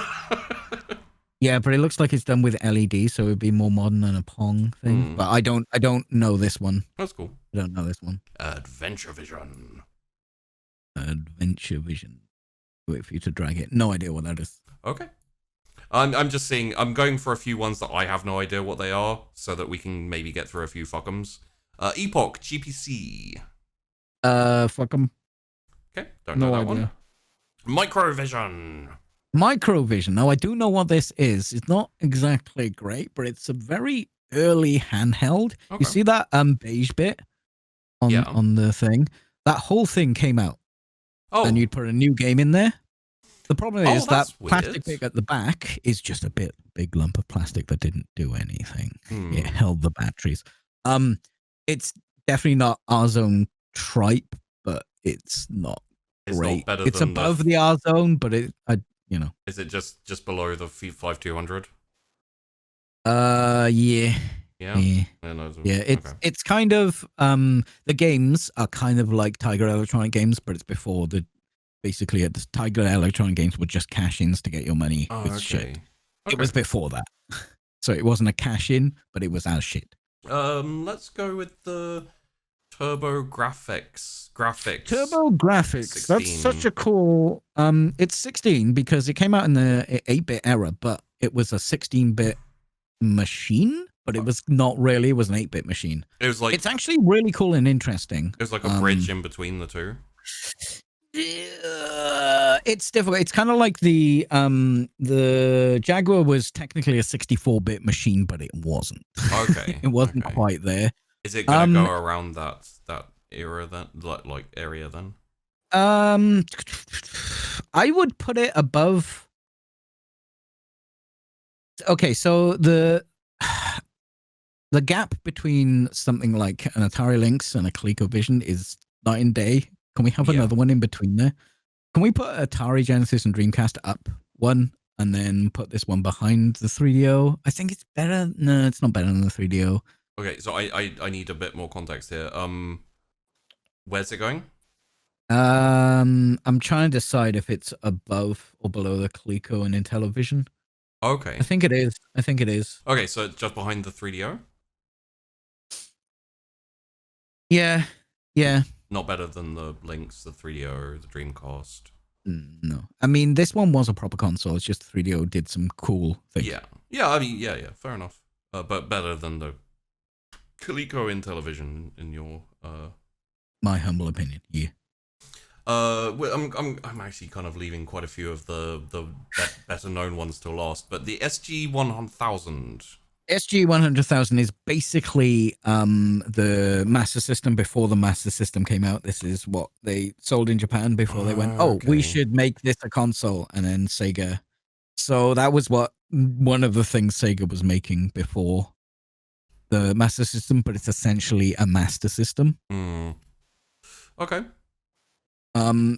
Yeah, but it looks like it's done with LED, so it'd be more modern than a Pong thing. But I don't know this one. That's cool. I don't know this one. Adventure Vision. Adventure Vision. Wait for you to drag it. No idea what that is. Okay. I'm just seeing. I'm going for a few ones that I have no idea what they are, so that we can maybe get through a few fuck'ems. Epoch GPC. Fuck'em. Okay, don't know that idea. One. Microvision. Microvision. Now I do know what this is. It's not exactly great, but it's a very early handheld. Okay. You see that beige bit on the thing? That whole thing came out. Oh. And you'd put a new game in there. The problem is that plastic bit at the back is just a big lump of plastic that didn't do anything. It held the batteries. It's definitely not R Zone Tripe, but it's not great. It's above the R Zone, but Is it just below the 5200? Yeah. Yeah. It's kind of the games are kind of like Tiger Electronic Games, but it's before basically the Tiger Electronic Games were just cash-ins to get your money with shit. It was before that. So it wasn't a cash-in, but it was as shit. Let's go with the Turbo Graphics. Turbo Graphics. 16. That's such a cool. It's 16 because it came out in the 8-bit era, but it was a 16-bit machine. But it was not really. It was an 8-bit machine. It was like, it's actually really cool and interesting. It was like a bridge in between the two. It's difficult. It's kind of like the Jaguar was technically a 64-bit machine, but it wasn't. Okay. It wasn't quite there. Is it going to go around that era then, like area then? I would put it above. Okay, so the gap between something like an Atari Lynx and a ColecoVision is night and day. Can we have another one in between there? Can we put Atari Genesis and Dreamcast up one and then put this one behind the 3DO? I think it's better. No, it's not better than the 3DO. Okay, so I need a bit more context here. Where's it going? I'm trying to decide if it's above or below the Coleco and Intellivision. Okay. I think it is. Okay, so it's just behind the 3DO? Yeah. Not better than the Lynx, the 3DO, or the Dreamcast. No. I mean, this one was a proper console. It's just 3DO did some cool things. Yeah, I mean, yeah, fair enough. But better than the Coleco Intellivision in your My humble opinion. Yeah. Well, I'm actually kind of leaving quite a few of the better known ones till last, but the SG-1000. SG-1000 is basically the Master System before the Master System came out. This is what they sold in Japan before they went, oh, we should make this a console, and then Sega. So that was one of the things Sega was making before the Master System, but it's essentially a Master System. Okay.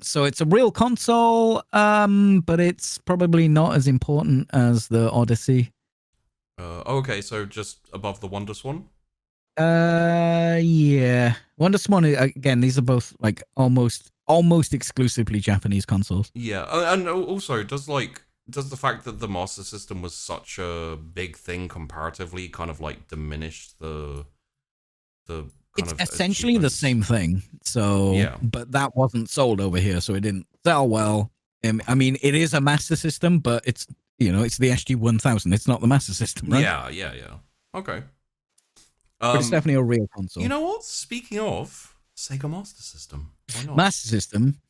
So it's a real console, but it's probably not as important as the Odyssey. Okay, so just above the WonderSwan? Yeah. WonderSwan, again, these are both like almost exclusively Japanese consoles. Yeah, and also does the fact that the Master System was such a big thing comparatively kind of like diminish the it's essentially the same thing. So, yeah. But that wasn't sold over here, so it didn't sell well. I mean, it is a Master System, but it's it's the SG-1000. It's not the Master System, right? Yeah. Okay. But it's definitely a real console. You know what? Speaking of Sega Master System, why not? Master System.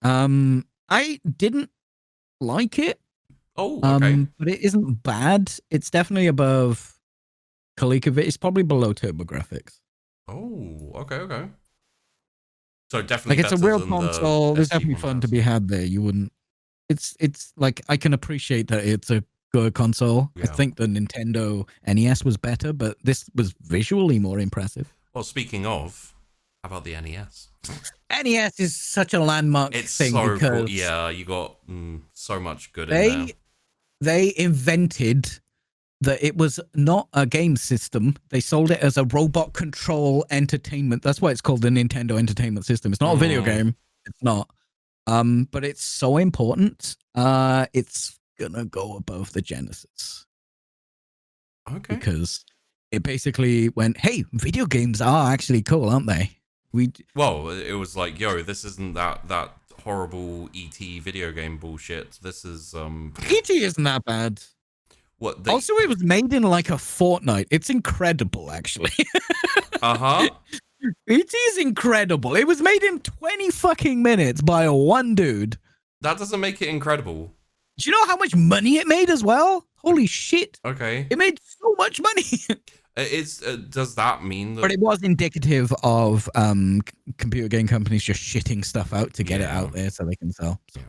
I didn't like it. Oh, okay. But it isn't bad. It's definitely above Colecovision. It's probably below TurboGrafx. Oh, okay. So definitely, like, it's a real console. There's definitely fun to be had there. You wouldn't. It's like, I can appreciate that it's a good console. Yeah. I think the Nintendo NES was better, but this was visually more impressive. Well, speaking of, how about the NES? NES is such a landmark thing so because cool. Yeah, you got so much good in there. They invented that it was not a game system. They sold it as a robot control entertainment. That's why it's called the Nintendo Entertainment System. It's not a video game. It's not. But it's so important. It's gonna go above the Genesis. Okay. Because it basically went, hey, video games are actually cool, aren't they? Well, it was like, yo, this isn't that horrible ET video game bullshit. This is ET isn't that bad. What? Also, it was made in like a fortnight. It's incredible, actually. ET is incredible. It was made in 20 fucking minutes by one dude. That doesn't make it incredible. Do you know how much money it made as well? Holy shit. Okay. It made so much money. Does that mean that... But it was indicative of computer game companies just shitting stuff out to get it out there so they can sell. So. Yeah.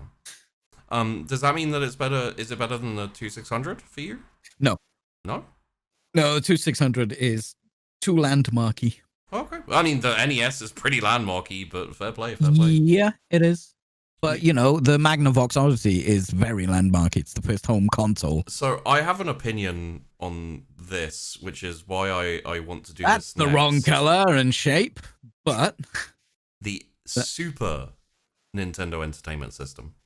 Does that mean that it's better? Is it better than the 2600 for you? No. No? No, the 2600 is too landmarky. Okay. I mean, the NES is pretty landmarky, but fair play. Yeah, it is. But, the Magnavox Odyssey is very landmarky. It's the first home console. So I have an opinion on this, which is why I want to do this That's the wrong color and shape, but... The Super Nintendo Entertainment System.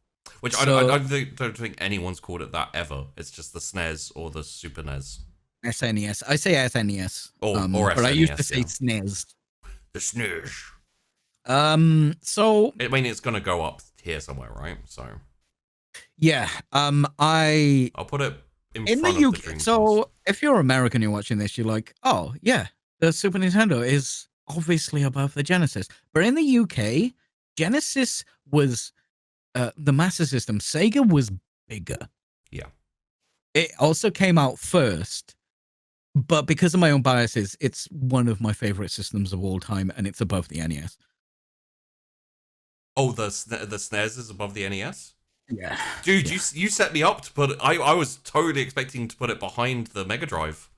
Which I don't think anyone's called it that ever. It's just the SNES or the Super NES. SNES. I say SNES. Or SNES. But I used to say SNES. The SNES. So... I mean, it's going to go up here somewhere, right? So... Yeah. I'll put it in front the UK. Of the Dreamcast. So, if you're American, you're watching this, you're like, oh, yeah, the Super Nintendo is obviously above the Genesis. But in the UK, Genesis was... the Master System. Sega was bigger. Yeah. It also came out first, but because of my own biases, it's one of my favorite systems of all time, and it's above the NES. Oh, the SNES is above the NES? Yeah. Dude, you set me up to put it... I was totally expecting to put it behind the Mega Drive.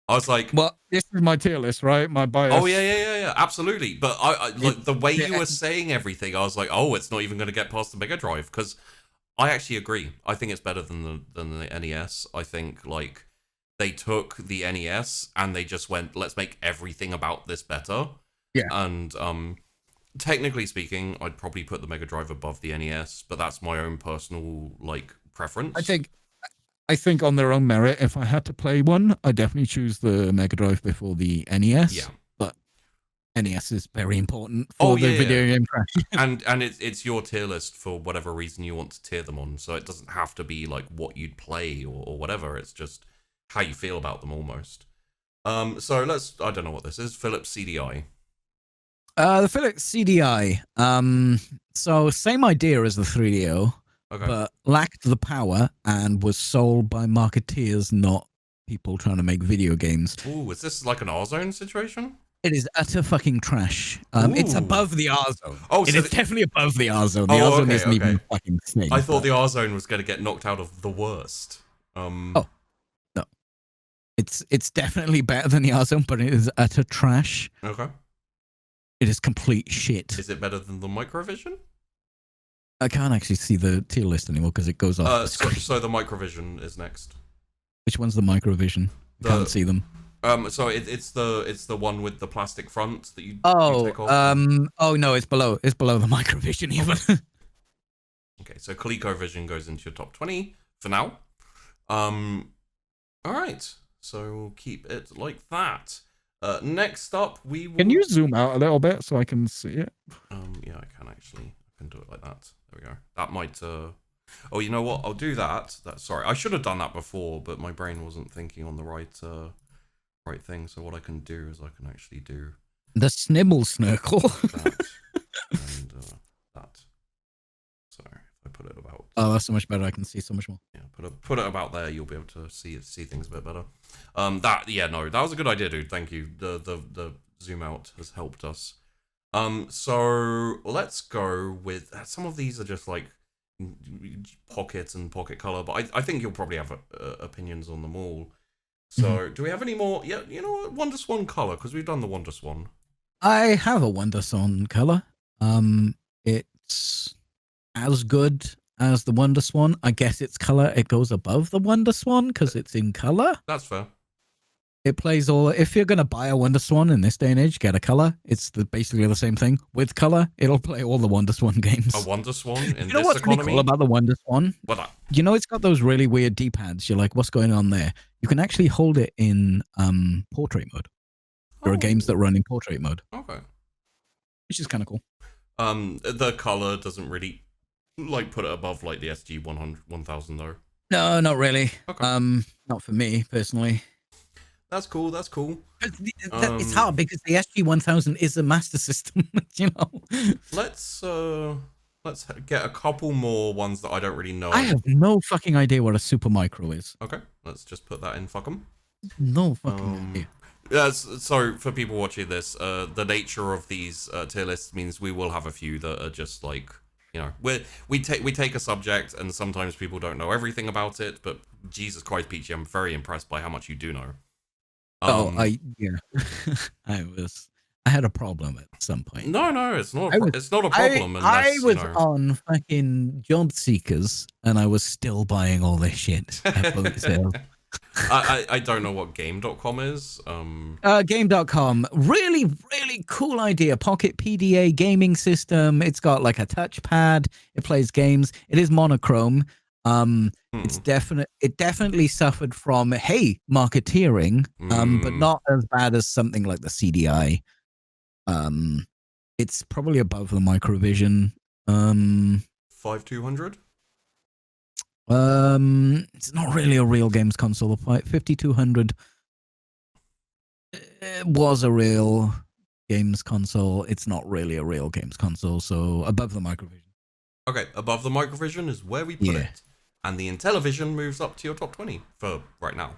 I was like... Well, this is my tier list, right? My bias. Oh, yeah, absolutely. But like the way you were saying everything, I was like, oh, it's not even going to get past the Mega Drive. Because I actually agree. I think it's better than the NES. I think, like, they took the NES and they just went, let's make everything about this better. Yeah. And technically speaking, I'd probably put the Mega Drive above the NES, but that's my own personal like preference. I think on their own merit, if I had to play one, I'd definitely choose the Mega Drive before the NES. Yeah. But NES is very important for the video game crash. and it's your tier list for whatever reason you want to tier them on. So it doesn't have to be like what you'd play or whatever. It's just how you feel about them almost. So I don't know what this is. Philips CDI. The Philips CDI. So same idea as the 3DO, but lacked the power and was sold by marketeers, not people trying to make video games. Ooh, is this like an R-Zone situation? It is utter fucking trash. It's above the R-Zone. Oh, it is definitely above the R-Zone. The R-Zone isn't even a fucking thing. I thought the R-Zone was going to get knocked out of the worst. No. It's definitely better than the R-Zone, but it is utter trash. Okay. It is complete shit. Is it better than the Microvision? I can't actually see the tier list anymore because it goes off the screen. So the Microvision is next. Which one's the Microvision? I can't see them. So it's the one with the plastic front that you take off. Oh no, it's below the Microvision even. Okay, so ColecoVision goes into your top 20 for now. All right, so we'll keep it like that. Next up, we will... Can you zoom out a little bit so I can see it? Yeah, I can actually. I can do it like that. There we go. That might. Oh, you know what? I'll do that. Sorry, I should have done that before, but my brain wasn't thinking on the right thing. So what I can do is I can actually do the snibble snurkle. that and that. So if I put it about. Oh, that's so much better. I can see so much more. Yeah, put it about there. You'll be able to see things a bit better. That was a good idea, dude. Thank you. The zoom out has helped us. So let's go with some of these are just like pocket and pocket color, but I think you'll probably have opinions on them all. So do we have any more? Yeah, you know what? WonderSwan color, because we've done the WonderSwan. I have a WonderSwan color. It's as good as the WonderSwan. I guess its color, it goes above the WonderSwan because it's in color. That's fair. It plays all. If you're gonna buy a WonderSwan in this day and age, get a color. It's basically the same thing with color. It'll play all the WonderSwan games. A WonderSwan in you know this what's economy? really cool about the WonderSwan? What? You know, it's got those really weird D-pads. You're like, what's going on there? You can actually hold it in portrait mode. There are games that run in portrait mode. Okay. Which is kind of cool. The color doesn't really like put it above like the SG 1000 though. No, not really. Okay. Not for me personally. That's cool. That's cool. It's hard because the SG 1000 is a master system. You know. Let's get a couple more ones that I don't really know. I have no fucking idea what a super micro is. Okay, let's just put that in. Fuck 'em. No fucking idea. So for people watching this, the nature of these tier lists means we will have a few that are just like, you know, we take a subject and sometimes people don't know everything about it, but Jesus Christ, Peachy, I'm very impressed by how much you do know. I had a problem at some point. No, it's not. It's not a problem. I was on fucking job seekers and I was still buying all this shit at boot sales. I don't know what game.com is. Game.com, really, really cool idea. Pocket PDA gaming system. It's got like a touchpad. It plays games. It is monochrome. It definitely suffered from marketeering, but not as bad as something like the CDI. It's probably above the Microvision. 5200. It's not really a real games console. The 5200 was a real games console. It's not really a real games console, so above the Microvision. Okay, above the Microvision is where we put it. And the Intellivision moves up to your top 20 for right now.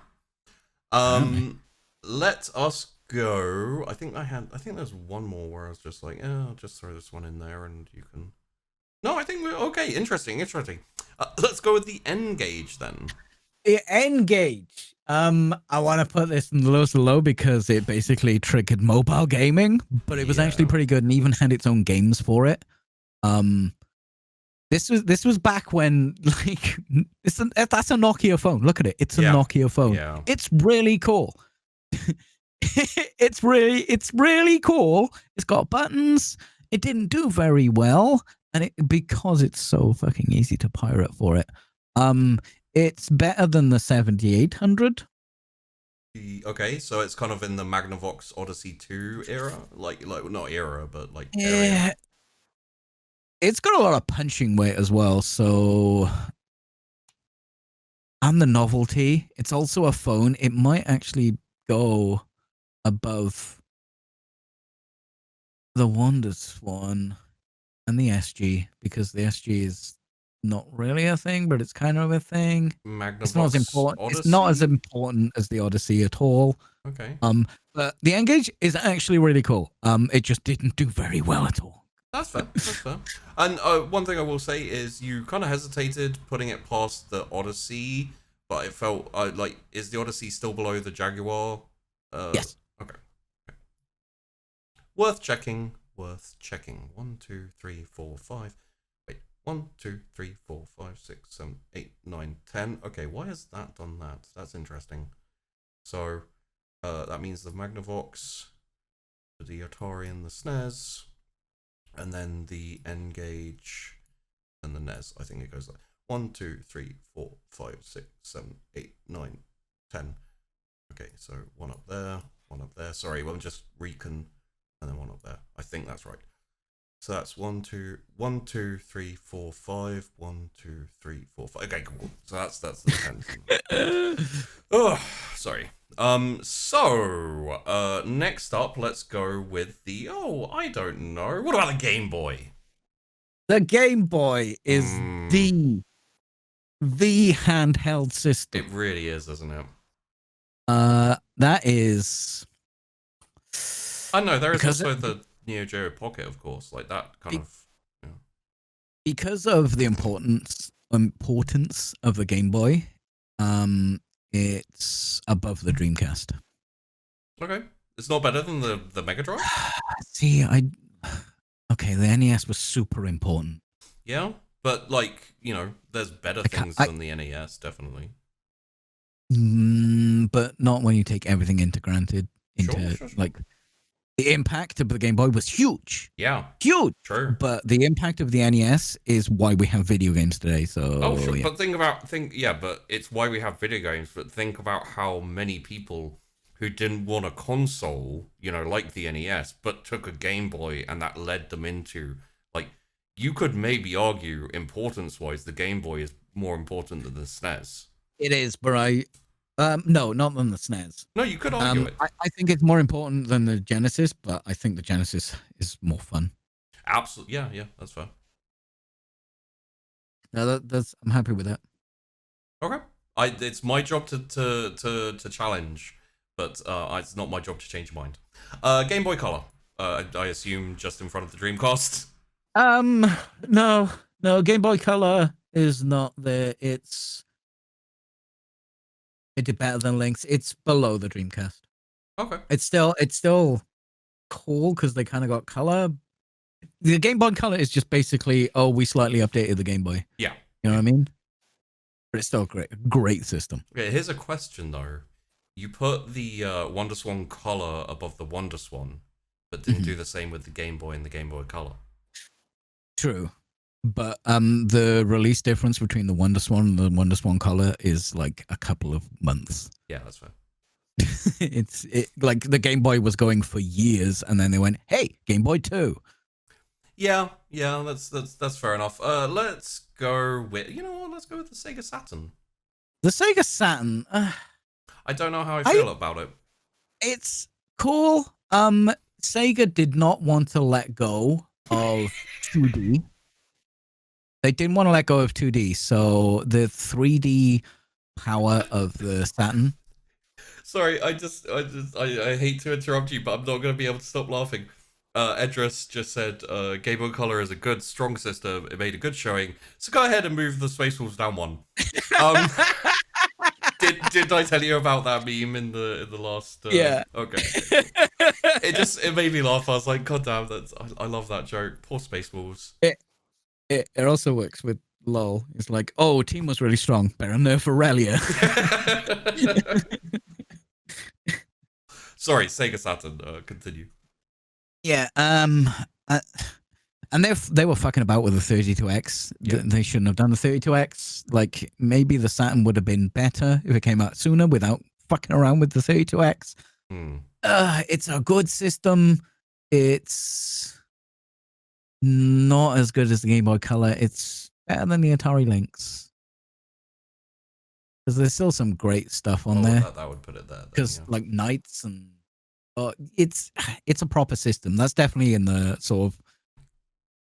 Let us go. I think there's one more where I was just like, I'll just throw this one in there and you can... No, I think we're okay. Interesting. Let's go with the N-Gage then. The N-Gage. I want to put this in the lowest low because it basically triggered mobile gaming, but it was actually pretty good and even had its own games for it. This was back when like that's a Nokia phone. Look at it. It's a Nokia phone. Yeah. It's really cool. It's really cool. It's got buttons. it didn't do very well, and because it's so fucking easy to pirate for it. It's better than the 7800. Okay, so it's kind of in the Magnavox Odyssey 2 era, like not era, but like area. Yeah, it's got a lot of punching weight as well. So, and the novelty. It's also a phone. It might actually go above the WonderSwan and the SG, because the SG is not really a thing, but it's kind of a thing. Magnavox It's not as important. Odyssey? It's not as important as the Odyssey at all. Okay. But the N-Gage is actually really cool. It just didn't do very well at all. That's fair. That's fair. And one thing I will say is you kind of hesitated putting it past the Odyssey, but it felt like, is the Odyssey still below the Jaguar? Yes. Okay. Worth checking. Worth checking. 1, 2, 3, 4, 5. Wait. 1, 2, 3, 4, 5, 6, 7, 8, 9, 10. Okay, why has that done that? That's interesting. So, that means the Magnavox, the Atari and the SNES, and then the N-Gage and the NES. I think it goes like 1, 2, 3, 4, 5, 6, 7, 8, 9, 10. Okay, so one up there, one up there. Sorry, we'll just recon, and then one up there. I think that's right. So that's 1, 2, 3, 4, 5. 1, 2, 3, 4, 5. Okay, cool. So that's the 10. Oh, sorry. So next up, let's go with the, I don't know. What about the Game Boy? The Game Boy is the handheld system. It really is, isn't it? That is. I know there is also the Neo Geo Pocket, of course, like that kind of. Yeah. Because of the importance of the Game Boy, it's above the Dreamcast. Okay, it's not better than the Mega Drive. See, okay, the NES was super important. Yeah, but like, there's better things than the NES, definitely. But not when you take everything granted. Sure. Like, the impact of the Game Boy was huge. Yeah. Huge. True. But the impact of the NES is why we have video games today. So sure. Yeah. But but it's why we have video games. But think about how many people who didn't want a console, like the NES, but took a Game Boy, and that led them into, like, you could maybe argue importance-wise, the Game Boy is more important than the SNES. It is, but no, not than the SNES. No, you could argue it. I think it's more important than the Genesis, but I think the Genesis is more fun. Absolutely, yeah, that's fair. No, I'm happy with that. Okay, it's my job to challenge, but it's not my job to change your mind. Game Boy Color. I assume just in front of the Dreamcast. No, Game Boy Color is not there. It did better than Lynx. It's below the Dreamcast. Okay. It's still cool because they kind of got color. The Game Boy Color is just basically, we slightly updated the Game Boy. Yeah. You know what I mean? But it's still a great system. Okay, here's a question though. You put the WonderSwan Color above the WonderSwan, but didn't do the same with the Game Boy and the Game Boy Color. True. But the release difference between the WonderSwan and the WonderSwan Color is like a couple of months. Yeah, that's fair. It's like the Game Boy was going for years, and then they went, "Hey, Game Boy 2." Yeah, that's fair enough. Let's go with let's go with the Sega Saturn. The Sega Saturn. I don't know how I feel about it. It's cool. Sega did not want to let go of 2D. They didn't want to let go of 2D, so the 3D power of the Saturn. Sorry, I hate to interrupt you, but I'm not going to be able to stop laughing. Edris just said, Game Boy Color is a good, strong system. It made a good showing. So go ahead and move the Space Wolves down one. Did I tell you about that meme in the last? Yeah. Okay. It made me laugh. I was like, God damn, I love that joke. Poor Space Wolves. It also works with LOL. It's like, team was really strong. Better nerf Aurelia. Sorry, Sega Saturn. Continue. Yeah. And they were fucking about with the 32X. Yeah. They shouldn't have done the 32X. Like, maybe the Saturn would have been better if it came out sooner without fucking around with the 32X. It's a good system. It's not as good as the Game Boy Color. It's better than the Atari Lynx. Because there's still some great stuff on there. That would put it there. Because like Knights and it's a proper system. That's definitely in the sort of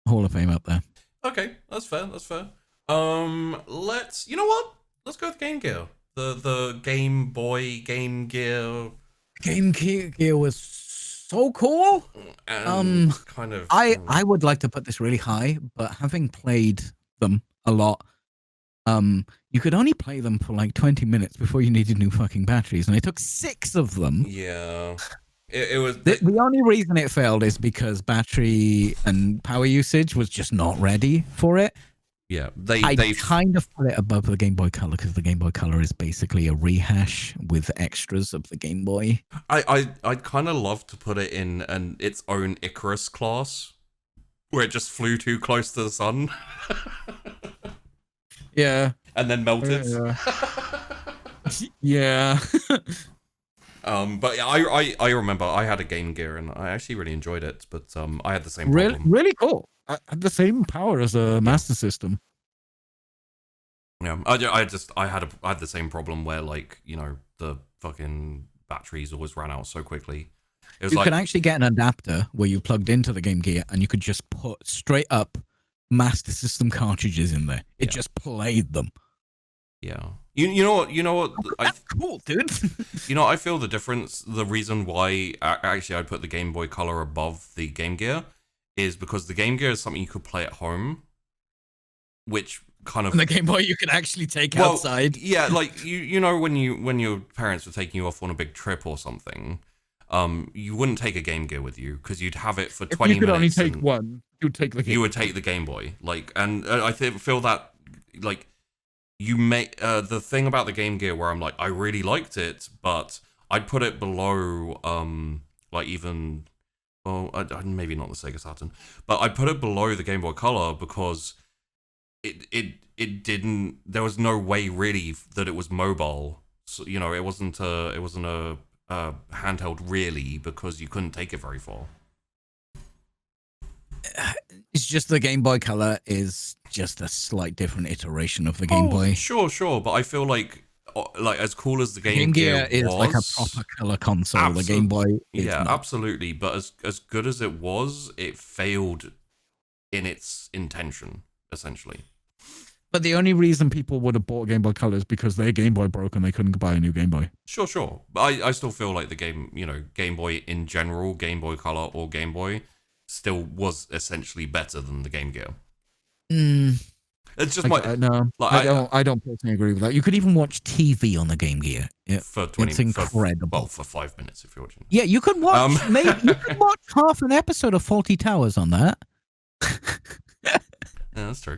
Hall of Fame up there. Okay, that's fair. Let's go with Game Gear. The Game Boy Game Gear. Game Gear was so cool. And kind of. I would like to put this really high, but having played them a lot, you could only play them for like 20 minutes before you needed new fucking batteries, and it took 6 of them. Yeah. It was the only reason it failed is because battery and power usage was just not ready for it. Yeah, I kind of put it above the Game Boy Color because the Game Boy Color is basically a rehash with extras of the Game Boy. I'd kind of love to put it in its own Icarus class, where it just flew too close to the sun. Yeah, and then melted. Yeah. But I remember I had a Game Gear and I actually really enjoyed it, but I had the same problem. Really cool. I had the same power as a Master System. Yeah, I had the same problem where, like, you know, the fucking batteries always ran out so quickly. It was you could actually get an adapter where you plugged into the Game Gear and you could just put straight up Master System cartridges in there. It just played them. Yeah. You know what? That's cool, dude. You know, I feel the difference. The reason why actually I put the Game Boy Color above the Game Gear is because the Game Gear is something you could play at home, which kind of... And the Game Boy you could actually take outside. Yeah, like, you know, when your parents were taking you off on a big trip or something, you wouldn't take a Game Gear with you because you'd have it for 20 minutes. If you could only take one, you'd take the Game Boy. You would take the Game Boy. Like, and I feel that, like, you make the thing about the Game Gear where I'm like, I really liked it, but I'd put it below, like, even... Well, maybe not the Sega Saturn, but I put it below the Game Boy Color because it didn't. There was no way really that it was mobile. So, you know, it wasn't a handheld really because you couldn't take it very far. It's just the Game Boy Color is just a slight different iteration of the Game Boy. Sure, but I feel like as cool as the Game Gear is was, like a proper color console. The Game Boy is not. Absolutely. But as good as it was, it failed in its intention, essentially. But the only reason people would have bought Game Boy Color is because their Game Boy broke and they couldn't buy a new Game Boy. Sure. But I still feel like the Game Boy in general, Game Boy Color or Game Boy, still was essentially better than the Game Gear. It's just I don't personally agree with that. You could even watch TV on the Game Gear. For 20, it's incredible. For 5 minutes if you're watching. Yeah, you could watch you could watch half an episode of Faulty Towers on that. Yeah, that's true.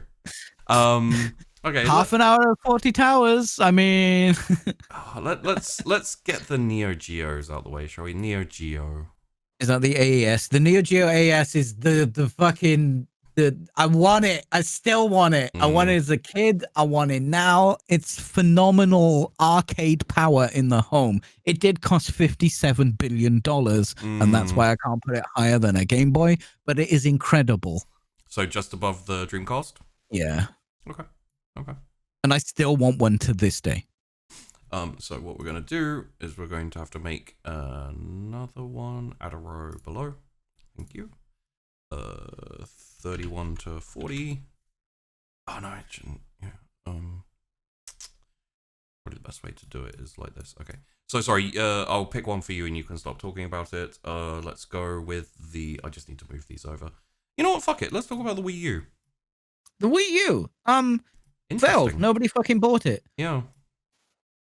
Okay. Half an hour of 40 Towers. I mean, let's get the Neo Geos out the way, shall we? Neo Geo. Is that the AES? The Neo Geo AES is the fucking. I want it. I still want it. I want it as a kid. I want it now. It's phenomenal arcade power in the home. It did cost $57 billion, and that's why I can't put it higher than a Game Boy, but it is incredible. So just above the Dreamcast? Yeah. Okay. And I still want one to this day. So what we're going to do is we're going to have to make another one, add a row below. Thank you. 31 to 40. Oh no, I shouldn't. Yeah. Probably the best way to do it is like this. Okay. So sorry. I'll pick one for you, and you can stop talking about it. Let's go with the. I just need to move these over. You know what? Fuck it. Let's talk about the Wii U. The Wii U. Valve. Nobody fucking bought it. Yeah.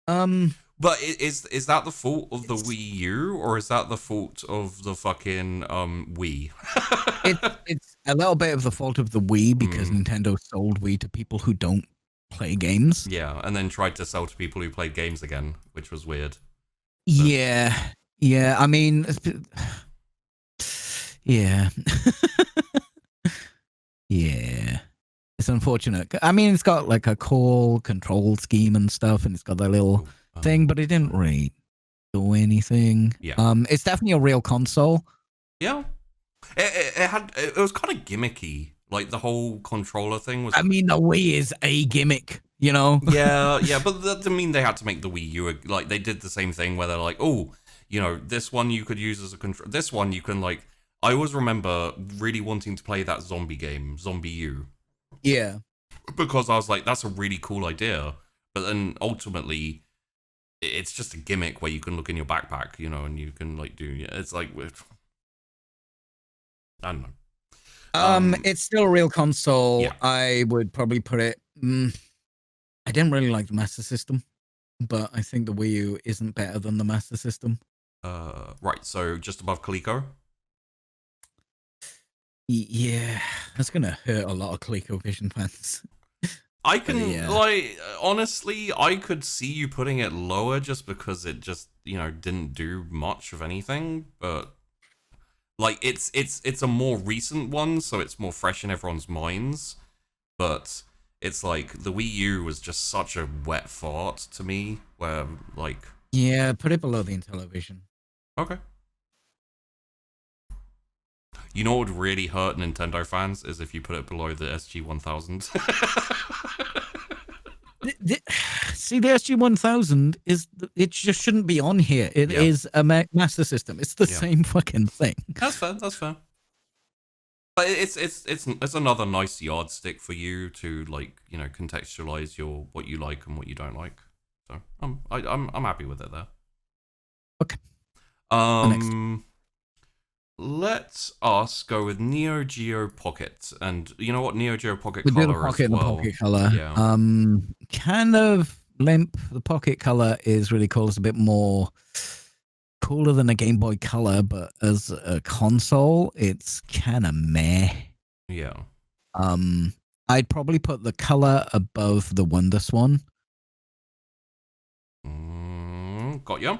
But is that the fault of the Wii U, or is that the fault of the fucking Wii? It's a little bit of the fault of the Wii because Nintendo sold Wii to people who don't play games. Yeah, and then tried to sell to people who played games again, which was weird. Yeah. I mean, yeah. Yeah. It's unfortunate. I mean, it's got like a cool control scheme and stuff, and it's got that little thing, but it didn't really do anything. Yeah. It's definitely a real console. Yeah. It was kind of gimmicky. Like the whole controller thing was. I mean, the Wii is a gimmick, you know? Yeah, but that didn't mean they had to make the Wii U. Like they did the same thing where they're like, oh, this one you could use as a control. This one you can like. I always remember really wanting to play that zombie game, Zombie U. Yeah. Because I was like, that's a really cool idea. But then ultimately, it's just a gimmick where you can look in your backpack, and you can like do. It's like, I don't know. It's still a real console. Yeah. I would probably put it. I didn't really like the Master System, but I think the Wii U isn't better than the Master System. Right. So just above Coleco. Yeah, that's gonna hurt a lot of ColecoVision fans. I can like honestly, I could see you putting it lower just because it just didn't do much of anything, but. Like it's a more recent one, so it's more fresh in everyone's minds. But it's like the Wii U was just such a wet fart to me, where like put it below the Intellivision. Okay. You know what would really hurt Nintendo fans is if you put it below the SG-1000. See, the SG-1000 it just shouldn't be on here. It is a Master System. It's the same fucking thing. That's fair. But it's another nice yardstick for you to like contextualize what you like and what you don't like. So I'm happy with it there. Okay. Next. Let us go with Neo Geo Pocket, and you know what, Neo Geo Pocket Color as well. Pocket Color. Yeah. Kind of limp. The Pocket Color is really cool. It's a bit more cooler than a Game Boy Color, but as a console, it's kind of meh. Yeah. I'd probably put the Color above the Wonder Swan. Got ya.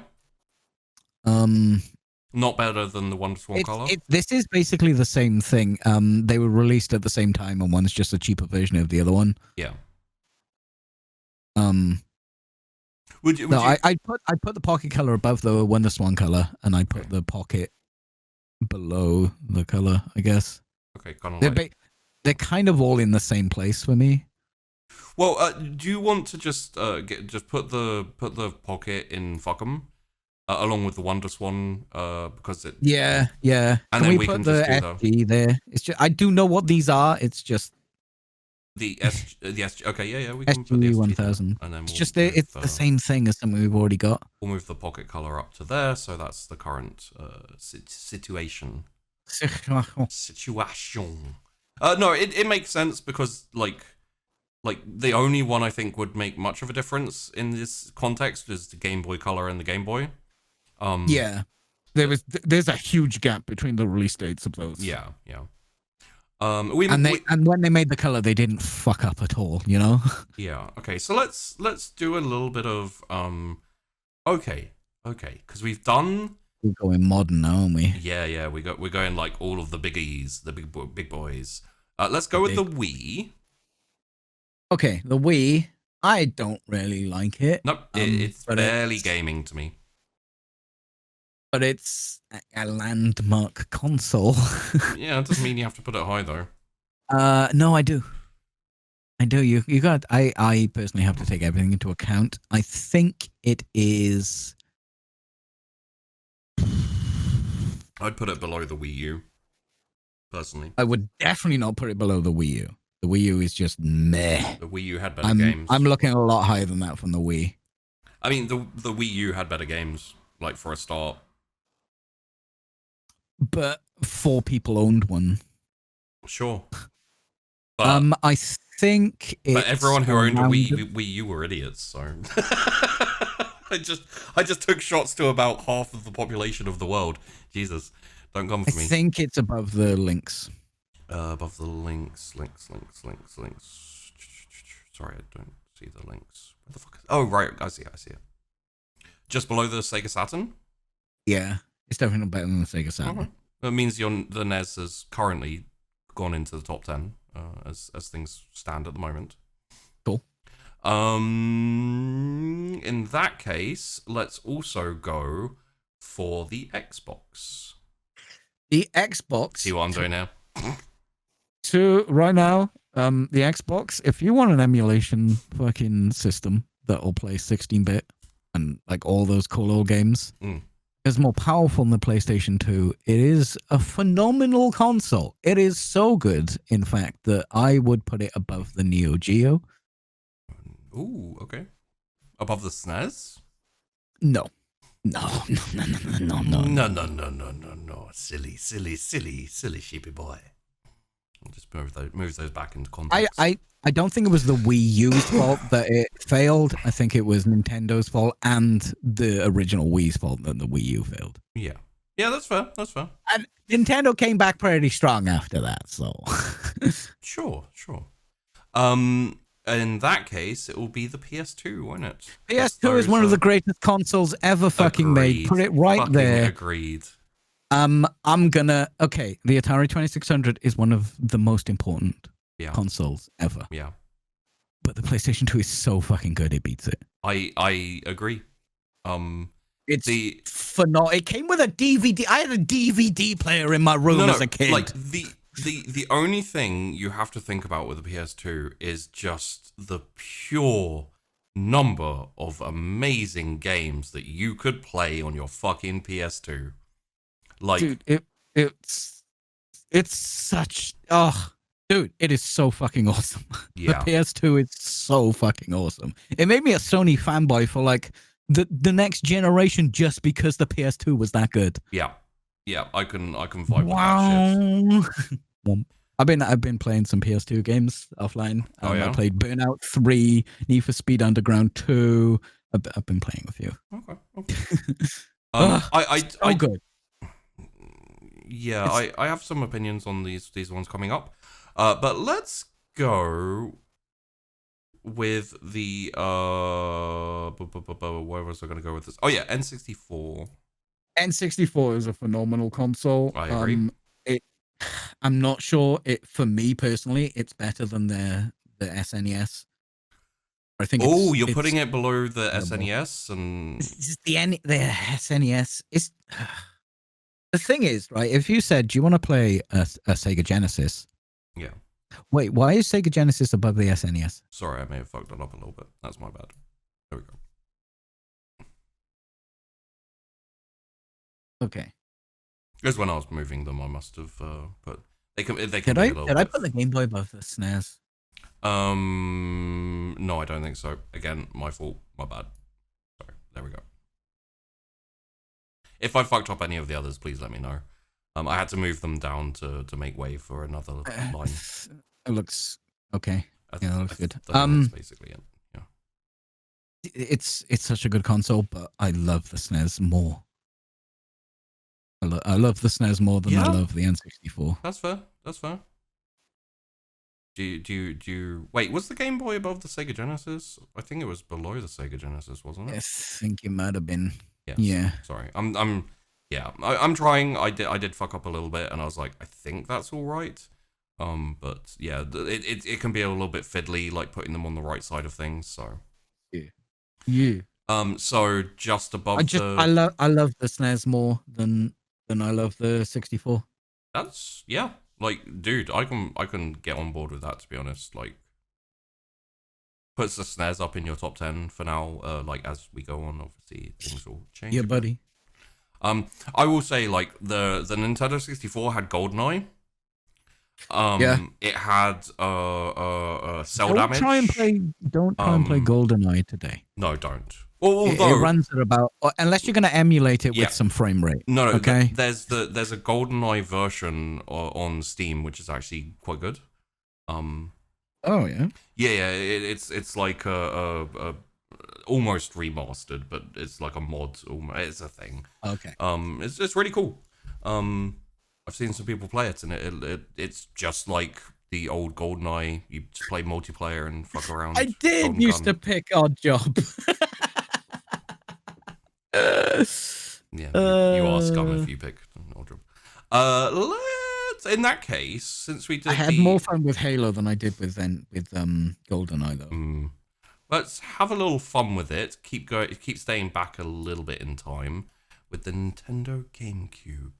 Not better than the Wonder Swan Color? This is basically the same thing. They were released at the same time, and one's just a cheaper version of the other one. Yeah. I'd put the Pocket Color above the Wonder Swan Color, and I put the Pocket below the Color, I guess. Okay, kind of they're kind of all in the same place for me. Well, do you want to just put the Pocket in Fuck'em? Along with the Wonder Swan, because it. Yeah. And can then we put the SG there? It's just I do know what these are. It's just the SG. Okay, yeah. We can put the SG 1000. And then it's just it's the same thing as something we've already got. We'll move the Pocket Color up to there, so that's the current situation. Situation. No, it makes sense because like the only one I think would make much of a difference in this context is the Game Boy Color and the Game Boy. There's a huge gap between the release dates of those. Yeah. And when they made the Color, they didn't fuck up at all, Yeah. Okay. So let's do a little bit of Okay. Because we've done. We're going modern now, aren't we? Yeah. We're going like all of the biggies, the big boys. Let's go with the Wii. Okay, the Wii. I don't really like it. Nope. It's barely gaming to me. But it's a landmark console. Yeah, it doesn't mean you have to put it high though. No, I do. You got. I personally have to take everything into account. I think it is. I'd put it below the Wii U. Personally, I would definitely not put it below the Wii U. The Wii U is just meh. The Wii U had better games. I'm looking a lot higher than that from the Wii. I mean, the Wii U had better games, like for a start. But 4 people owned one. Sure. But, I think it's but everyone who owned a Wii U were idiots, so I just took shots to about half of the population of the world. Jesus, don't come for me. I think it's above the Lynx. Above the links. Sorry, I don't see the links. What the fuck? Oh, right, I see it. Just below the Sega Saturn? Yeah, it's definitely better than the Sega Saturn. That means the NES has currently gone into the top 10 as things stand at the moment. Cool. In that case, let's also go for the Xbox. The Xbox. See what I'm doing now? To right now, the Xbox, if you want an emulation fucking system that'll play 16-bit and like all those cool old games, is more powerful than the PlayStation 2. It is a phenomenal console. It is so good, in fact, that I would put it above the Neo Geo. Ooh, okay. Above the SNES? No. No. Silly sheepy boy. I'll just move those back into context. I don't think it was the Wii U's fault that it failed. I think it was Nintendo's fault and the original Wii's fault that the Wii U failed. Yeah. Yeah, that's fair. And Nintendo came back pretty strong after that, so. Sure. In that case, it will be the PS2, won't it? PS2 is one of the greatest consoles ever fucking made. Put it right there. Agreed. The Atari 2600 is one of the most important consoles ever. Yeah. But the PlayStation 2 is so fucking good, it beats it. I agree. It's phenomenal. It came with a DVD. I had a DVD player in my room as a kid. Like the only thing you have to think about with the PS2 is just the pure number of amazing games that you could play on your fucking PS2. Like, dude, it's such dude, it is so fucking awesome. Yeah. The PS2 is so fucking awesome. It made me a Sony fanboy for like the next generation just because the PS2 was that good. Yeah, I can vibe with that shit. I've been playing some PS2 games offline. I played Burnout 3, Need for Speed Underground 2. I've been playing a few. Okay. Good. Yeah, I have some opinions on these ones coming up. But let's go with the where was I going to go with this? Oh yeah, N64. N64 is a phenomenal console. I agree. I'm not sure for me personally, it's better than the SNES. I think. Oh, you're putting it below the SNES, and the SNES is. The thing is, right? If you said, "Do you want to play a Sega Genesis?" Yeah. Wait, why is Sega Genesis above the SNES? Sorry, I may have fucked it up a little bit. That's my bad. There we go. Okay. Because when I was moving them, I must have put. They can. Did I put the Game Boy above the SNES? No, I don't think so. Again, my fault. My bad. Sorry. There we go. If I fucked up any of the others, please let me know. I had to move them down to make way for another line. It looks okay. It looks good. That's basically it. Yeah. It's such a good console, but I love the SNES more. I love the SNES more than I love the N64. That's fair. Do you wait? Was the Game Boy above the Sega Genesis? I think it was below the Sega Genesis, wasn't it? I think it might have been. Yes. Yeah. Sorry. I'm trying. I did fuck up a little bit, and I was like, I think that's all right. But yeah, it can be a little bit fiddly, like putting them on the right side of things. So. Yeah. So just above I love the SNES more than I love the 64. That's like, dude, I can get on board with that, to be honest. Like, puts the SNES up in your top 10 for now. Like, as we go on, obviously things will change. Yeah, buddy. I will say, like, the Nintendo 64 had GoldenEye. It had cell damage. Don't try and play GoldenEye today. No, don't. Well, it runs at about, unless you're going to emulate it with some frame rate. No. Okay. There's a GoldenEye version on Steam, which is actually quite good. Oh yeah. Yeah. It's like a almost remastered, but it's like a mod. It's a thing. Okay. It's really cool. I've seen some people play it, and it's just like the old GoldenEye. You just play multiplayer and fuck around. I did used to pick Odd Job. Yeah, you are scum if you pick Odd Job. in that case, since we did I had more fun with Halo than I did with GoldenEye though. Let's have a little fun with it. Keep staying back a little bit in time with the Nintendo GameCube.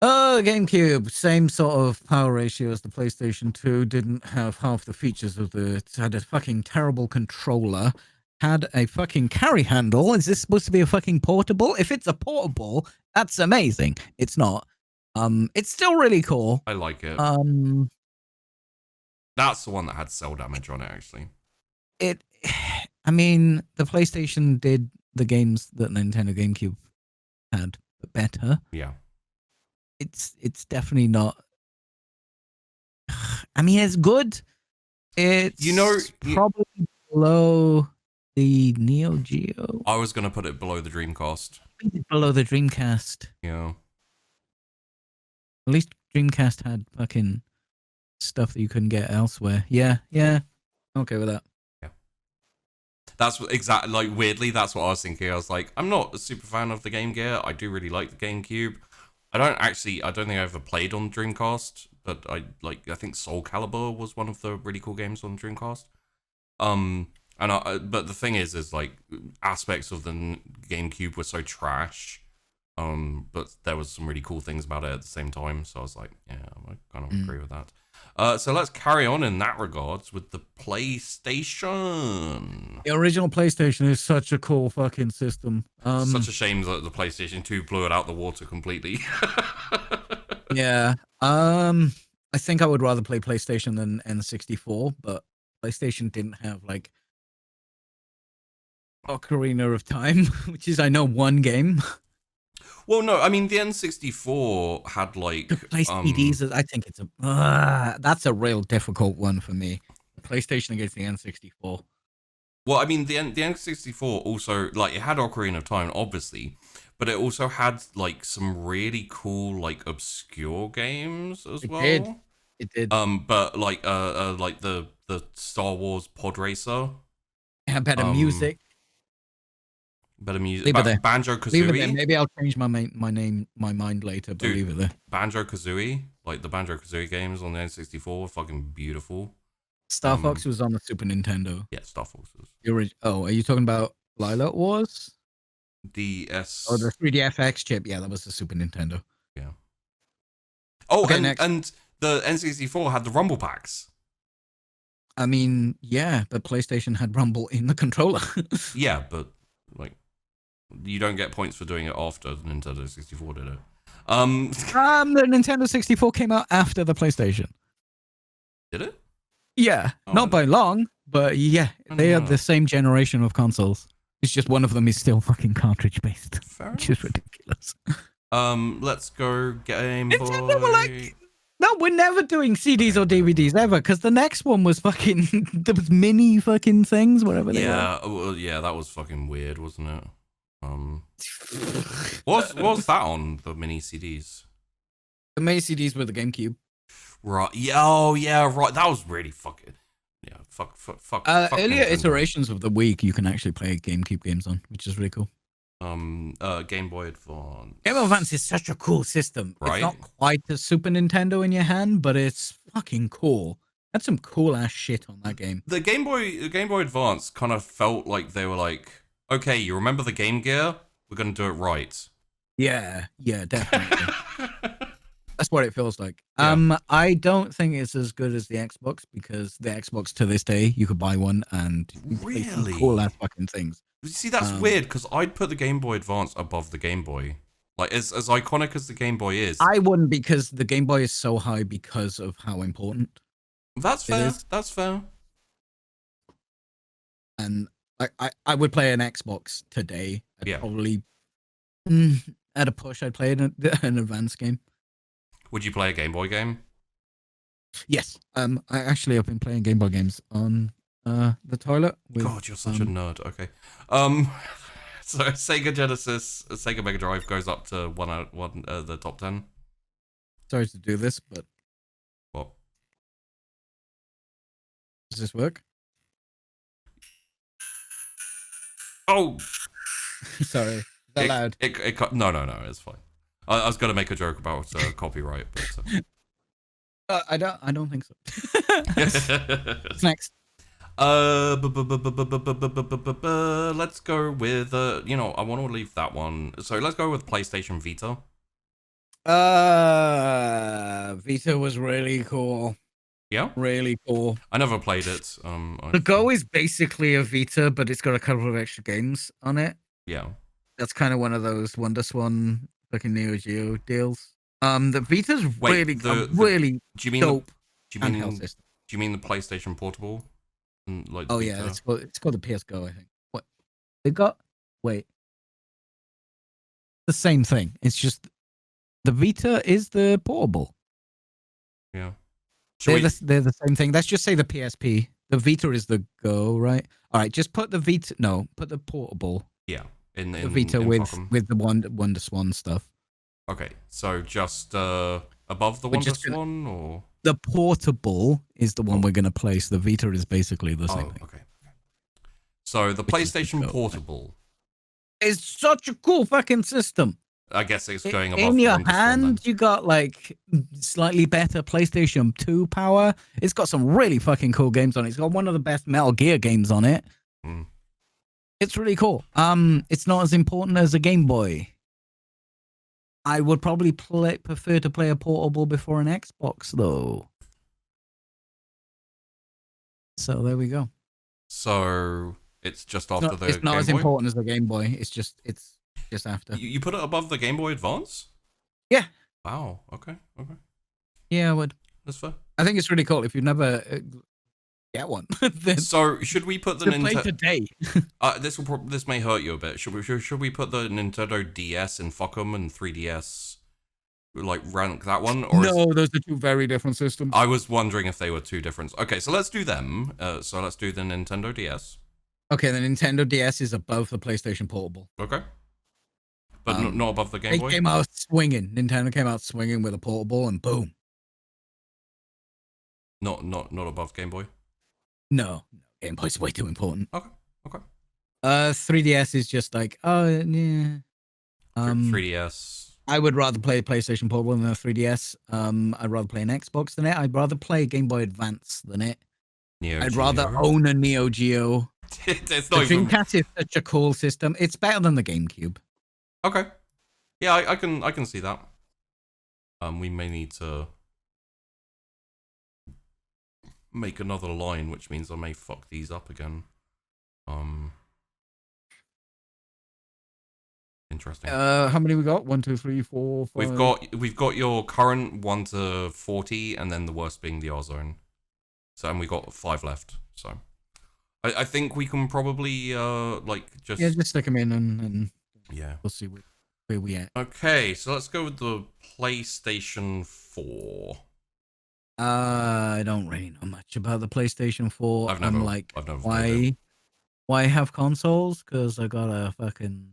Oh, GameCube, same sort of power ratio as the PlayStation 2. Didn't have half the features of it had a fucking terrible controller. Had a fucking carry handle. Is this supposed to be a fucking portable? If it's a portable, that's amazing. It's not. It's still really cool. I like it. That's the one that had cell damage on it, actually. I mean, the PlayStation did the games that the Nintendo GameCube had, but better. Yeah. It's definitely not. I mean, it's good. It's probably below the Neo Geo. I was gonna put it below the Dreamcast. Below the Dreamcast. Yeah. At least Dreamcast had fucking stuff that you couldn't get elsewhere. Yeah. Okay with that. Yeah. That's exactly, like, weirdly, that's what I was thinking. I was like, I'm not a super fan of the Game Gear. I do really like the GameCube. I don't think I ever played on Dreamcast, but I think Soul Calibur was one of the really cool games on Dreamcast. But the thing is like, aspects of the GameCube were so trash. But there was some really cool things about it at the same time. So I was like, yeah, I kind of agree with that. So let's carry on in that regards with the PlayStation. The original PlayStation is such a cool fucking system. Such a shame that the PlayStation 2 blew it out the water completely. Yeah. I think I would rather play PlayStation than N64, but PlayStation didn't have like Ocarina of Time, which is, I know, one game. Well, no, I mean, the N64 had like... Play CDs, I think it's that's a real difficult one for me. PlayStation against the N64. Well, I mean, the N64 also, like, it had Ocarina of Time, obviously, but it also had, like, some really cool, like, obscure games as well. It did. But, like the Star Wars Pod Racer. It had better music. Better music. Banjo-Kazooie. Leave it there. Maybe I'll change my mind later, but leave it there. Banjo-Kazooie, like the Banjo-Kazooie games on the N64 were fucking beautiful. Star Fox was on the Super Nintendo. Yeah, Star Fox was. Are you talking about Lilac Wars? DS. Oh, the 3DFX chip. Yeah, that was the Super Nintendo. Yeah. Oh, okay, and the N64 had the Rumble packs. I mean, yeah, but PlayStation had Rumble in the controller. Yeah, but like, you don't get points for doing it after the Nintendo 64 did it. The Nintendo 64 came out after the PlayStation. Did it? Yeah, not by long, but yeah, they are the same generation of consoles. It's just one of them is still fucking cartridge based, which is ridiculous. Let's go Game Boy. Nintendo were like, no, we're never doing CDs or DVDs ever, because the next one was fucking there was mini fucking things, whatever they were. Well, yeah, that was fucking weird, wasn't it? What was that on the mini CDs? The mini CDs were the GameCube. Right. Yeah. Oh, yeah. Right. That was really fucking. Yeah. Fuck. Earlier Nintendo. iterations of the week, you can actually play GameCube games on, which is really cool. Game Boy Advance. Game Boy Advance is such a cool system. Right? It's not quite a Super Nintendo in your hand, but it's fucking cool. That's some cool ass shit on that game. The Game Boy Advance kind of felt like they were like, okay, you remember the Game Gear? We're gonna do it right. Yeah, definitely. That's what it feels like. Yeah. I don't think it's as good as the Xbox, because the Xbox to this day you could buy one and play some Really? cool ass fucking things. You see, that's weird, because I'd put the Game Boy Advance above the Game Boy. Like, as iconic as the Game Boy is. I wouldn't, because the Game Boy is so high because of how important. That's fair. That's fair. And I would play an Xbox today. I'd probably at a push I'd play an advanced game. Would you play a Game Boy game? Yes. I actually have been playing Game Boy games on the toilet. God, you're such a nerd. Okay. So Sega Genesis, Sega Mega Drive goes up to the top 10. Sorry to do this, but what? Does this work? Oh, sorry. Is that loud? No, it's fine. I was gonna make a joke about copyright, but I don't think so. What's next? Let's go with I want to leave that one. So let's go with PlayStation Vita. Vita was really cool. Yeah, really cool. I never played it. The Go is basically a Vita, but it's got a couple of extra games on it. Yeah, that's kind of one of those Wonder Swan fucking Neo Geo deals. The Vita's really really do you mean dope. Do you mean the PlayStation Portable? Like oh Vita? Yeah, it's called the PS Go, I think. What they got? Wait, the same thing. It's just the Vita is the portable. Yeah, they're the same thing. Let's just say the PSP. The Vita is the Go, right? All right, just put the Vita. No, put the portable. Yeah, in the Vita with the Wonder Swan stuff. Okay, so just above the Wonder Swan, or the portable is the one we're going to place. The Vita is basically the same thing. Okay. So the PlayStation Portable is such a cool fucking system. I guess it's going above. In your hand, you got like slightly better PlayStation 2 power. It's got some really fucking cool games on it. It's got one of the best Metal Gear games on it. It's really cool. It's not as important as a Game Boy. I would probably prefer to play a portable before an Xbox, though. So there we go. So it's just after the. It's not Game as Boy? important as the Game Boy. It's just after. You put it above the Game Boy Advance? Yeah. Wow. Okay. Yeah, I would. That's fair. I think it's really cool. If you've never get one, so should we put the Nintendo today? This may hurt you a bit. Should we put the Nintendo DS in Fuckum and 3DS? Like rank that one? Or no, those are two very different systems. I was wondering if they were two different. Okay, so let's do them. So let's do the Nintendo DS. Okay, the Nintendo DS is above the PlayStation Portable. Okay. But not above the Game Boy? They came out swinging. Nintendo came out swinging with a portable and boom. Not above Game Boy? No. Game Boy's way too important. Okay. 3DS is just like, oh, yeah. 3DS. I would rather play PlayStation Portable than a 3DS. I'd rather play an Xbox than it. I'd rather play Game Boy Advance than it. I'd rather own a Neo Geo. It's not the Dreamcast is such a cool system. It's better than the GameCube. Okay. Yeah, I can see that. We may need to make another line, which means I may fuck these up again. Interesting. How many we got? 1, 2, 3, 4, 5. We've got your current 1 to 40, and then the worst being the R zone. So, and we got 5 left. So, I think we can probably just stick them in and yeah, we'll see where we at. Okay, so let's go with the PlayStation 4. I don't really know much about the PlayStation 4. I've never why have consoles? Because I got a fucking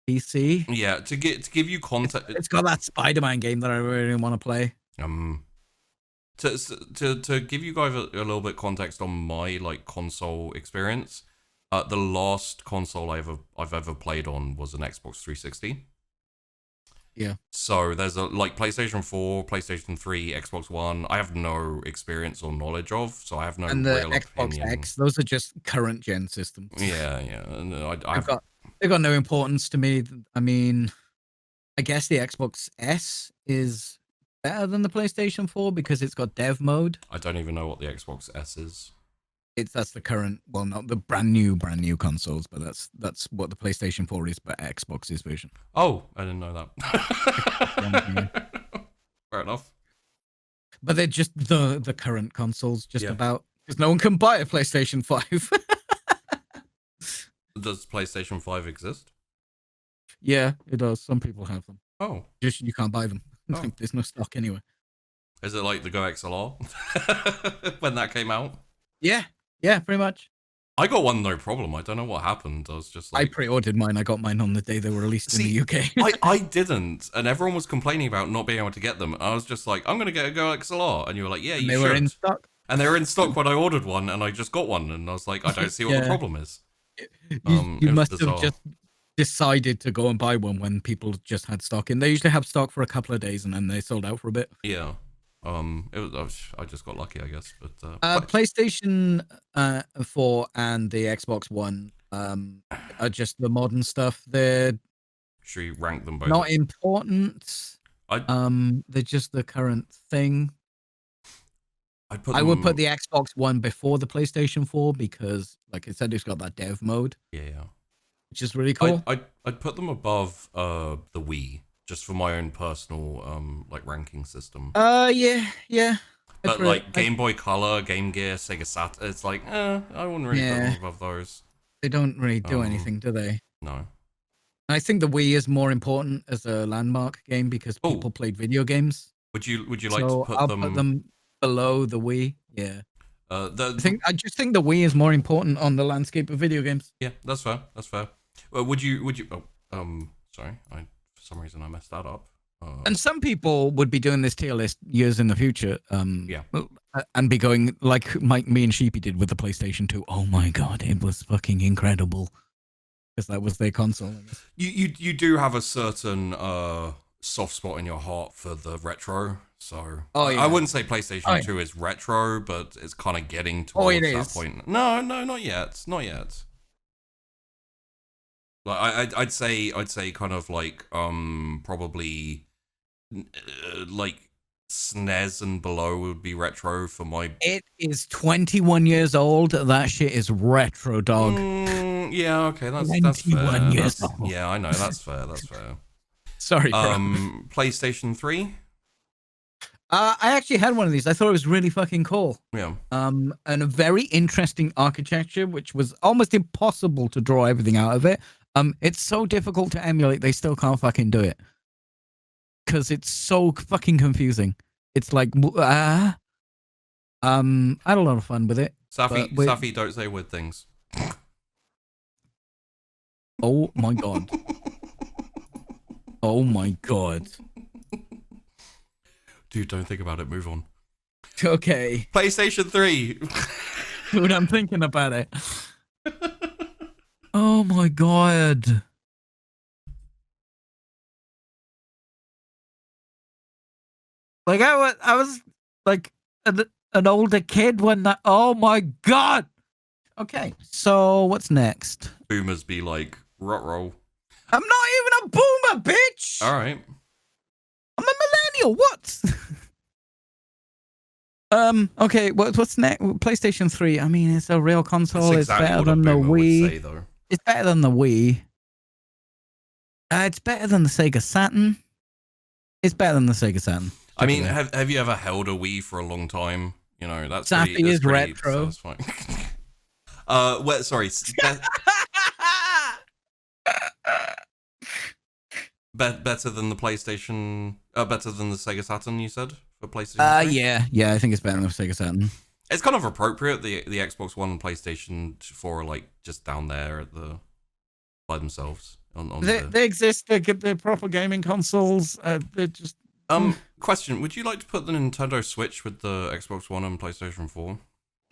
PC. Yeah, to give you context, it's got that Spider-Man game that I really want to play. To give you guys a little bit context on my console experience, the last console I've ever played on was an Xbox 360. Yeah. So there's PlayStation 4, PlayStation 3, Xbox One. I have no experience or knowledge of, so I have no and the real Xbox opinion. X. Those are just current gen systems. Yeah. And they've got no importance to me. I mean, I guess the Xbox S is better than the PlayStation 4 because it's got dev mode. I don't even know what the Xbox S is. That's the current, well, not the brand new consoles, but that's what the PlayStation 4 is, but Xbox's version. Oh, I didn't know that. Fair enough. But they're just the current consoles, about, because no one can buy a PlayStation 5. Does PlayStation 5 exist? Yeah, it does. Some people have them. Oh. Just you can't buy them. Oh. There's no stock anyway. Is it like the Go XLR when that came out? Yeah, pretty much. I got one, no problem. I don't know what happened. I was just I pre-ordered mine. I got mine on the day they were released in the UK. I didn't, and everyone was complaining about not being able to get them. I was just like, I'm going to get a Go XLR. And you were like, yeah, you should. They were in stock. And they were in stock when I ordered one, and I just got one. And I was like, I don't see what the problem is. You must have just decided to go and buy one when people just had stock. And they usually have stock for a couple of days, and then they sold out for a bit. Yeah. I just got lucky, I guess. But PlayStation 4 and the Xbox One are just the modern stuff. They're should we rank them both? not important. They're just the current thing. I would put the Xbox One before the PlayStation 4 because, like I said, it's got that dev mode. Yeah. Which is really cool. I'd put them above the Wii, just for my own personal like ranking system. Yeah. But like Game Boy Color, Game Gear, Sega Saturn, it's like, I wouldn't really put them above those. They don't really do anything, do they? No. I think the Wii is more important as a landmark game because people played video games. Would you like to put I'll them? put them below the Wii. Yeah. I just think the Wii is more important on the landscape of video games. Yeah, that's fair. That's fair. Well, would you? Sorry, for some reason I messed that up. And some people would be doing this tier list years in the future. Yeah. And be going like me and Sheepy did with the PlayStation 2. Oh my god, it was fucking incredible. Because that was their console. You do have a certain soft spot in your heart for the retro. So I wouldn't say PlayStation 2 is retro, but it's kind of getting towards that point. No, not yet. Not yet. Like I'd say kind of like probably like SNES and below would be retro for my. It is 21 years old. That shit is retro, dog. Yeah, okay, that's fair. Years old. Yeah, I know, that's fair. That's fair. Sorry. PlayStation 3. I actually had one of these. I thought it was really fucking cool. Yeah. And a very interesting architecture, which was almost impossible to draw everything out of it. It's so difficult to emulate. They still can't fucking do it because it's so fucking confusing. It's like, I had a lot of fun with it. Safi, don't say weird things. Oh my god. Oh my god. Dude, don't think about it. Move on. Okay. PlayStation 3. Dude, I'm thinking about it. Oh my god. Like I was like an older kid when that. Oh my god. Okay, so what's next? Boomers be like, roll. I'm not even a boomer, bitch. All right. I'm a millennial. What? Okay. What's next? PlayStation 3. I mean, it's a real console. That's It's exactly better what than a the boomer would Wii. say, though. It's better than the Wii. It's better than the Sega Saturn. It's better than the Sega Saturn. I mean, have you ever held a Wii for a long time? You know, that's Safi pretty, is retro. Satisfying. Sorry. Better than the PlayStation. Better than the Sega Saturn. You said for PlayStation 3? Yeah. I think it's better than the Sega Saturn. It's kind of appropriate. The Xbox One and PlayStation 4 are like just down there by themselves. They exist. They're proper gaming consoles. They're just. Question: would you like to put the Nintendo Switch with the Xbox One and PlayStation 4?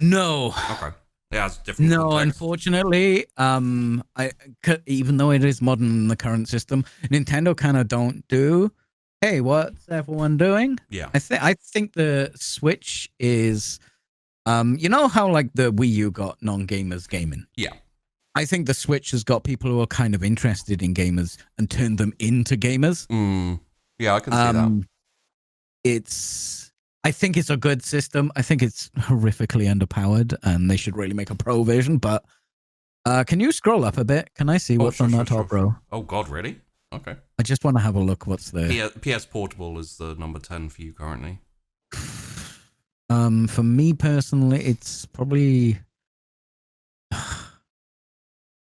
No. Okay. Yeah, it's different. No, context. unfortunately, even though it is modern in the current system, Nintendo kind of don't do. Hey, what's everyone doing? Yeah. I think the Switch is, you know how like the Wii U got non-gamers gaming. Yeah. I think the Switch has got people who are kind of interested in gamers and turned them into gamers. Yeah, I can see that. I think it's a good system. I think it's horrifically underpowered, and they should really make a pro version. But can you scroll up a bit? Can I see what's on that top row? Oh God, really? Okay. I just want to have a look. What's there? PS Portable is the number 10 for you currently. For me personally, it's probably.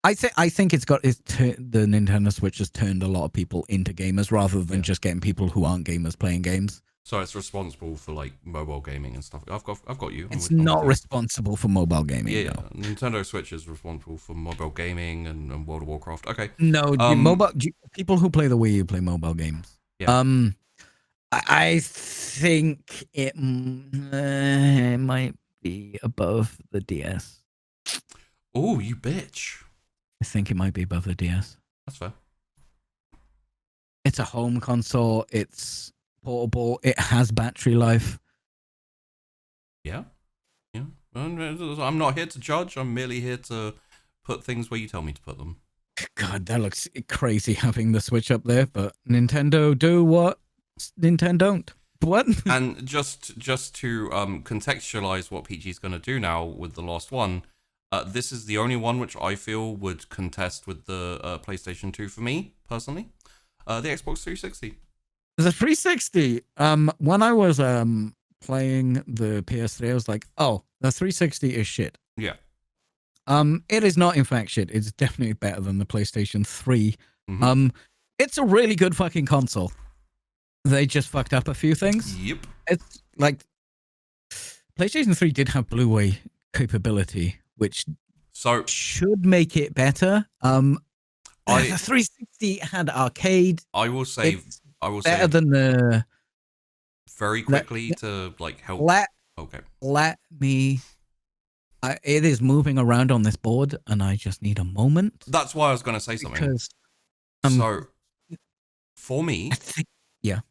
I think it's got the Nintendo Switch has turned a lot of people into gamers rather than just getting people who aren't gamers playing games. So it's responsible for like mobile gaming and stuff. I've got you. It's not responsible for mobile gaming. Yeah, no. Nintendo Switch is responsible for mobile gaming and World of Warcraft. Okay. No, people who play the Wii U play mobile games. Yeah. I think it might be above the DS. Oh, you bitch. I think it might be above the DS. That's fair. It's a home console. It's portable. It has battery life. Yeah. Yeah. I'm not here to judge. I'm merely here to put things where you tell me to put them. God, that looks crazy having the Switch up there, but Nintendo do what Nintendo don't. What? And just to contextualize what Peachy's going to do now with the last one, this is the only one which I feel would contest with the PlayStation 2 for me, personally. The Xbox 360. The 360. When I was playing the PS3, I was like, oh, the 360 is shit. Yeah. It is not in fact shit. It's definitely better than the PlayStation 3. Mm-hmm. It's a really good fucking console. They just fucked up a few things. Yep. It's like PlayStation 3 did have Blu-ray capability, which should make it better. The 360 had arcade. I will say better than the very quickly to like help. Let me. It is moving around on this board, and I just need a moment. That's why I was going to say something. Because, so, for me, yeah,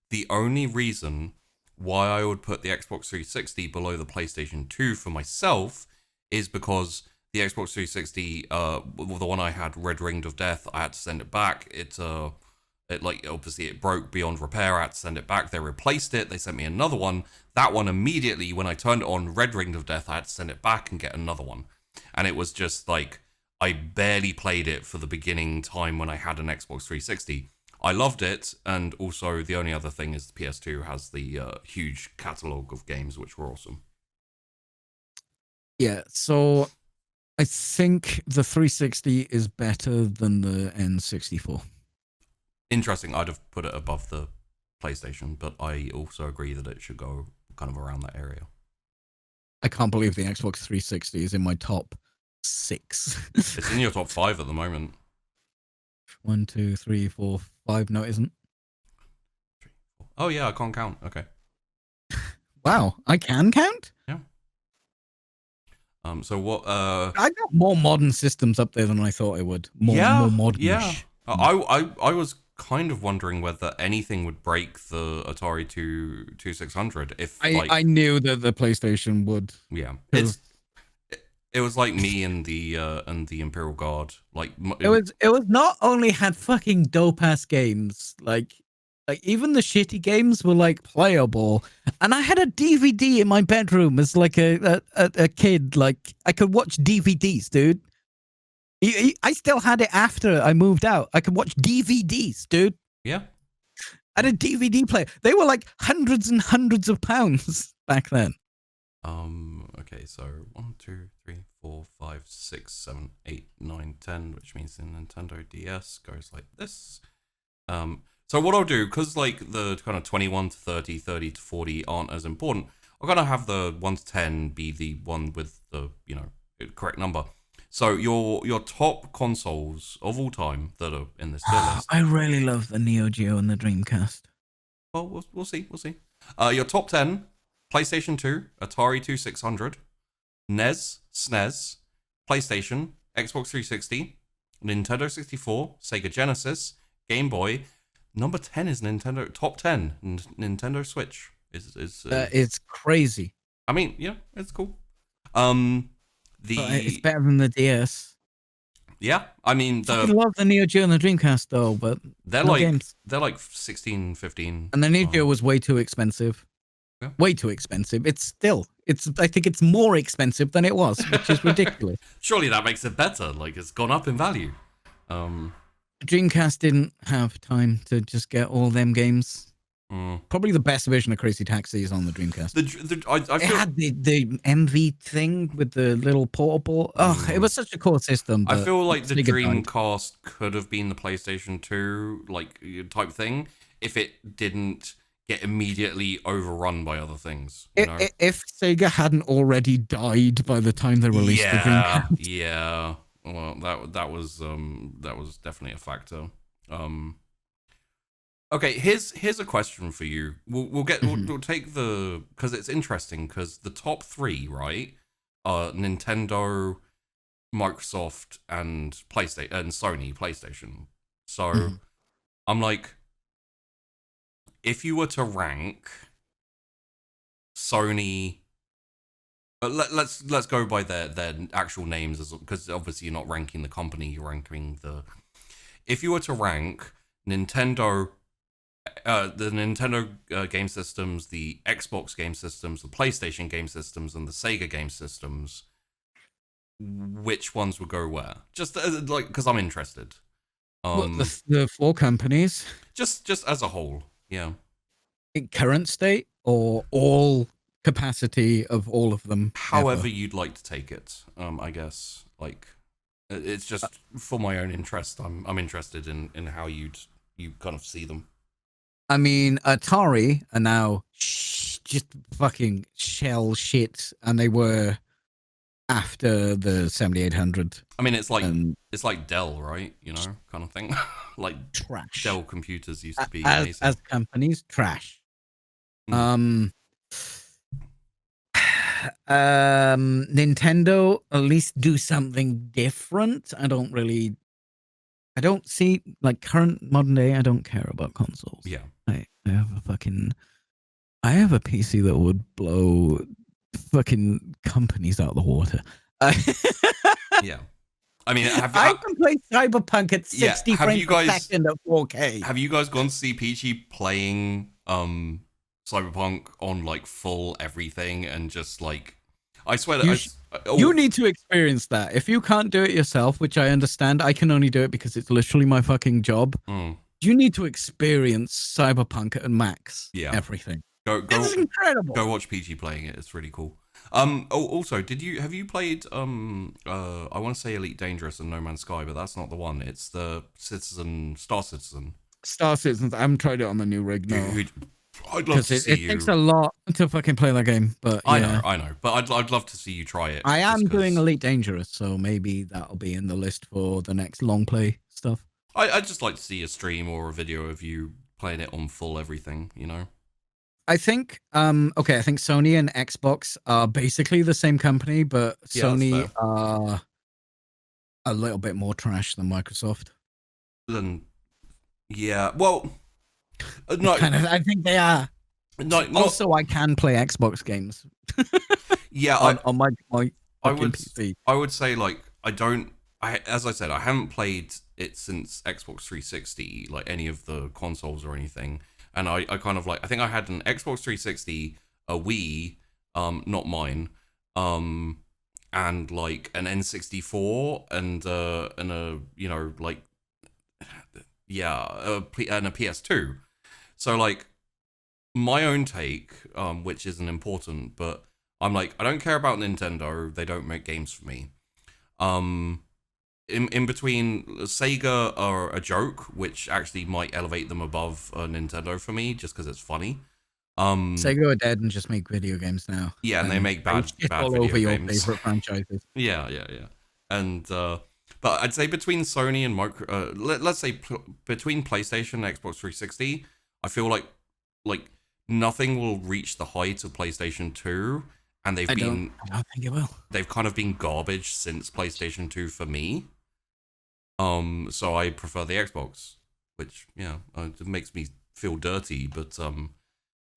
the only reason why I would put the Xbox 360 below the PlayStation 2 for myself is because the Xbox 360, the one I had, Red Ringed of Death, I had to send it back. It obviously it broke beyond repair. I had to send it back. They replaced it. They sent me another one. That one immediately, when I turned it on, Red Ringed of Death, I had to send it back and get another one. And it was just like, I barely played it for the beginning time when I had an Xbox 360. I loved it, and also the only other thing is the PS2 has the huge catalogue of games, which were awesome. Yeah, so I think the 360 is better than the N64. Interesting. I'd have put it above the PlayStation, but I also agree that it should go kind of around that area. I can't believe the Xbox 360 is in my top 6. It's in your top 5 at the moment. 1, 2, 3, 4, 5. No, it isn't. Oh yeah, I can't count. Okay. Wow, I can count? Yeah. So what? I got more modern systems up there than I thought I would. More modern. Yeah. I was kind of wondering whether anything would break the Atari 2600 if I knew that the PlayStation would. Yeah. It was like me and the Imperial Guard. Like it was not only had fucking dope ass games, like even the shitty games were like playable, and I had a DVD in my bedroom as like a kid. Like I could watch DVDs, dude. I still had it after I moved out. I could watch DVDs, dude. Yeah. I had a DVD player. They were like hundreds and hundreds of pounds back then. Okay, so 1, 2, 3, 4, 5, 6, 7, 8, 9, 10, which means the Nintendo DS goes like this. So what I'll do, because like the kind of 21 to 30, 30 to 40 aren't as important, I'm gonna have the 1 to 10 be the one with the correct number. So your top consoles of all time that are in this tier list. I really love the Neo Geo and the Dreamcast. Well, we'll see. Your top 10: PlayStation 2, Atari 2600, NES, SNES, PlayStation, Xbox 360, Nintendo 64, Sega Genesis, Game Boy. Number 10 is Nintendo. Top 10, Nintendo Switch. It's crazy. I mean, yeah, it's cool. It's better than the DS. Yeah, I mean, I love the Neo Geo and the Dreamcast though, but they're like 16, 15. And the Neo Geo was way too expensive. Yeah. Way too expensive. I think it's more expensive than it was, which is ridiculous. Surely that makes it better. Like it's gone up in value. Dreamcast didn't have time to just get all them games. Probably the best version of Crazy Taxi is on the Dreamcast. I feel... It had the MV thing with the little portable. Oh, it was such a cool system. I feel like the Dreamcast could have been the PlayStation 2 like type thing if it didn't get immediately overrun by other things. If Sega hadn't already died by the time they released the Dreamcast. Yeah. Well, that was definitely a factor. Okay, here's a question for you. We'll take the, because it's interesting because the top 3, right, are Nintendo, Microsoft, and PlayStation and Sony PlayStation. So I'm like, if you were to rank Sony, But let's go by their actual names, because obviously you're not ranking the company, you're ranking the. If you were to rank Nintendo, the Nintendo game systems, the Xbox game systems, the PlayStation game systems, and the Sega game systems, which ones would go where? Just like because I'm interested. The 4 companies, Just as a whole, yeah. in current state or all capacity of all of them. However ever? you'd like to take it, I guess. Like, it's just for my own interest. I'm interested in how you kind of see them. I mean, Atari are now just fucking shell shit, and they were after the 7800. I mean, it's like Dell, right? You know, kind of thing. Like Trash. Dell computers used to be as companies, trash. Nintendo at least do something different. I don't see, like, current modern day, I don't care about consoles. Yeah. I have a PC that would blow fucking companies out of the water. Yeah. I mean, I can play Cyberpunk at 60 frames per second at 4K. Have you guys gone to see Peachy playing Cyberpunk on like full everything and just like, I swear that you need to experience that. If you can't do it yourself, which I understand, I can only do it because it's literally my fucking job. You need to experience Cyberpunk at max. Yeah. Everything. It's incredible. Go watch Peachy playing it. It's really cool. Also, have you played I want to say Elite Dangerous and No Man's Sky, but that's not the one. It's the Star Citizen. Star Citizen. I haven't tried it on the new rig now. Dude, I'd love to see you. It takes a lot to fucking play that game, but yeah. I know, but I'd love to see you try it. I am doing Elite Dangerous, so maybe that'll be in the list for the next long play stuff. I'd just like to see a stream or a video of you playing it on full everything, you know? I think I think Sony and Xbox are basically the same company, but Sony are a little bit more trash than Microsoft. Yeah, well, no, I think they are. No, also, I can play Xbox games. Yeah, on my PC. I would say, like, as I said, I haven't played it since Xbox 360, like any of the consoles or anything. And I kind of like, I think I had an Xbox 360, a Wii, not mine, and like an N64 and a, you know, like, yeah, and a PS2. So like my own take, which isn't important, but I'm like, I don't care about Nintendo. They don't make games for me. In between, Sega are a joke, which actually might elevate them above Nintendo for me, just because it's funny. Sega are dead and just make video games now. Yeah, and they make bad all video over games. Your favorite franchises. Yeah. And but I'd say between Sony and let's say between PlayStation and Xbox 360, I feel like nothing will reach the height of PlayStation 2, and I don't think it will. They've kind of been garbage since PlayStation 2 for me. So I prefer the Xbox, which it makes me feel dirty, but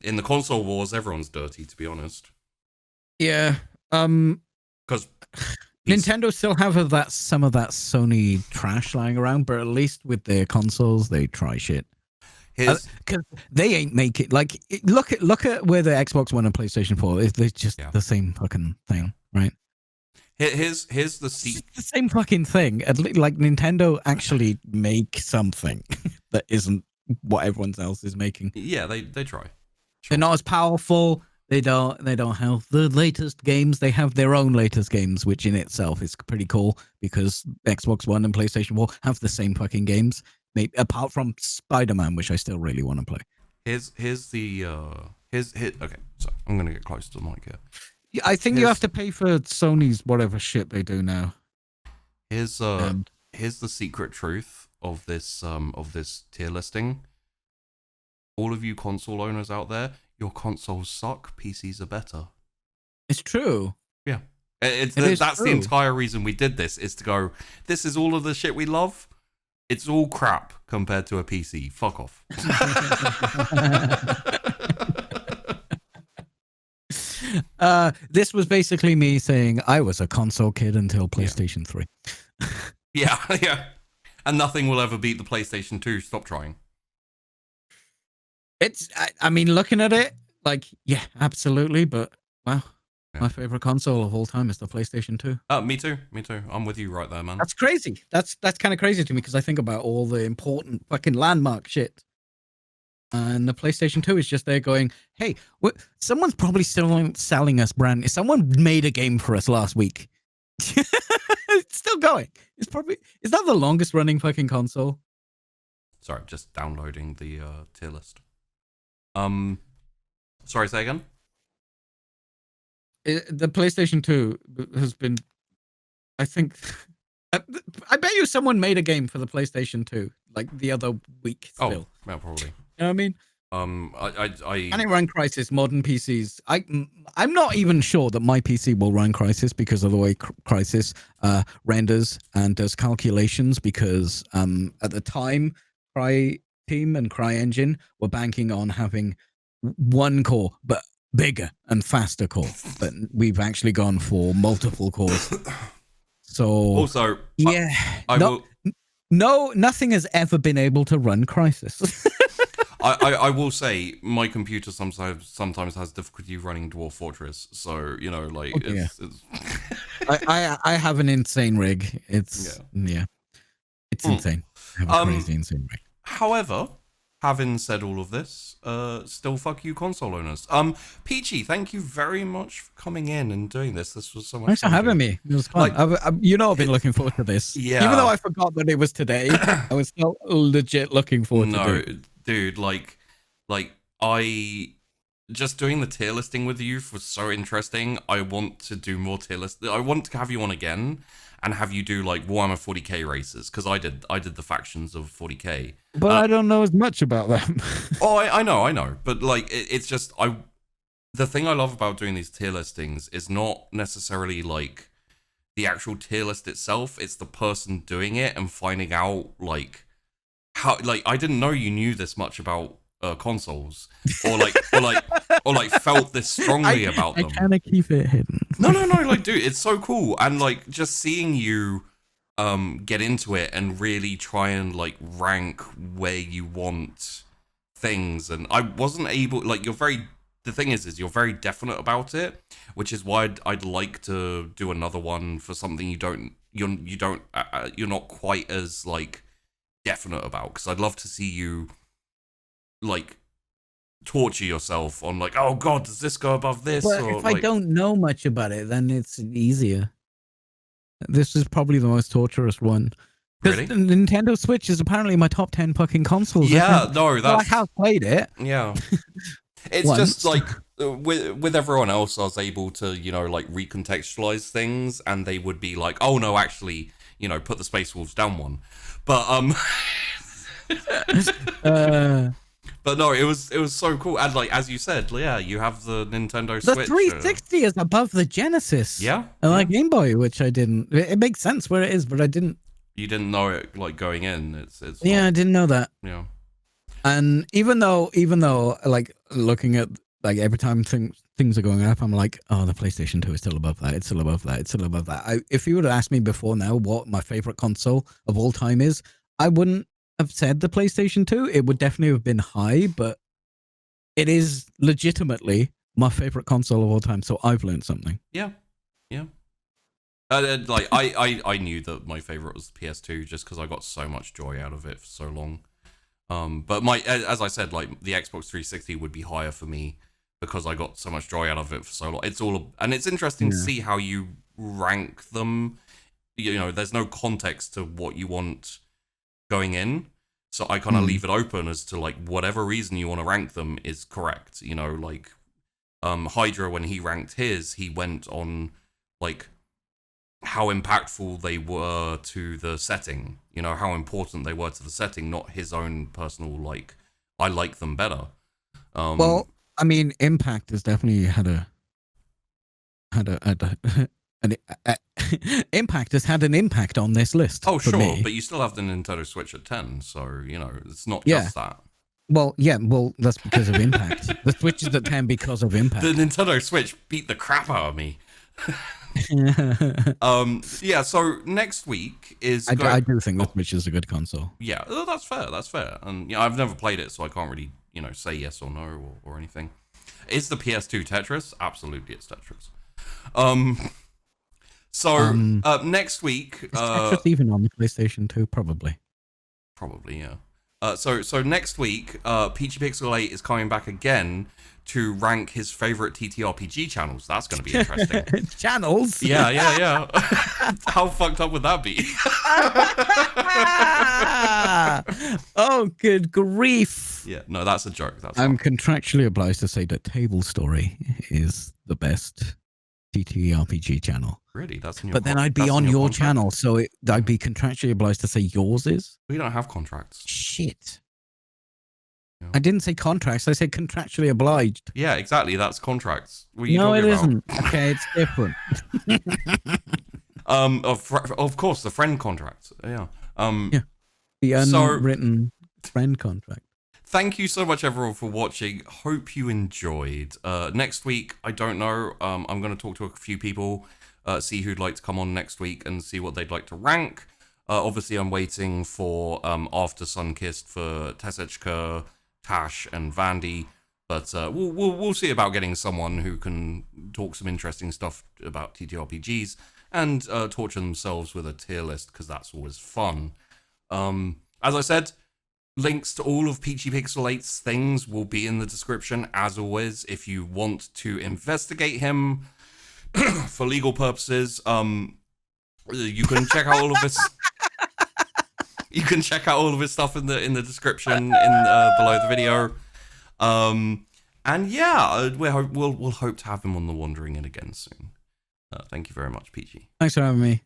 in the console wars, everyone's dirty, to be honest. Yeah. Because Nintendo still have some of that Sony trash lying around, but at least with their consoles, they try shit. Because they ain't make it. Like, look at where the Xbox One and PlayStation 4 is. They're just the same fucking thing, right? Here's the the same fucking thing. Like, Nintendo actually make something that isn't what everyone else is making. Yeah, they try. Sure. They're not as powerful. They don't have the latest games. They have their own latest games, which in itself is pretty cool because Xbox One and PlayStation 4 have the same fucking games, maybe apart from Spider-Man, which I still really want to play. Okay, so I'm gonna get close to the mic here. Yeah, I think you have to pay for Sony's whatever shit they do now. Here's the secret truth of this tier listing. All of you console owners out there, your consoles suck. PCs are better. It's true. Yeah, that's true. The entire reason we did this is to go. This is all of the shit we love. It's all crap compared to a PC. Fuck off. This was basically me saying I was a console kid until PlayStation 3. Yeah, yeah. And nothing will ever beat the PlayStation 2. Stop trying. I mean, looking at it, like, yeah, absolutely. But wow, my favorite console of all time is the PlayStation 2. Me too. I'm with you right there, man. That's crazy. That's kind of crazy to me because I think about all the important fucking landmark shit. And the PlayStation 2 is just there going, hey, someone's probably still selling us brand. Someone made a game for us last week. It's still going. Is that the longest running fucking console? Sorry, just downloading the tier list. Sorry, say again? The PlayStation 2 has been, I think, I bet you someone made a game for the PlayStation 2 like the other week still. Oh, yeah, probably. You know what I mean? Can it run Crysis? Modern PCs. I'm not even sure that my PC will run Crysis because of the way Crysis renders and does calculations. Because at the time, Cry Team and Cry Engine were banking on having one core, but bigger and faster core. But we've actually gone for multiple cores. So also, yeah, nothing has ever been able to run Crysis. I will say my computer sometimes has difficulty running Dwarf Fortress, so you know, like it's I have an insane rig. It's it's insane. I have a crazy insane rig. However, having said all of this, still fuck you console owners. Peachy, thank you very much for coming in and doing this. This was so much fun. Thanks for having me. It was fun. Like, I've been looking forward to this. Yeah. Even though I forgot that it was today, I was still legit looking forward to it. Dude, like I just doing the tier listing with you was so interesting. I want to do more tier list. I want to have you on again and have you do like Warhammer 40k races because I did the factions of 40k. But I don't know as much about them. Oh, I know. But like it's just the thing I love about doing these tier listings is not necessarily like the actual tier list itself. It's the person doing it and finding out like how, like, I didn't know you knew this much about consoles, or felt this strongly about them. I kind of keep it hidden. No, like, dude, it's so cool, and like just seeing you get into it and really try and like rank where you want things, and I wasn't able. Like, the thing is you're very definite about it, which is why I'd like to do another one for something you're not quite as like definite about, because I'd love to see you like torture yourself on like, oh god, does this go above this? But or if like, I don't know much about it, then it's easier. This is probably the most torturous one. Really? The Nintendo Switch is apparently my top 10 fucking consoles. Yeah, no, that's... I have played it. Yeah. It's Once. just like with everyone else, I was able to, you know, like recontextualize things, and they would be like, oh no, actually, you know, put the Space Wolves down one. But but no, it was so cool, and like as you said, yeah, you have the Nintendo Switch. The 360 is above the Genesis. Yeah, and like Game Boy, which I didn't. It makes sense where it is, but I didn't. You didn't know it like going in. It's yeah, I didn't know that. Yeah, and even though like looking at like every time things are going up, I'm like, oh, the PlayStation 2 is still above that. It's still above that. It's still above that. If you would have asked me before now what my favorite console of all time is, I wouldn't have said the PlayStation 2. It would definitely have been high, but it is legitimately my favorite console of all time. So I've learned something. Yeah. Like I knew that my favorite was the PS2 just because I got so much joy out of it for so long. But as I said, like the Xbox 360 would be higher for me because I got so much joy out of it for so long. And it's interesting to see how you rank them. You know, there's no context to what you want going in, so I kind of leave it open as to like whatever reason you want to rank them is correct. You know, like Hydra, when he ranked his, he went on like how impactful they were to the setting, you know, how important they were to the setting, not his own personal like I like them better. Well, I mean, Impact has definitely Impact has had an impact on this list. Oh, sure, me. but you still have the Nintendo Switch at 10, so you know it's not just that. Well, yeah, that's because of Impact. The Switch is at 10 because of Impact. The Nintendo Switch beat the crap out of me. Yeah, so next week is... I do think the Switch is a good console. Yeah, that's fair. And yeah, I've never played it, so I can't really, say yes or no or anything. Is the PS2 Tetris? Absolutely, it's Tetris. Next week... Is Tetris even on the PlayStation 2? Probably, yeah. So next week, PeachyPixel8 is coming back again to rank his favorite TTRPG channels. That's going to be interesting. Channels? Yeah. How fucked up would that be? Oh, good grief. Yeah, no, that's a joke. I'm contractually obliged to say that Table Story is the best TTRPG channel. Really? That's in your But then I'd be on your contract? channel, so I'd be contractually obliged to say yours is? We don't have contracts. Shit. Yeah. I didn't say contracts. I said contractually obliged. Yeah, exactly. That's contracts. What are you No, it talking about? isn't. Okay, it's different. Of course, the friend contract. Yeah. Yeah. The unwritten friend contract. Thank you so much, everyone, for watching. Hope you enjoyed. Next week, I don't know. I'm going to talk to a few people, see who'd like to come on next week, and see what they'd like to rank. Obviously, I'm waiting for After Sunkissed for Tesechka, Tash, and Vandy. But we'll see about getting someone who can talk some interesting stuff about TTRPGs and torture themselves with a tier list, because that's always fun. As I said, links to all of PeachyPixel8's things will be in the description, as always. If you want to investigate him for legal purposes, you can check out all of this. You can check out all of his stuff in the description below the video. And yeah, we'll hope to have him on The Wandering In again soon. Thank you very much, Peachy. Thanks for having me.